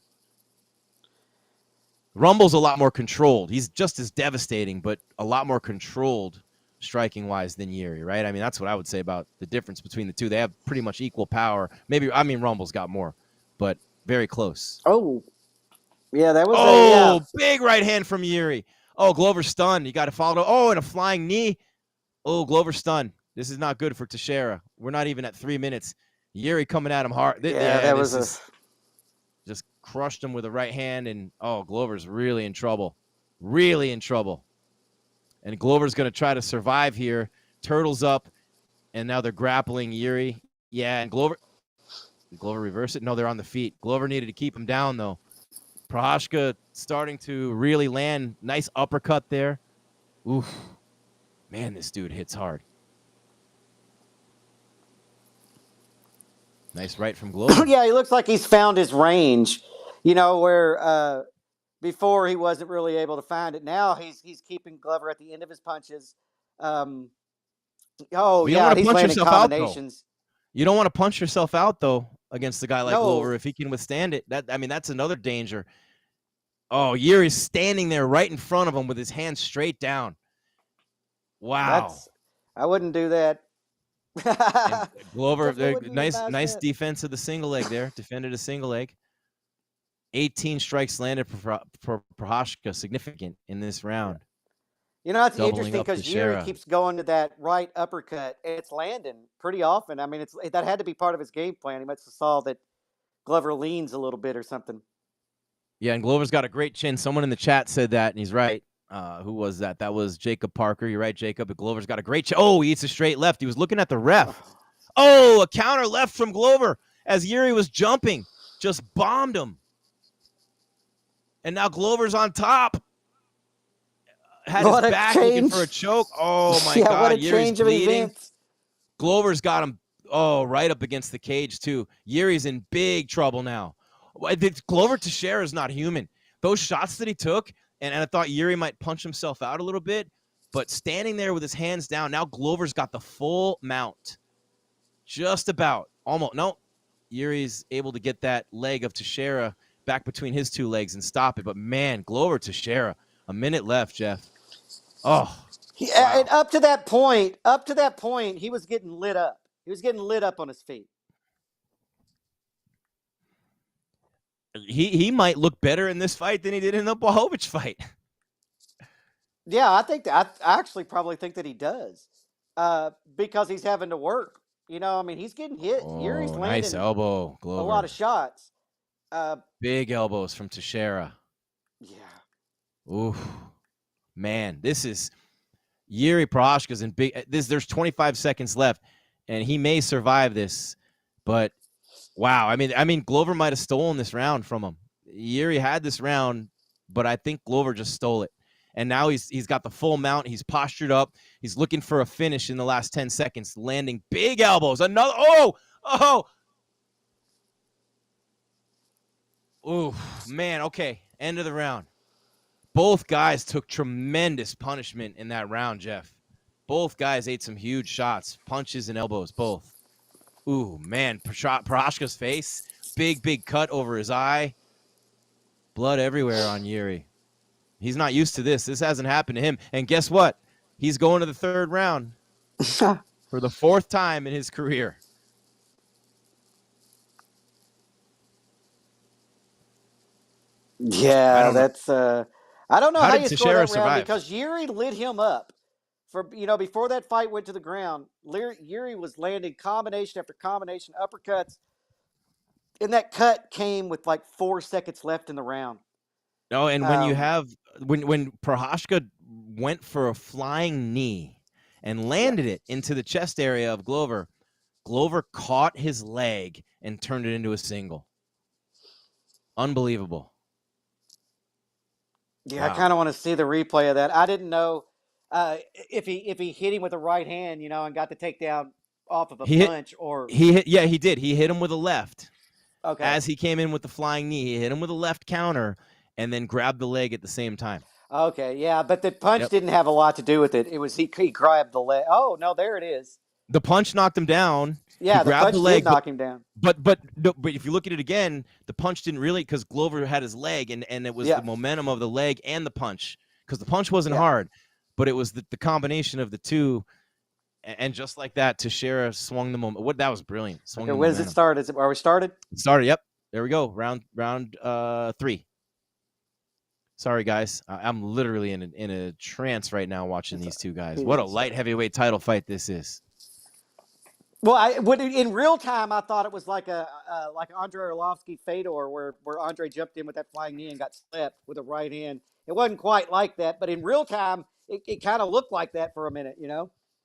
Rumble's a lot more controlled. He's just as devastating, but a lot more controlled striking-wise than Yuri, right? I mean, that's what I would say about the difference between the two. They have pretty much equal power. Rumble's got more, but very close. Oh, yeah, that was big right hand from Yuri. Oh, Glover's stunned. You got to follow it. Oh, and a flying knee. Oh, Glover's stunned. This is not good for Teixeira. We're not even at 3 minutes. Yuri coming at him hard. Just crushed him with a right hand, and Glover's really in trouble. Really in trouble. And Glover's going to try to survive here. Turtles up, and now they're grappling Yuri. Yeah, and Glover reverse it? No, they're on the feet. Glover needed to keep him down, though. Procházka starting to really land. Nice uppercut there. Oof. Man, this dude hits hard. Nice right from Glover. Yeah, he looks like he's found his range. Where before he wasn't really able to find it. Now he's keeping Glover at the end of his punches. He's landing combinations. You don't want to punch yourself out, though, against a guy like Glover if he can withstand it. That's another danger. Oh, Yuri's standing there right in front of him with his hands straight down. Wow. I wouldn't do that. Glover, nice defense of the single leg there. Defended a single leg. 18 strikes landed for Procházka, significant in this round. It's interesting because Yuri keeps going to that right uppercut, and it's landing pretty often. I mean, that had to be part of his game plan. He must have saw that Glover leans a little bit or something. Yeah, and Glover's got a great chin. Someone in the chat said that, and he's right. Who was that? That was Jacob Parker. You're right, Jacob. But Glover's got a great chin. Oh, he eats a straight left. He was looking at the ref. Oh, a counter left from Glover as Jiří was jumping. Just bombed him. And now Glover's on top. Had his back looking for a choke. Oh, my God. What a Jiří's change of bleeding. events. Glover's got him, right up against the cage, too. Jiří's in big trouble now. Glover Teixeira is not human. Those shots that he took, and I thought Jiří might punch himself out a little bit, but standing there with his hands down, now Glover's got the full mount. Just about. Almost. No. Jiří's able to get that leg of Teixeira back between his two legs and stop it. But, man, Glover Teixeira, a minute left, Jeff. Oh. Wow. And up to that point, he was getting lit up. He was getting lit up on his feet. He might look better in this fight than he did in the Blachowicz fight. Yeah, I actually probably think that he does, because he's having to work. You know, I mean, he's getting hit. Jiří's landing nice elbow, Glover. a lot of shots. Big elbows from Teixeira. Yeah. Ooh, man, this is Jiří Procházka's in big. There's 25 seconds left, and he may survive this, but. Wow, I mean, Glover might have stolen this round from him. Jiří had this round, but I think Glover just stole it. And now he's got the full mount. He's postured up. He's looking for a finish in the last 10 seconds, landing big elbows. Another, oh, man, okay, end of the round. Both guys took tremendous punishment in that round, Jeff. Both guys ate some huge shots, punches and elbows, both. Ooh, man, Procházka's face, big cut over his eye. Blood everywhere on Jiří. He's not used to this. This hasn't happened to him. And guess what? He's going to the third round for the fourth time in his career. Yeah, that's I don't know how you score that round because Jiří lit him up. Before that fight went to the ground, Jiří was landing combination after combination, uppercuts, and that cut came with like 4 seconds left in the round. No, and when you have when Procházka went for a flying knee and landed it into the chest area of Glover, Glover caught his leg and turned it into a single. Unbelievable. Yeah, wow. I kind of want to see the replay of that. I didn't know. If he hit him with a right hand, and got the takedown off of a punch, or he did. He hit him with a left. Okay. As he came in with the flying knee, he hit him with a left counter, and then grabbed the leg at the same time. Okay, yeah, but the punch didn't have a lot to do with it. It was he grabbed the leg. Oh no, there it is. The punch knocked him down. Yeah, the punch did knock him down. But if you look at it again, the punch didn't really, because Glover had his leg, and it was the momentum of the leg and the punch, because the punch wasn't hard. But it was the combination of the two, and just like that, Teixeira swung the moment. That was brilliant. Okay, when does it start? Are we started? It started. Yep. There we go. Round 3. Sorry, guys. I'm literally in a trance right now watching these two guys. What a light heavyweight title fight this is. Well, in real time, I thought it was like like Andrei Arlovsky Fedor, where Andre jumped in with that flying knee and got slept with a right hand. It wasn't quite like that, but in real time, it kind of looked like that for a minute,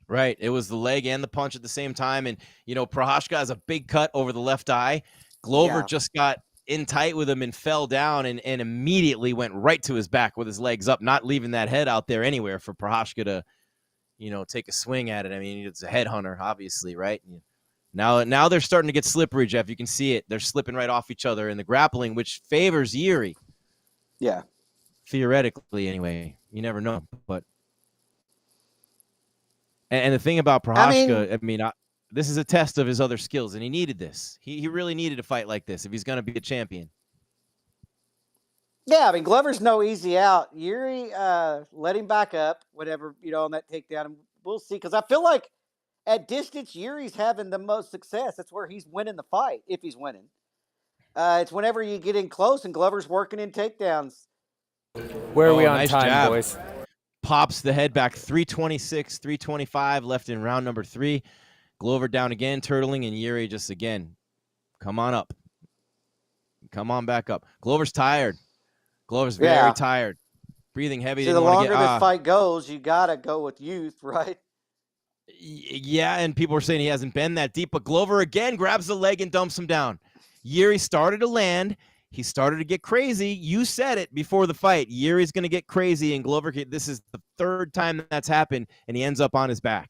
Right. It was the leg and the punch at the same time. And, Procházka has a big cut over the left eye. Glover just got in tight with him and fell down and immediately went right to his back with his legs up, not leaving that head out there anywhere for Procházka to, take a swing at it. I mean, it's a headhunter, obviously, right? Now they're starting to get slippery, Jeff. You can see it. They're slipping right off each other in the grappling, which favors Jiří. Yeah. Theoretically, anyway. You never know, but and the thing about Procházka, this is a test of his other skills, and he needed this. He really needed a fight like this if he's going to be a champion. Yeah, Glover's no easy out. Jiří let him back up, whatever, on that takedown, and we'll see. Because I feel like at distance, Yuri's having the most success. That's where he's winning the fight, if he's winning. It's whenever you get in close and Glover's working in takedowns. Where are we on time, boys? Pops the head back. 326, 325 left in round number 3. Glover down again, turtling, and Jiří just again. Come on up. Come on back up. Glover's tired. Glover's very tired. Breathing heavy. See, the longer this fight goes, you got to go with youth, right? Yeah, and people were saying he hasn't been that deep, but Glover again grabs the leg and dumps him down. Jiří started to land. He started to get crazy. You said it before the fight. Jiří's going to get crazy, and Glover, this is the third time that's happened, and he ends up on his back.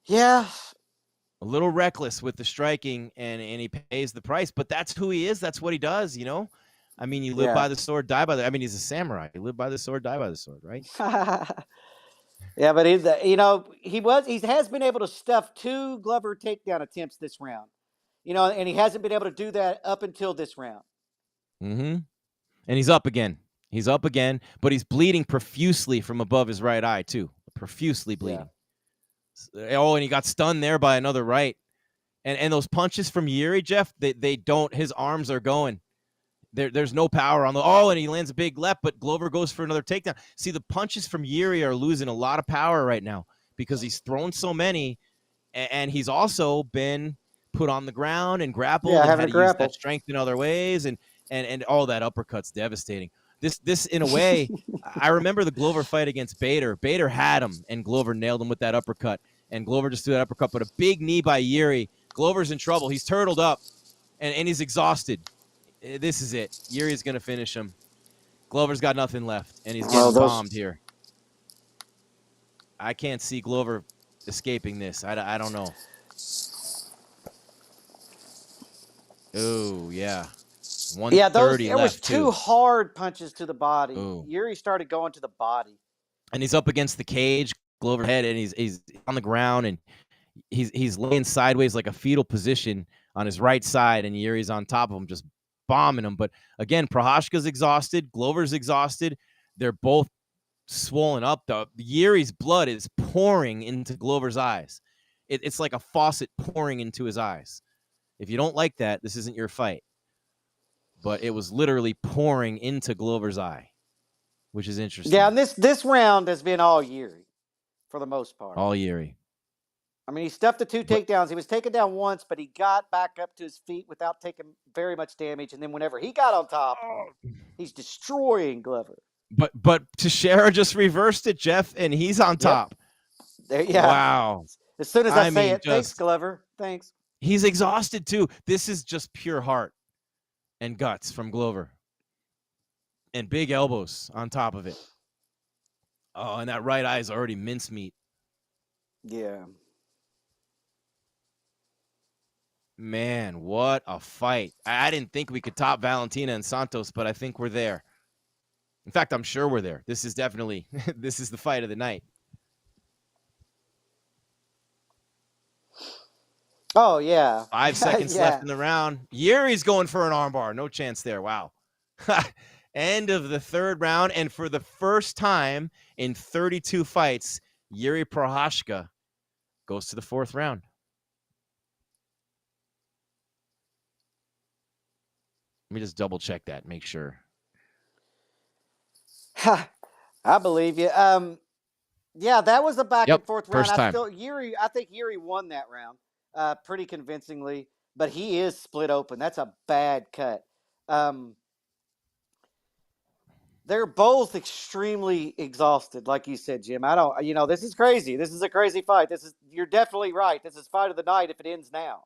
Yeah. A little reckless with the striking, and he pays the price, but that's who he is. That's what he does, you know? I mean, you live by the sword, die by the... I mean, he's a samurai. You live by the sword, die by the sword, right? Yeah, but he has been able to stuff 2 Glover takedown attempts this round. You know, and he hasn't been able to do that up until this round. Mm-hmm. And he's up again. He's up again, but he's bleeding profusely from above his right eye, too. Profusely bleeding. Yeah. Oh, and he got stunned there by another right. And those punches from Jiří, Jeff, they don't... His arms are going. There's no power on the... Oh, and he lands a big left, but Glover goes for another takedown. See, the punches from Jiří are losing a lot of power right now because he's thrown so many, and he's also been put on the ground and grappled and had to use that strength in other ways, and all that uppercut's devastating. This in a way, I remember the Glover fight against Bader. Bader had him, and Glover nailed him with that uppercut, and Glover just threw that uppercut, but a big knee by Jiří. Glover's in trouble. He's turtled up, and he's exhausted. This is it. Jiří's going to finish him. Glover's got nothing left, and he's getting bombed here. I can't see Glover escaping this. I don't know. Oh, yeah. There was 2 hard punches to the body. Ooh. Jiří started going to the body. And he's up against the cage, Glover's head, and he's on the ground, and he's laying sideways like a fetal position on his right side, and Jiří's on top of him, just bombing him. But again, Procházka's exhausted. Glover's exhausted. They're both swollen up. Jiří's blood is pouring into Glover's eyes. It's like a faucet pouring into his eyes. If you don't like that, this isn't your fight. But it was literally pouring into Glover's eye, which is interesting. Yeah, and this round has been all Jiří for the most part. All Jiří. I mean, he stuffed the 2 takedowns. He was taken down once, but he got back up to his feet without taking very much damage. And then whenever he got on top, he's destroying Glover. But Teixeira just reversed it, Jeff, and he's on top. Wow. As soon as I say it, thanks, Glover. Thanks. He's exhausted, too. This is just pure heart and guts from Glover. And big elbows on top of it. Oh, and that right eye is already mincemeat. Yeah. Man, what a fight. I didn't think we could top Valentina and Santos, but I think we're there. In fact, I'm sure we're there. This is definitely, this is the fight of the night. Oh, yeah. 5 seconds left in the round. Jiří's going for an armbar. No chance there. Wow. End of the 3rd round. And for the first time in 32 fights, Jiří Procházka goes to the 4th round. Let me just double check that, make sure. I believe you. Yeah, that was a back and forth round. First time. I think Jiří won that round pretty convincingly, but he is split open. That's a bad cut. They're both extremely exhausted, like you said, Jim. This is crazy. This is a crazy fight. You're definitely right. This is fight of the night if it ends now.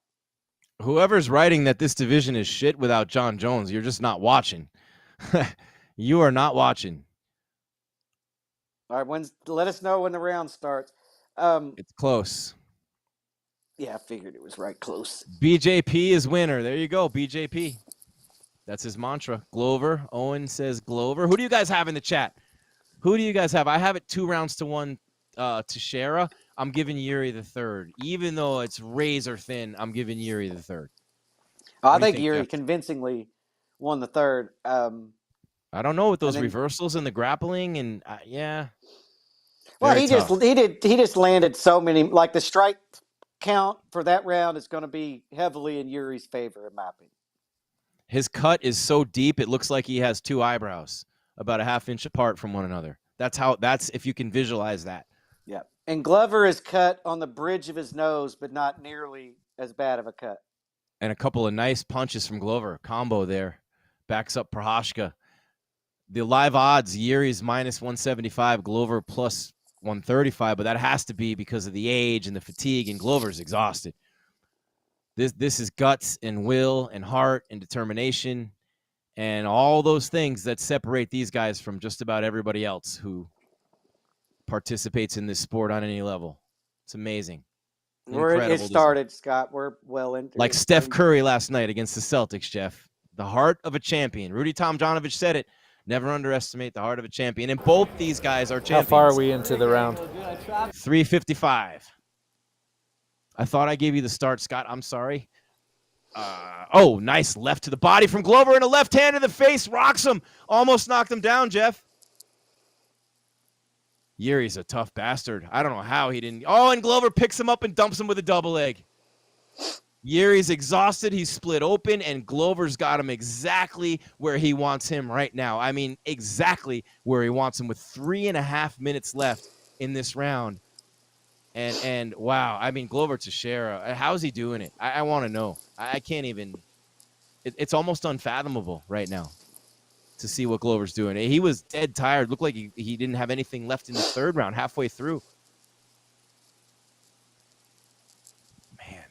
Whoever's writing that this division is shit without Jon Jones, you're just not watching. You are not watching. All right, let us know when the round starts. It's close. Yeah, I figured it was right close. BJP is winner. There you go, BJP. That's his mantra. Glover. Owen says Glover. Who do you guys have in the chat? Who do you guys have? I have it 2-1 Teixeira. I'm giving Jiří the 3rd. Even though it's razor thin, I'm giving Jiří the 3rd. I think Jiří convincingly won the 3rd. I don't know with those reversals and the grappling and yeah. Well, he just landed so many. Like the strike count for that round is going to be heavily in Jiří's favor, in my opinion. His cut is so deep it looks like he has 2 eyebrows about a ½ inch apart from one another. That's if you can visualize that. Yeah. And Glover is cut on the bridge of his nose, but not nearly as bad of a cut. And a couple of nice punches from Glover. Combo there. Backs up Prochazka. The live odds, Jiří's minus 175, Glover plus 135, but that has to be because of the age and the fatigue, and Glover's exhausted. This is guts and will and heart and determination and all those things that separate these guys from just about everybody else who participates in this sport on any level. It's amazing. It started, Scott. We're well into like Steph Curry last night against the Celtics, Jeff. The heart of a champion. Rudy Tomjanovich said it. Never underestimate the heart of a champion. And both these guys are champions. How far are we into the round? 3:55. I thought I gave you the start, Scott. I'm sorry. Oh, nice left to the body from Glover and a left hand in the face. Rocks him. Almost knocked him down, Jeff. Jiří's a tough bastard. I don't know how he didn't. Oh, and Glover picks him up and dumps him with a double leg. Jiří's exhausted. He's split open, and Glover's got him exactly where he wants him right now. I mean, exactly where he wants him with 3.5 minutes left in this round. And wow, I mean, Glover Teixeira, how's he doing it? I want to know. I can't even. It's almost unfathomable right now to see what Glover's doing. He was dead tired. Looked like he didn't have anything left in the third round, halfway through. Man.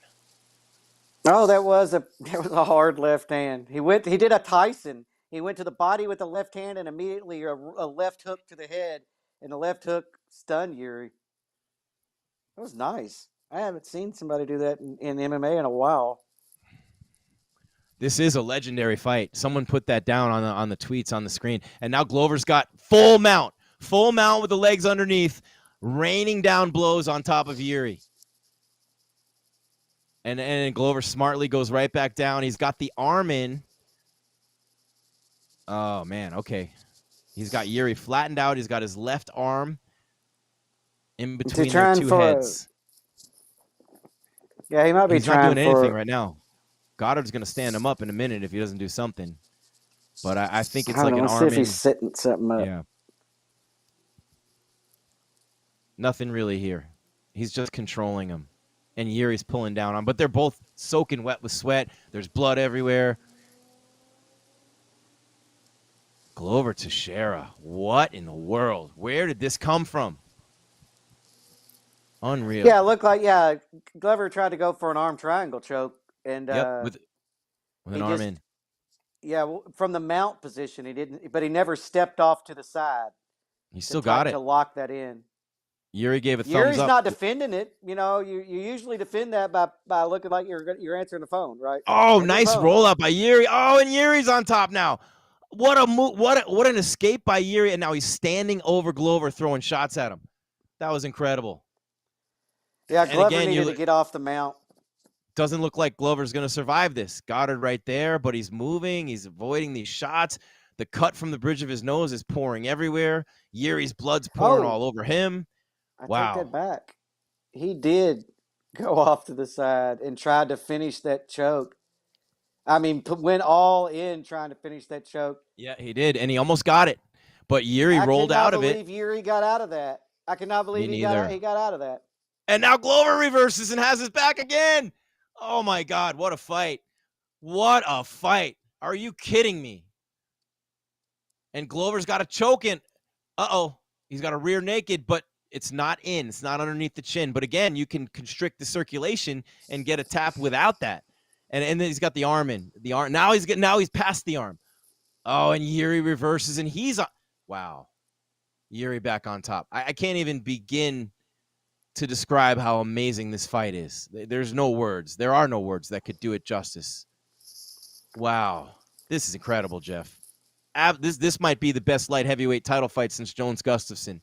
Oh, that was a hard left hand. He did a Tyson. He went to the body with the left hand and immediately a left hook to the head, and the left hook stunned Jiří. That was nice. I haven't seen somebody do that in MMA in a while. This is a legendary fight. Someone put that down on the tweets on the screen. And now Glover's got full mount with the legs underneath, raining down blows on top of Jiří. And Glover smartly goes right back down. He's got the arm in. Oh, man, okay. He's got Jiří flattened out. He's got his left arm in between their two heads. Yeah, he might be He's not doing anything right now. Goddard's going to stand him up in a minute if he doesn't do something. But I think it's like an arm in. See if he's setting something up. Yeah. Nothing really here. He's just controlling him. And Jiří's pulling down on him. But they're both soaking wet with sweat. There's blood everywhere. Glover Teixeira. What in the world? Where did this come from? Unreal. Yeah, it looked like, Glover tried to go for an arm triangle choke. And with an arm in. Yeah, from the mount position, he didn't, but he never stepped off to the side. He still got it to lock that in. Jiří gave a thumbs up. Jiří's not defending it. You know, you usually defend that by looking like you're answering the phone, right? Oh, nice roll up by Jiří. Oh, and Jiří's on top now. What a move! What an escape by Jiří, and now he's standing over Glover, throwing shots at him. That was incredible. Yeah, Glover needed to get off the mount. Doesn't look like Glover's going to survive this. Goddard right there, but he's moving. He's avoiding these shots. The cut from the bridge of his nose is pouring everywhere. Jiří's blood's pouring all over him. I take that back. He did go off to the side and tried to finish that choke. I mean, went all in trying to finish that choke. Yeah, he did, and he almost got it. But Jiří rolled out of it. I cannot believe Jiří got out of that. I cannot believe he got out of that. And now Glover reverses and has his back again. Oh, my God, what a fight. What a fight. Are you kidding me? And Glover's got a choke in. Uh-oh. He's got a rear naked, but it's not in. It's not underneath the chin. But, again, you can constrict the circulation and get a tap without that. And then he's got the arm in. The arm. Now he's past the arm. Oh, and Jiří reverses, and he's on. Wow. Jiří back on top. I can't even begin to describe how amazing this fight is. There's no words. There are no words that could do it justice. Wow. This is incredible, Jeff. This might be the best light heavyweight title fight since Jones Gustafsson.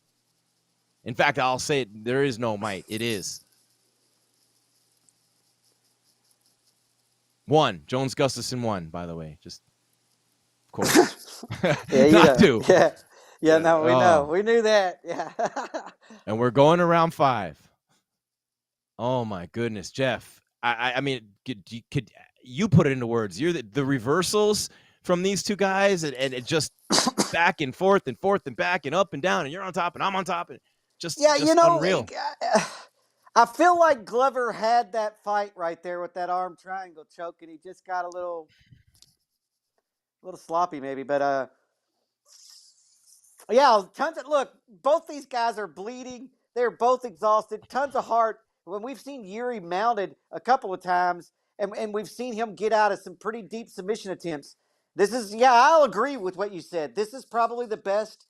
In fact, I'll say it, there is no might. It is. Jones Gustafsson won, by the way. Just, of course. Not two. Yeah, no, we know. We knew that. Yeah. And we're going to round 5. Oh, my goodness, Jeff. I mean, could you put it into words? You're the reversals from these two guys, and it just back and forth and back and up and down, and you're on top and I'm on top. And just unreal. I feel like Glover had that fight right there with that arm triangle choke, and he just got a little sloppy maybe. But yeah, tons of look. Both these guys are bleeding. They're both exhausted. Tons of heart. When we've seen Jiří mounted a couple of times, and we've seen him get out of some pretty deep submission attempts. This is I'll agree with what you said. This is probably the best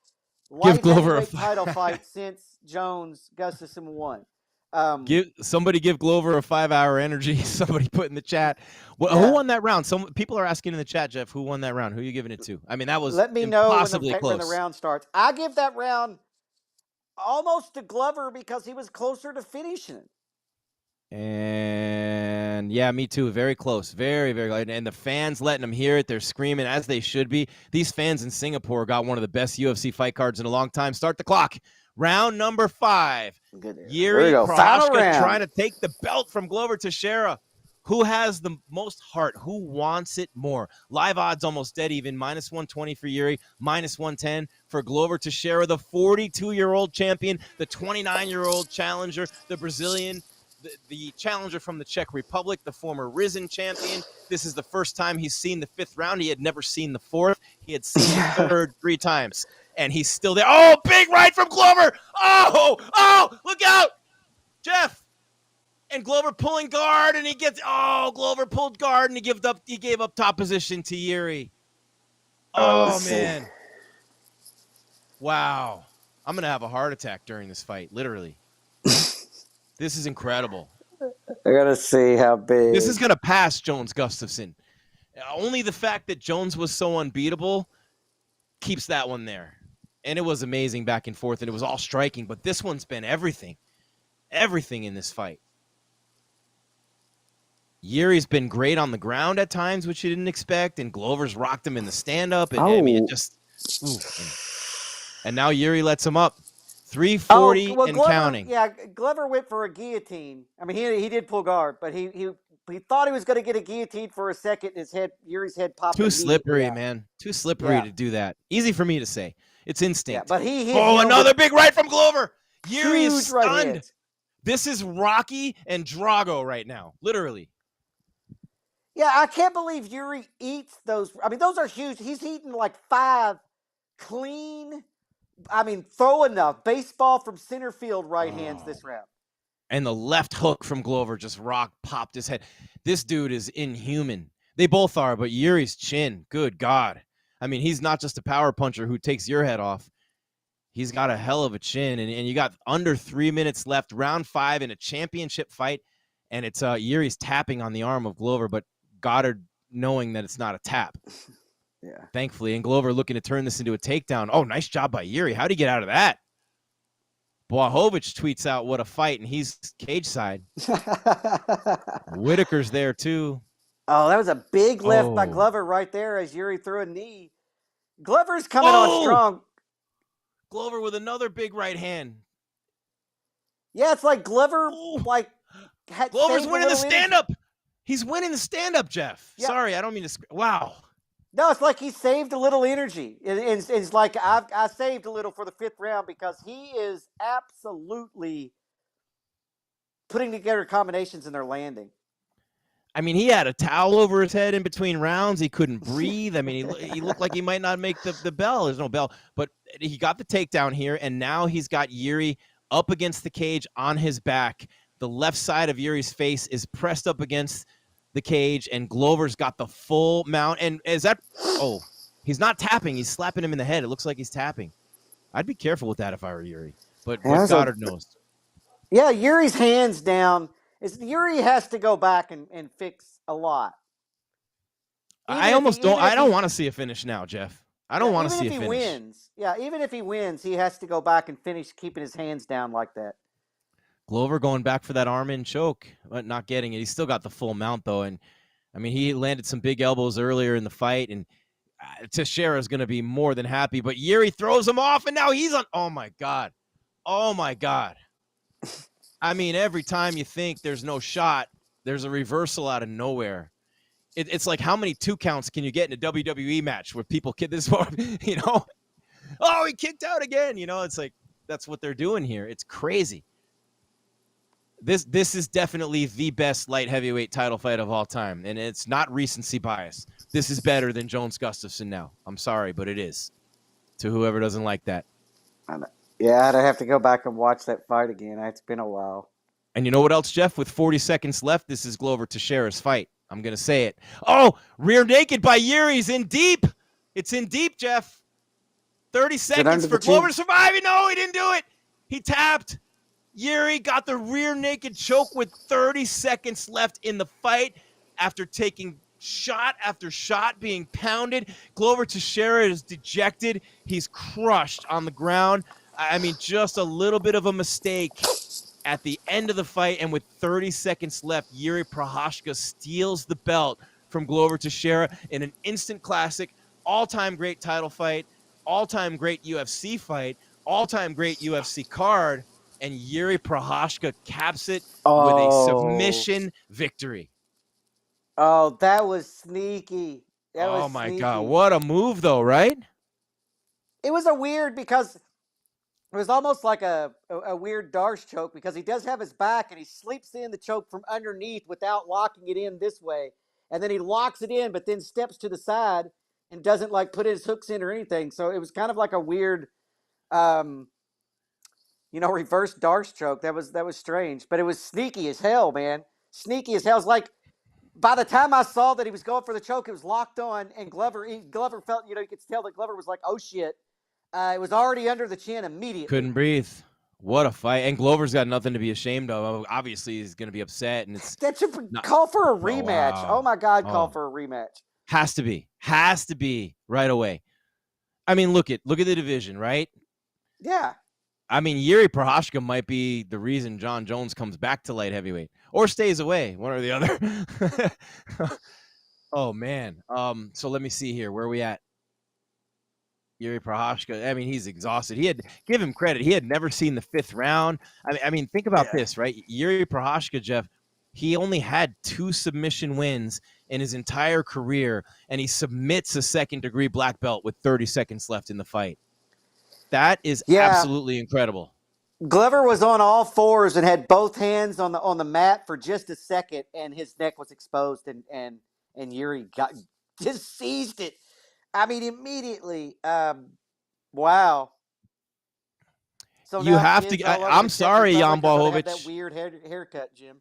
light heavyweight title fight since Jones Gustafsson won. Give Glover a 5-hour energy. Somebody put in the chat. Well, who won that round? Some people are asking in the chat, Jeff, who won that round? Who are you giving it to? I mean, that was Let me know when the close. round starts. I give that round almost to Glover because he was closer to finishing. And yeah, me too. Very close. Very, very close. And the fans letting them hear it. They're screaming as they should be. These fans in Singapore got one of the best UFC fight cards in a long time. Start the clock. Round number 5. Jiří Procházka trying to take the belt from Glover Teixeira. Who has the most heart? Who wants it more? Live odds almost dead even. -120 for Jiří, -110 for Glover Teixeira, the 42-year-old champion, the 29-year-old challenger, the Brazilian, the challenger from the Czech Republic, the former Risen champion. This is the first time he's seen the 5th round. He had never seen the 4th. He had seen the 3rd 3 times. And he's still there. Oh, big right from Glover. Oh, look out. Jeff. And Glover pulling guard, and Glover pulled guard, and he gave up top position to Jiří. Oh, man. Wow. I'm going to have a heart attack during this fight, literally. This is incredible. I got to see how big. This is going to pass Jones Gustafsson. Only the fact that Jones was so unbeatable keeps that one there. And it was amazing back and forth, and it was all striking. But this one's been everything in this fight. Jiří's been great on the ground at times, which you didn't expect, and Glover's rocked him in the stand-up. And I mean, it just and now Jiří lets him up. 340 and Glover, counting. Yeah, Glover went for a guillotine. I mean, he did pull guard, but he thought he was going to get a guillotine for a second. Jiří's head popped. Too slippery, man. Too slippery to do that. Easy for me to say. It's instinct. Yeah, but he another big right from Glover. Jiří is stunned. Right. This is Rocky and Drago right now, literally. Yeah, I can't believe Jiří eats those. I mean, those are huge. He's eating like 5 clean. I mean, throwing a baseball from center field right hands this round. And the left hook from Glover just popped his head. This dude is inhuman. They both are, but Jiří's chin, good God. I mean, he's not just a power puncher who takes your head off. He's got a hell of a chin, and you got under 3 minutes left, round 5 in a championship fight, and it's Jiří's tapping on the arm of Glover, but Goddard knowing that it's not a tap. Yeah. Thankfully, and Glover looking to turn this into a takedown. Oh, nice job by Jiří. How'd he get out of that? Błachowicz tweets out, what a fight, and he's cage side. Whitaker's there, too. Oh, that was a big lift by Glover right there as Jiří threw a knee. Glover's coming on strong. Glover with another big right hand. Yeah, it's like Glover, Glover's winning the stand-up. He's winning the stand-up, Jeff. Yeah. Sorry, I don't mean to. Wow. No, it's like he saved a little energy. It's like I saved a little for the 5th round because he is absolutely putting together combinations and they're landing. I mean, he had a towel over his head in between rounds. He couldn't breathe. I mean, he looked like he might not make the bell. There's no bell. But he got the takedown here, and now he's got Jiří up against the cage on his back. The left side of Jiří's face is pressed up against the cage, and Glover's got the full mount. And is that he's not tapping, he's slapping him in the head. It looks like he's tapping. I'd be careful with that if I were Jiří, but Goddard knows. Yeah, Jiří's hands down. Jiří has to go back and fix a lot. I don't want to see a finish now, Jeff. I don't want to see a finish. Even if he wins, he has to go back and finish keeping his hands down like that. Glover going back for that arm in choke, but not getting it. He's still got the full mount, though. And, I mean, he landed some big elbows earlier in the fight, and Teixeira is going to be more than happy. But Jiří throws him off, and now he's on. Oh, my God. Oh, my God. I mean, every time you think there's no shot, there's a reversal out of nowhere. It's like, how many 2 counts can you get in a WWE match where people kick this far, you know? Oh, he kicked out again. You know, it's like, that's what they're doing here. It's crazy. This is definitely the best light heavyweight title fight of all time, and it's not recency bias. This is better than Jones Gustafsson now. I'm sorry, but it is. To whoever doesn't like that. Yeah, I'd have to go back and watch that fight again. It's been a while. And you know what else, Jeff? With 40 seconds left, this is Glover Teixeira's fight. I'm going to say it. Oh, rear naked by Jiří's in deep. It's in deep, Jeff. 30 seconds for Glover to survive. No, he didn't do it. He tapped. Jiří got the rear naked choke with 30 seconds left in the fight after taking shot after shot, being pounded. Glover Teixeira is dejected. He's crushed on the ground. I mean, just a little bit of a mistake at the end of the fight, and with 30 seconds left, Jiří Procházka steals the belt from Glover Teixeira in an instant classic, all-time great title fight, all-time great UFC fight, all-time great UFC card, and Jiří Procházka caps it with a submission victory. Oh, that was sneaky. Oh, my God. What a move, though, right? It was a weird because it was almost like a weird Darce choke because he does have his back and he sleeps in the choke from underneath without locking it in this way. And then he locks it in, but then steps to the side and doesn't like put his hooks in or anything. So it was kind of like a weird, reverse Darce choke. That was strange, but it was sneaky as hell, man. Sneaky as hell. It's like by the time I saw that he was going for the choke, it was locked on, and Glover felt, you could tell that Glover was like, oh shit. It was already under the chin immediately. Couldn't breathe. What a fight. And Glover's got nothing to be ashamed of. Obviously, he's going to be upset. And that should call for a rematch. Oh, wow. Oh my God, call for a rematch. Has to be right away. I mean, look at the division, right? Yeah. I mean, Jiří Procházka might be the reason John Jones comes back to light heavyweight or stays away, one or the other. Oh, man. So let me see here. Where are we at? Jiří Procházka, I mean, he's exhausted. Give him credit. He had never seen the 5th round. I mean, think about this, right? Jiří Procházka, Jeff, he only had 2 submission wins in his entire career, and he submits a second-degree black belt with 30 seconds left in the fight. That is absolutely incredible. Glover was on all fours and had both hands on the mat for just a second, and his neck was exposed, and Jiří just seized it. I mean, immediately. Wow. So you have to. I'm sorry, Jan Blachowicz. That weird haircut, Jim.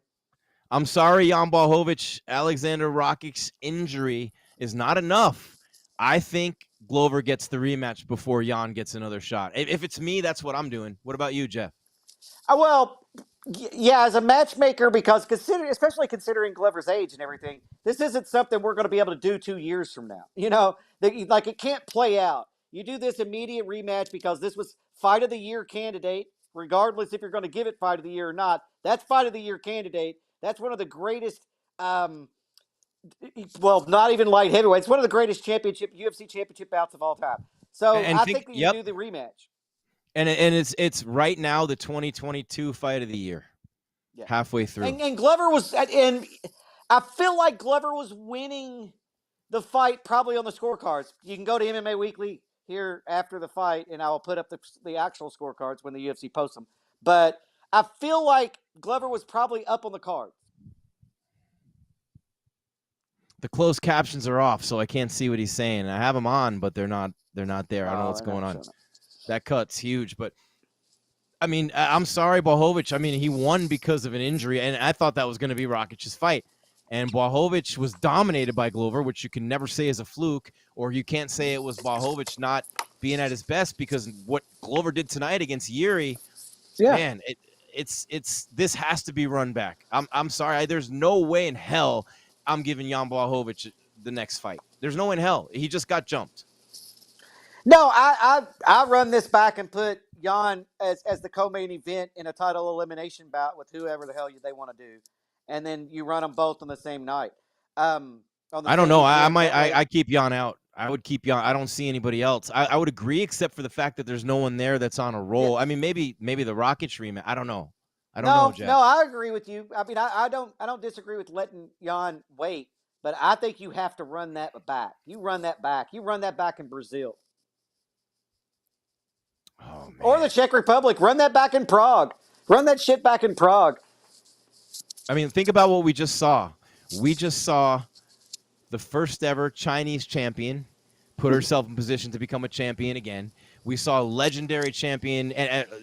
I'm sorry, Jan Blachowicz. Alexander Rakic's injury is not enough. I think Glover gets the rematch before Jan gets another shot. If it's me, that's what I'm doing. What about you, Jeff? Well, yeah, as a matchmaker, because especially considering Glover's age and everything, this isn't something we're going to be able to do 2 years from now. It can't play out. You do this immediate rematch because this was Fight of the Year candidate, regardless if you're going to give it Fight of the Year or not. That's Fight of the Year candidate. That's one of the greatest, not even light heavyweight. It's one of the greatest UFC championship bouts of all time. So I think that you do the rematch. And it's right now the 2022 Fight of the Year, halfway through. And Glover was, and I feel like Glover was winning the fight probably on the scorecards. You can go to MMA Weekly here after the fight, and I will put up the actual scorecards when the UFC posts them. But I feel like Glover was probably up on the card. The closed captions are off, so I can't see what he's saying. I have them on, but they're not there. I don't know what's going on. That cut's huge, but I mean, I'm sorry, Blachowicz. I mean, he won because of an injury, and I thought that was going to be Rakic's fight. And Blachowicz was dominated by Glover, which you can never say is a fluke, or you can't say it was Blachowicz not being at his best, because what Glover did tonight against Jiří, man, this has to be run back. I'm sorry, there's no way in hell I'm giving Jan Blachowicz the next fight. There's no way in hell. He just got jumped. No, I run this back and put Jan as the co-main event in a title elimination bout with whoever the hell they want to do, and then you run them both on the same night. I don't know. I keep Jan out. I would keep Jan. I don't see anybody else. I would agree, except for the fact that there's no one there that's on a roll. Yeah. I mean, maybe the Rakic rematch. I don't know. I don't know, Jeff. No, I agree with you. I mean, I don't disagree with letting Jan wait, but I think you have to run that back. You run that back. You run that back in Brazil. Oh, man. Or the Czech Republic. Run that back in Prague. Run that shit back in Prague. I mean, think about what we just saw. We just saw the first ever Chinese champion put herself in position to become a champion again. We saw a legendary champion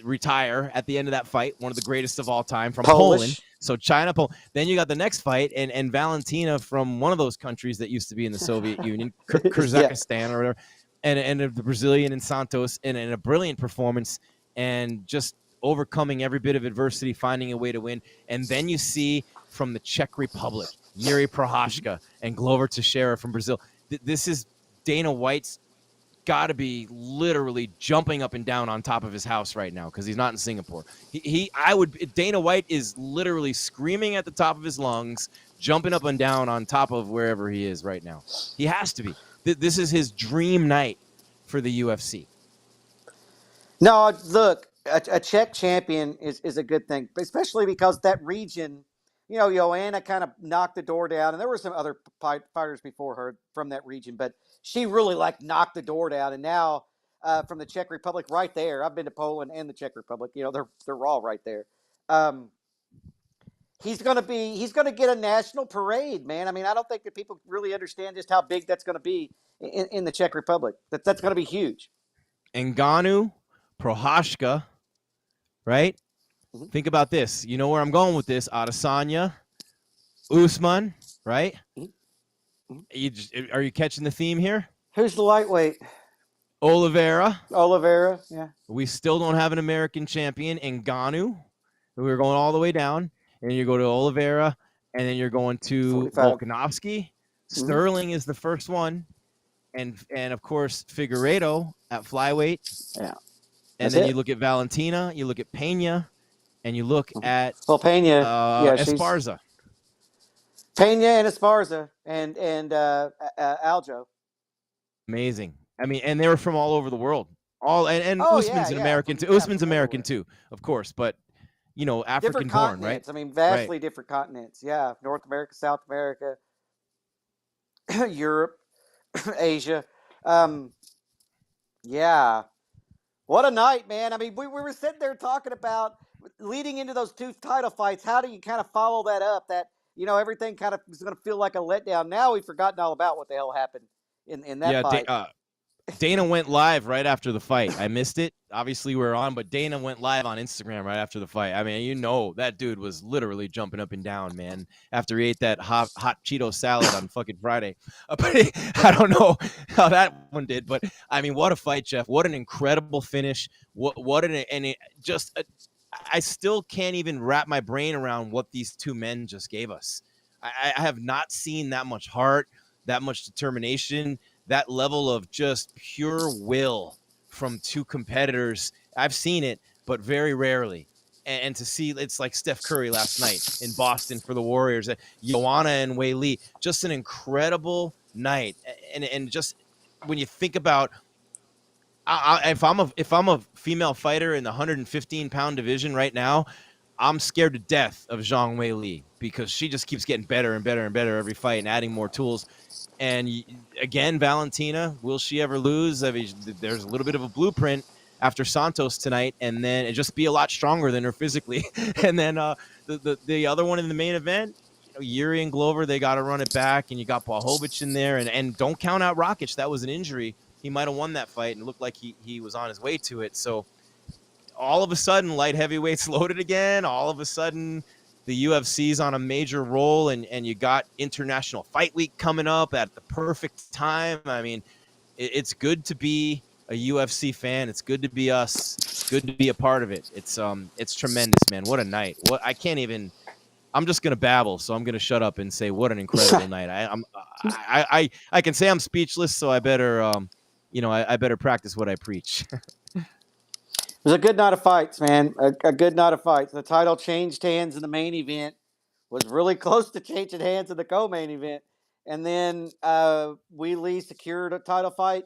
retire at the end of that fight, one of the greatest of all time from Poland. So China, Poland. Then you got the next fight, and Valentina from one of those countries that used to be in the Soviet Union, Kazakhstan or whatever, and the Brazilian in Santos, and a brilliant performance, and just overcoming every bit of adversity, finding a way to win. And then you see from the Czech Republic, Jiří Procházka and Glover Teixeira from Brazil. This is Dana White's got to be literally jumping up and down on top of his house right now because he's not in Singapore. Dana White is literally screaming at the top of his lungs, jumping up and down on top of wherever he is right now. He has to be. This is his dream night for the UFC. No, look, a Czech champion is a good thing, especially because that region, you know, Joanna kind of knocked the door down, and there were some other fighters before her from that region, but she really knocked the door down. And now from the Czech Republic, right there, I've been to Poland and the Czech Republic. You know, they're all right there. He's gonna get a national parade, man. I mean, I don't think that people really understand just how big that's going to be in the Czech Republic. That's going to be huge. Ngannou, Procházka, right? Mm-hmm. Think about this. You know where I'm going with this. Adesanya, Usman, right? Mm-hmm. Are you catching the theme here? Who's the lightweight? Oliveira, yeah. We still don't have an American champion. Ngannou, we're going all the way down. And you go to Oliveira, and then you're going to 45. Volkanovski. Mm-hmm. Sterling is the first one. And of course, Figueiredo at flyweight. Yeah. And then you look at Valentina, you look at Pena, and you look at Pena, Esparza. Pena and Esparza and Aljo. Amazing. I mean, and they were from all over the world. Usman's an American too. Usman's American too, of course, but you know, African born, right? I mean, vastly different continents. Yeah, North America, South America, Europe, Asia. Yeah. What a night, man. I mean, we were sitting there talking about leading into those two title fights. How do you kind of follow that up? That, you know, everything kind of is going to feel like a letdown. Now we've forgotten all about what the hell happened in that fight. Dana went live right after the fight. I missed it. Obviously, we were on, but Dana went live on Instagram right after the fight. I mean, you know, that dude was literally jumping up and down, man, after he ate that hot Cheeto salad on fucking Friday. But I don't know how that one did, but I mean, what a fight, Jeff. What an incredible finish. I still can't even wrap my brain around what these two men just gave us. I have not seen that much heart, that much determination, that level of just pure will from two competitors. I've seen it, but very rarely. And to see, it's like Steph Curry last night in Boston for the Warriors, Joanna and Weili, just an incredible night. And just when you think about, if I'm a female fighter in the 115-pound division right now, I'm scared to death of Zhang Weili because she just keeps getting better and better and better every fight and adding more tools. And again, Valentina, will she ever lose? I mean, there's a little bit of a blueprint after Santos tonight, and then it just be a lot stronger than her physically. And then the other one in the main event, Jiří and Glover, they got to run it back, and you got Blachowicz in there, and don't count out Rakic. That was an injury. He might have won that fight, and it looked like he was on his way to it. So all of a sudden, light heavyweights loaded again. All of a sudden, the UFC's on a major roll, and you got International Fight Week coming up at the perfect time. I mean, it's good to be a UFC fan. It's good to be us. It's good to be a part of it. It's tremendous, man. What a night. I'm just gonna babble, so I'm gonna shut up and say what an incredible night. I can say I'm speechless, so I better I better practice what I preach. It was a good night of fights, man. A good night of fights. The title changed hands in the main event. Was really close to changing hands in the co-main event. And then Weili secured a title fight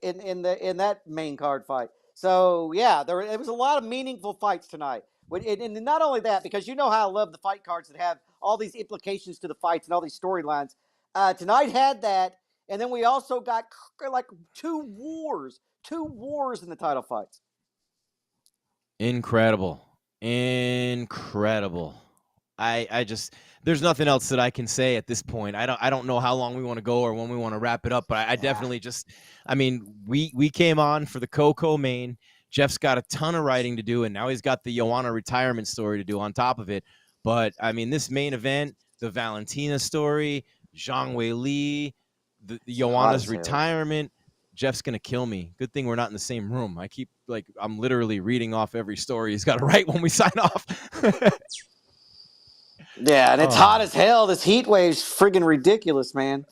in that main card fight. So, yeah, it was a lot of meaningful fights tonight. And not only that, because you know how I love the fight cards that have all these implications to the fights and all these storylines. Tonight had that. And then we also got like two wars in the title fights. Incredible. I just there's nothing else that I can say at this point. I don't know how long we want to go or when we want to wrap it up, but I definitely just I mean, we came on for the Coco main. Jeff's got a ton of writing to do, and now he's got the Joanna retirement story to do on top of it. But I mean, this main event, the Valentina story, Zhang Weili, the Joanna's retirement, Jeff's gonna kill me. Good thing we're not in the same room. I'm literally reading off every story he's got to write when we sign off. Yeah, and it's hot as hell. This heat wave's friggin' ridiculous, man.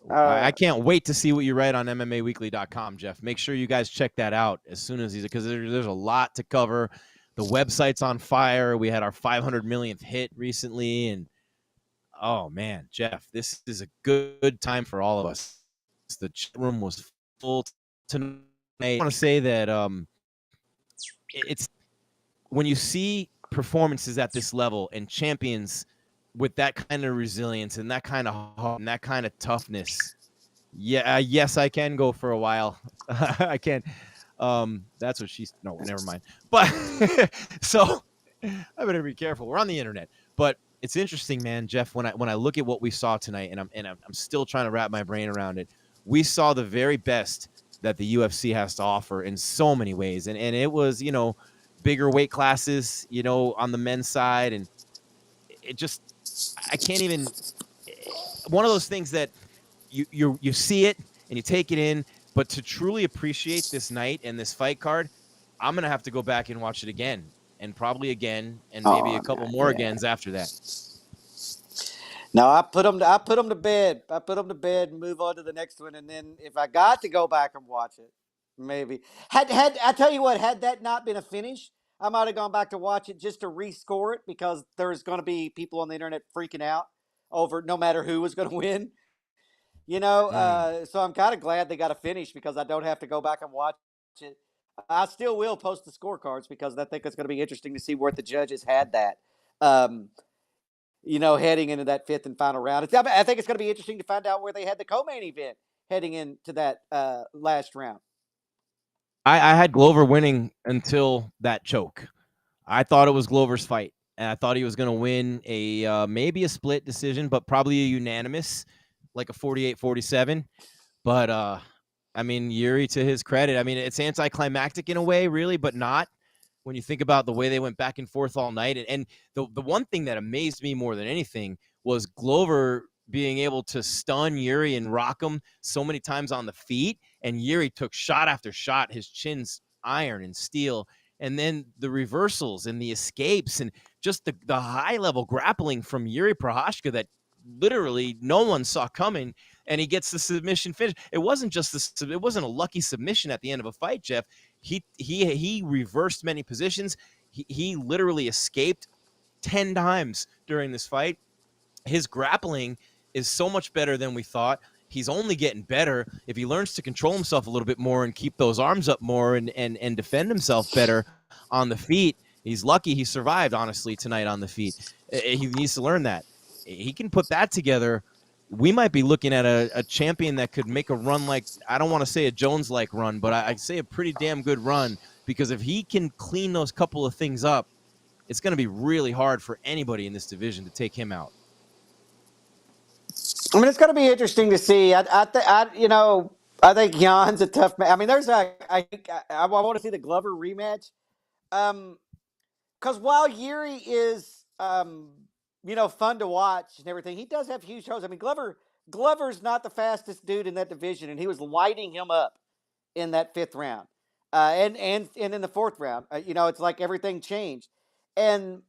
I can't wait to see what you write on MMAWeekly.com, Jeff. Make sure you guys check that out as soon as because there's a lot to cover. The website's on fire. We had our 500 millionth hit recently, and oh man, Jeff, this is a good time for all of us. The chat room was full tonight. I want to say that it's when you see performances at this level and champions with that kind of resilience and that kind of heart and that kind of toughness. Yeah, yes, I can go for a while. I can. That's what she's. No, never mind. But so I better be careful. We're on the internet, but it's interesting, man, Jeff. When I look at what we saw tonight, and I'm still trying to wrap my brain around it. We saw the very best that the UFC has to offer in so many ways, and it was bigger weight classes, on the men's side, and it just I can't even. One of those things that you see it and you take it in, but to truly appreciate this night and this fight card, I'm gonna have to go back and watch it again, and probably again, and maybe a couple more agains after that. No, I put them to bed. I put them to bed and move on to the next one, and then if I got to go back and watch it, maybe had I tell you what, had that not been a finish, I might have gone back to watch it just to rescore it because there's going to be people on the internet freaking out over no matter who was going to win. So I'm kind of glad they got a finish because I don't have to go back and watch it. I still will post the scorecards because I think it's going to be interesting to see where the judges had that. Heading into that fifth and final round. I think it's going to be interesting to find out where they had the co-main event heading into that last round. I had Glover winning until that choke. I thought it was Glover's fight, and I thought he was going to win a maybe a split decision, but probably a unanimous, like a 48-47. But, I mean, Jiří, to his credit, I mean, it's anticlimactic in a way, really, but not. When you think about the way they went back and forth all night. And the one thing that amazed me more than anything was Glover being able to stun Jiří and rock him so many times on the feet. And Jiří took shot after shot, his chin's iron and steel. And then the reversals and the escapes and just the high-level grappling from Jiří Procházka that literally no one saw coming. And he gets the submission finish. It wasn't a lucky submission at the end of a fight, Jeff. He reversed many positions. He literally escaped 10 times during this fight. His grappling is so much better than we thought. He's only getting better if he learns to control himself a little bit more and keep those arms up more and defend himself better on the feet. He's lucky he survived, honestly, tonight on the feet. He needs to learn that. He can put that together. We might be looking at a champion that could make a run like, I don't want to say a Jones-like run, but I'd say a pretty damn good run, because if he can clean those couple of things up, it's going to be really hard for anybody in this division to take him out. I mean, it's going to be interesting to see. I think Jan's a tough man. I mean, I want to see the Glover rematch. Because while Jiří is, fun to watch and everything, he does have huge shows. I mean, Glover's not the fastest dude in that division, and he was lighting him up in that fifth round, and in the fourth round. It's like everything changed, and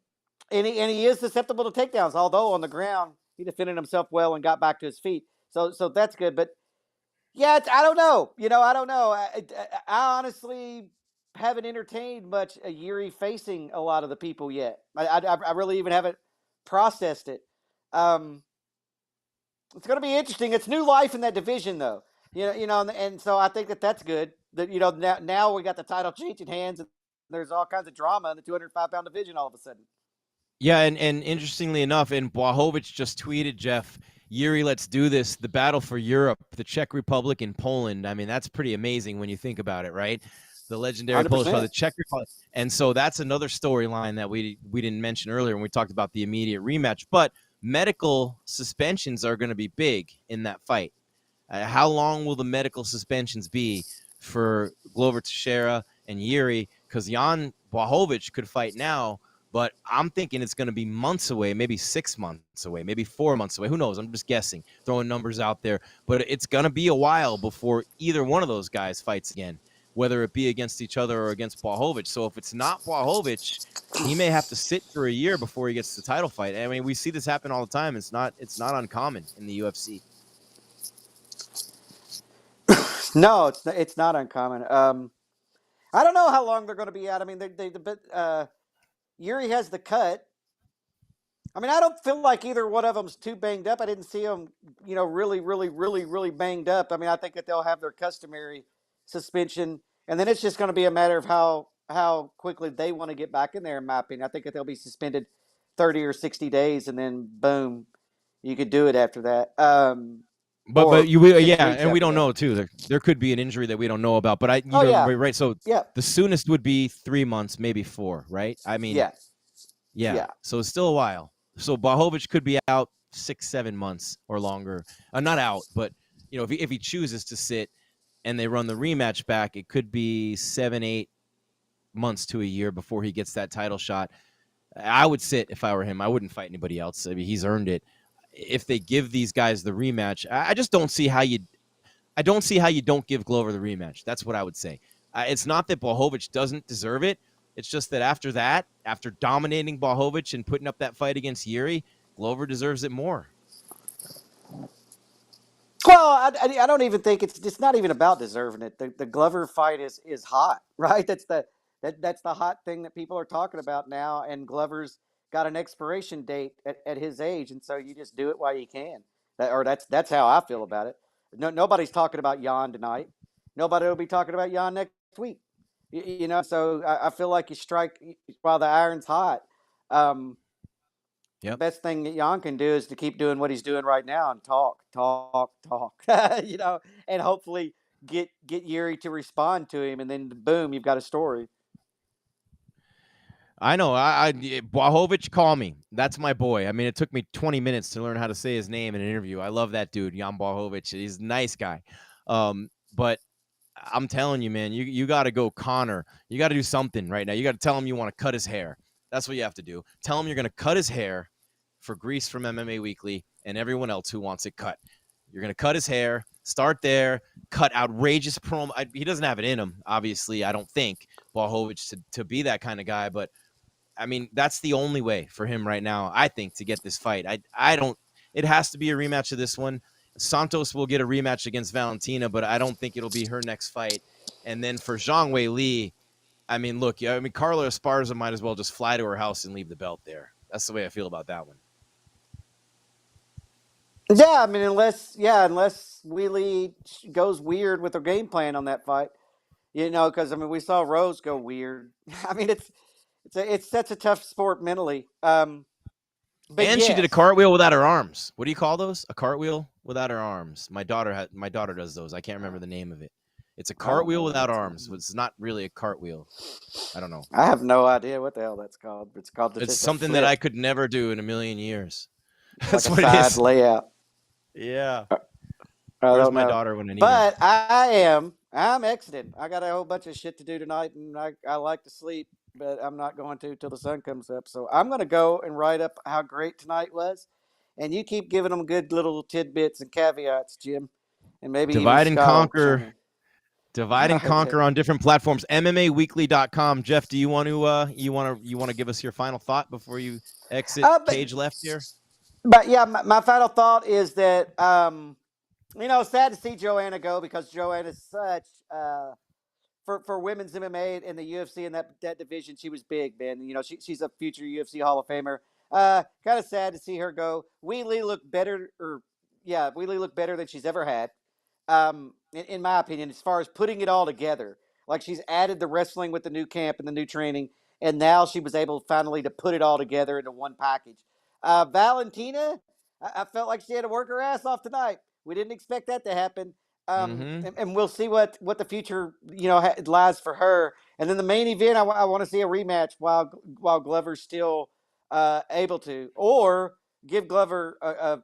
he is susceptible to takedowns. Although on the ground, he defended himself well and got back to his feet. So that's good. But yeah, I don't know. I don't know. I honestly haven't entertained much Jiří facing a lot of the people yet. I really even haven't processed it. It's going to be interesting. It's new life in that division, though. And so I think that's good. That now we got the title changing hands, and there's all kinds of drama in the 205-pound division all of a sudden. Yeah, and interestingly enough, and Błachowicz just tweeted, Jeff, Jiří, let's do this. The battle for Europe, the Czech Republic and Poland. I mean, that's pretty amazing when you think about it, right? the legendary Polish 100%. fighter, the Checker fight. And so that's another storyline that we didn't mention earlier when we talked about the immediate rematch. But medical suspensions are going to be big in that fight. How long will the medical suspensions be for Glover Teixeira and Jiří? Because Jan Blachowicz could fight now, but I'm thinking it's going to be months away, maybe 6 months away, maybe 4 months away. Who knows? I'm just guessing, throwing numbers out there. But it's going to be a while before either one of those guys fights again, whether it be against each other or against Blachowicz. So if it's not Blachowicz, he may have to sit for a year before he gets the title fight. I mean, we see this happen all the time. It's not uncommon in the UFC. No, it's not uncommon. I don't know how long they're going to be out. I mean, Jiří has the cut. I mean, I don't feel like either one of them's too banged up. I didn't see them, really banged up. I mean, I think that they'll have their customary suspension, and then it's just going to be a matter of how quickly they want to get back in there. In my opinion, I think that they'll be suspended 30 or 60 days, and then boom, you could do it after that. But and we don't that. know too. There could be an injury that we don't know about. But right. So yeah, the soonest would be 3 months, maybe 4, right? I mean, yeah. So it's still a while. So Blachowicz could be out 6-7 months or longer. Not out, but if he chooses to sit and they run the rematch back, it could be 7-8 months to a year before he gets that title shot. I would sit if I were him. I wouldn't fight anybody else. I mean, he's earned it. If they give these guys the rematch, I just don't see how you don't give Glover the rematch. That's what I would say. It's not that Blachowicz doesn't deserve it. It's just that after dominating Blachowicz and putting up that fight against Jiří, Glover deserves it more. Well, I don't even think it's not even about deserving it. The Glover fight is hot, right? That's the hot thing that people are talking about now. And Glover's got an expiration date at his age, and so you just do it while you can. That's how I feel about it. Nobody's talking about Jan tonight. Nobody will be talking about Jan next week. So I feel like you strike while the iron's hot. The best thing that Jan can do is to keep doing what he's doing right now and talk, and hopefully get Jiří to respond to him, and then boom, you've got a story. I know. Blachowicz, call me. That's my boy. I mean, it took me 20 minutes to learn how to say his name in an interview. I love that dude, Jan Blachowicz. He's a nice guy. But I'm telling you, man, you got to go Connor. You got to do something right now. You got to tell him you want to cut his hair. That's what you have to do. Tell him you're going to cut his hair for Grease from MMA Weekly and everyone else who wants it cut. You're going to cut his hair, start there, cut outrageous promo. He doesn't have it in him, obviously, I don't think, Blachowicz to be that kind of guy. But, I mean, that's the only way for him right now, I think, to get this fight. It has to be a rematch of this one. Santos will get a rematch against Valentina, but I don't think it'll be her next fight. And then for Zhang Weili, I mean, look, Carla Esparza might as well just fly to her house and leave the belt there. That's the way I feel about that one. Yeah, I mean, unless Weili goes weird with her game plan on that fight, because we saw Rose go weird. I mean, it's such a tough sport mentally. She did a cartwheel without her arms. What do you call those? A cartwheel without her arms. My daughter does those. I can't remember the name of it. It's a cartwheel without arms. It's not really a cartwheel. I don't know. I have no idea what the hell that's called. It's something that I could never do in a million years. That's like what it is. Layout. Yeah. Where's my daughter when I need her? But I'm exiting. I got a whole bunch of shit to do tonight, and I like to sleep, but I'm not going to till the sun comes up. So I'm going to go and write up how great tonight was, and you keep giving them good little tidbits and caveats, Jim, and maybe divide even and conquer. Divide and conquer on different platforms. MMAWeekly.com. Jeff, do you want to give us your final thought before you exit Cage Left here? But yeah, my final thought is that sad to see Joanna go, because Joanna is such for women's MMA and the UFC in that division. She was big, man. She's a future UFC Hall of Famer. Kind of sad to see her go. Weili looked better than she's ever had. In my opinion, as far as putting it all together, like she's added the wrestling with the new camp and the new training, and now she was able finally to put it all together into one package. Valentina, I felt like she had to work her ass off tonight. We didn't expect that to happen. Mm-hmm. And we'll see what the future lies for her. And then the main event, I want to see a rematch while Glover's still able to, or give Glover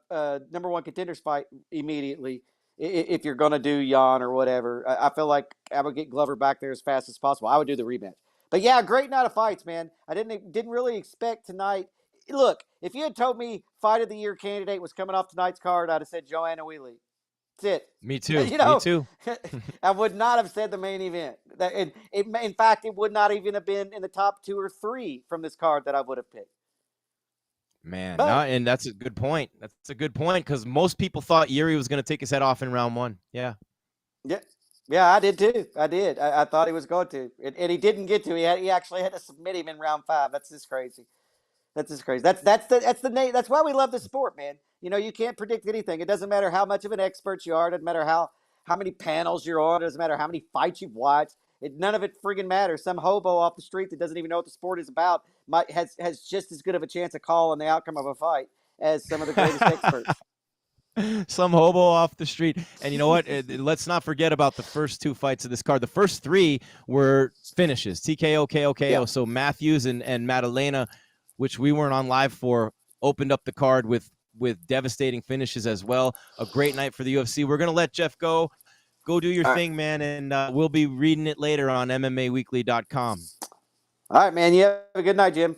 a number one contenders fight immediately if you're going to do Jan or whatever. I feel like I would get Glover back there as fast as possible. I would do the rematch. But yeah, great night of fights, man. I didn't really expect tonight. Look, if you had told me fight of the year candidate was coming off tonight's card, I'd have said Joanna Weili. That's Me it. too. Me too. I would not have said the main event. In fact, it would not even have been in the top 2 or 3 from this card that I would have picked. Man, no, But and that's a good point. That's a good point because most people thought Jiří was going to take his head off in round 1. Yeah. yeah, I did too. I did. I thought he was going to, and he didn't get to. He actually had to submit him in round 5. That's just crazy. That's just crazy. That's why we love the sport, man. You can't predict anything. It doesn't matter how much of an expert you are. It doesn't matter how many panels you're on. It doesn't matter how many fights you've watched. None of it friggin' matters. Some hobo off the street that doesn't even know what the sport is about has just as good of a chance of calling the outcome of a fight as some of the greatest experts. Some hobo off the street. And you know what? Let's not forget about the first 2 fights of this card. The first 3 were finishes. TKO, KO, KO. Yeah. So Matthews and Madalena, which we weren't on live for, opened up the card with devastating finishes as well. A great night for the UFC. We're going to let Jeff go. Go do your thing, man, and we'll be reading it later on MMAWeekly.com. All right, man. You have a good night, Jim.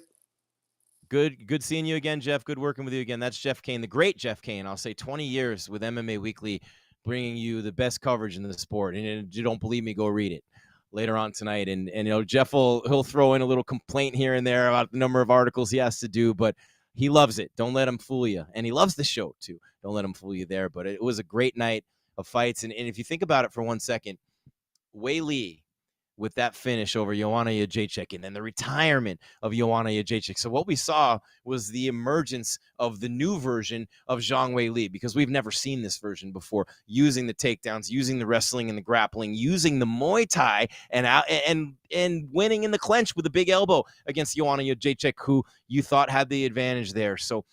Good seeing you again, Jeff. Good working with you again. That's Jeff Cain, the great Jeff Cain. I'll say 20 years with MMA Weekly, bringing you the best coverage in the sport. And if you don't believe me, go read it later on tonight. And Jeff he'll throw in a little complaint here and there about the number of articles he has to do, but he loves it. Don't let him fool you. And he loves the show too. Don't let him fool you there. But it was a great night of fights. And if you think about it for 1 second, Weili with that finish over Joanna Jędrzejczyk, and then the retirement of Joanna Jędrzejczyk. So what we saw was the emergence of the new version of Zhang Weili, because we've never seen this version before, using the takedowns, using the wrestling and the grappling, using the Muay Thai, and winning in the clinch with a big elbow against Joanna Jędrzejczyk, who you thought had the advantage there. So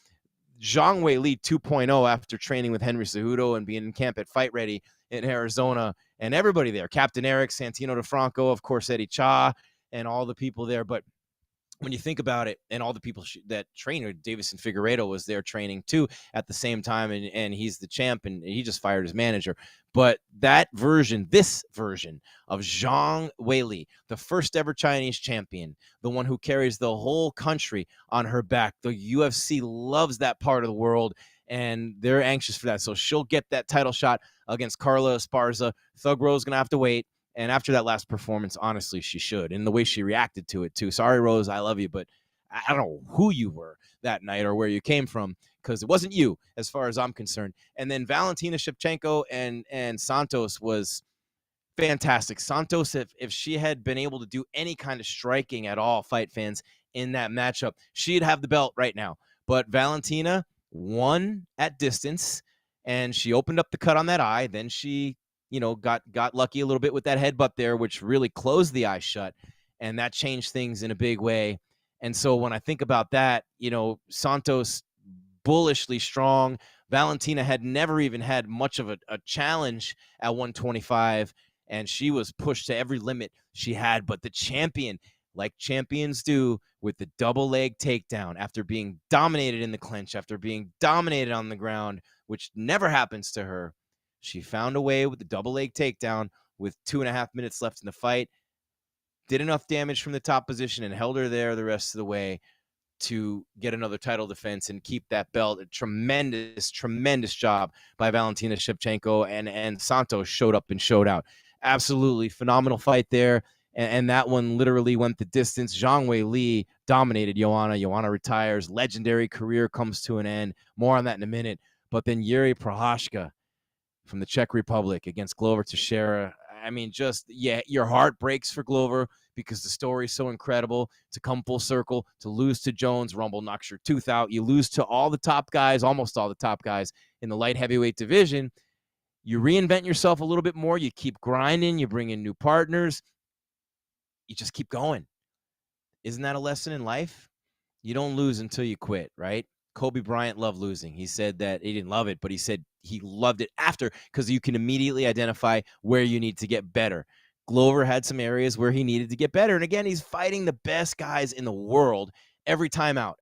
Zhang Weili 2.0 after training with Henry Cejudo and being in camp at Fight Ready in Arizona, and everybody there, Captain Eric, Santino DeFranco, of course, Eddie Cha, and all the people there. But when you think about it, and all the people that trained, Davison Figueiredo was there training too at the same time, and he's the champ, and he just fired his manager. But this version of Zhang Weili, the first ever Chinese champion, the one who carries the whole country on her back, the UFC loves that part of the world, and they're anxious for that. So she'll get that title shot against Carla Esparza. Thug Rose going to have to wait. And after that last performance, honestly, she should. And the way she reacted to it, too. Sorry, Rose, I love you, but I don't know who you were that night or where you came from, because it wasn't you, as far as I'm concerned. And then Valentina Shevchenko and Santos was fantastic. Santos, if she had been able to do any kind of striking at all, fight fans, in that matchup, she'd have the belt right now. But Valentina won at distance, and she opened up the cut on that eye. Then she got lucky a little bit with that headbutt there, which really closed the eye shut, and that changed things in a big way. And so when I think about that, Santos bullishly strong. Valentina had never even had much of a challenge at 125, and she was pushed to every limit she had. But the champion, like champions do, with the double leg takedown after being dominated in the clinch, after being dominated on the ground, which never happens to her, she found a way with the double leg takedown with 2.5 minutes left in the fight, did enough damage from the top position and held her there the rest of the way to get another title defense and keep that belt. A tremendous, tremendous job by Valentina Shevchenko, and Santos showed up and showed out. Absolutely phenomenal fight there. And that one literally went the distance. Zhang Weili dominated Joanna. Joanna retires. Legendary career comes to an end. More on that in a minute. But then Jiří Procházka from the Czech Republic against Glover Teixeira. I mean, your heart breaks for Glover because the story is so incredible. To come full circle, to lose to Jones, Rumble knocks your tooth out. You lose to all the top guys, almost all the top guys in the light heavyweight division. You reinvent yourself a little bit more. You keep grinding. You bring in new partners. You just keep going. Isn't that a lesson in life? You don't lose until you quit, right? Kobe Bryant loved losing. He said that he didn't love it, but he said he loved it after because you can immediately identify where you need to get better. Glover had some areas where he needed to get better. And again, he's fighting the best guys in the world every time out.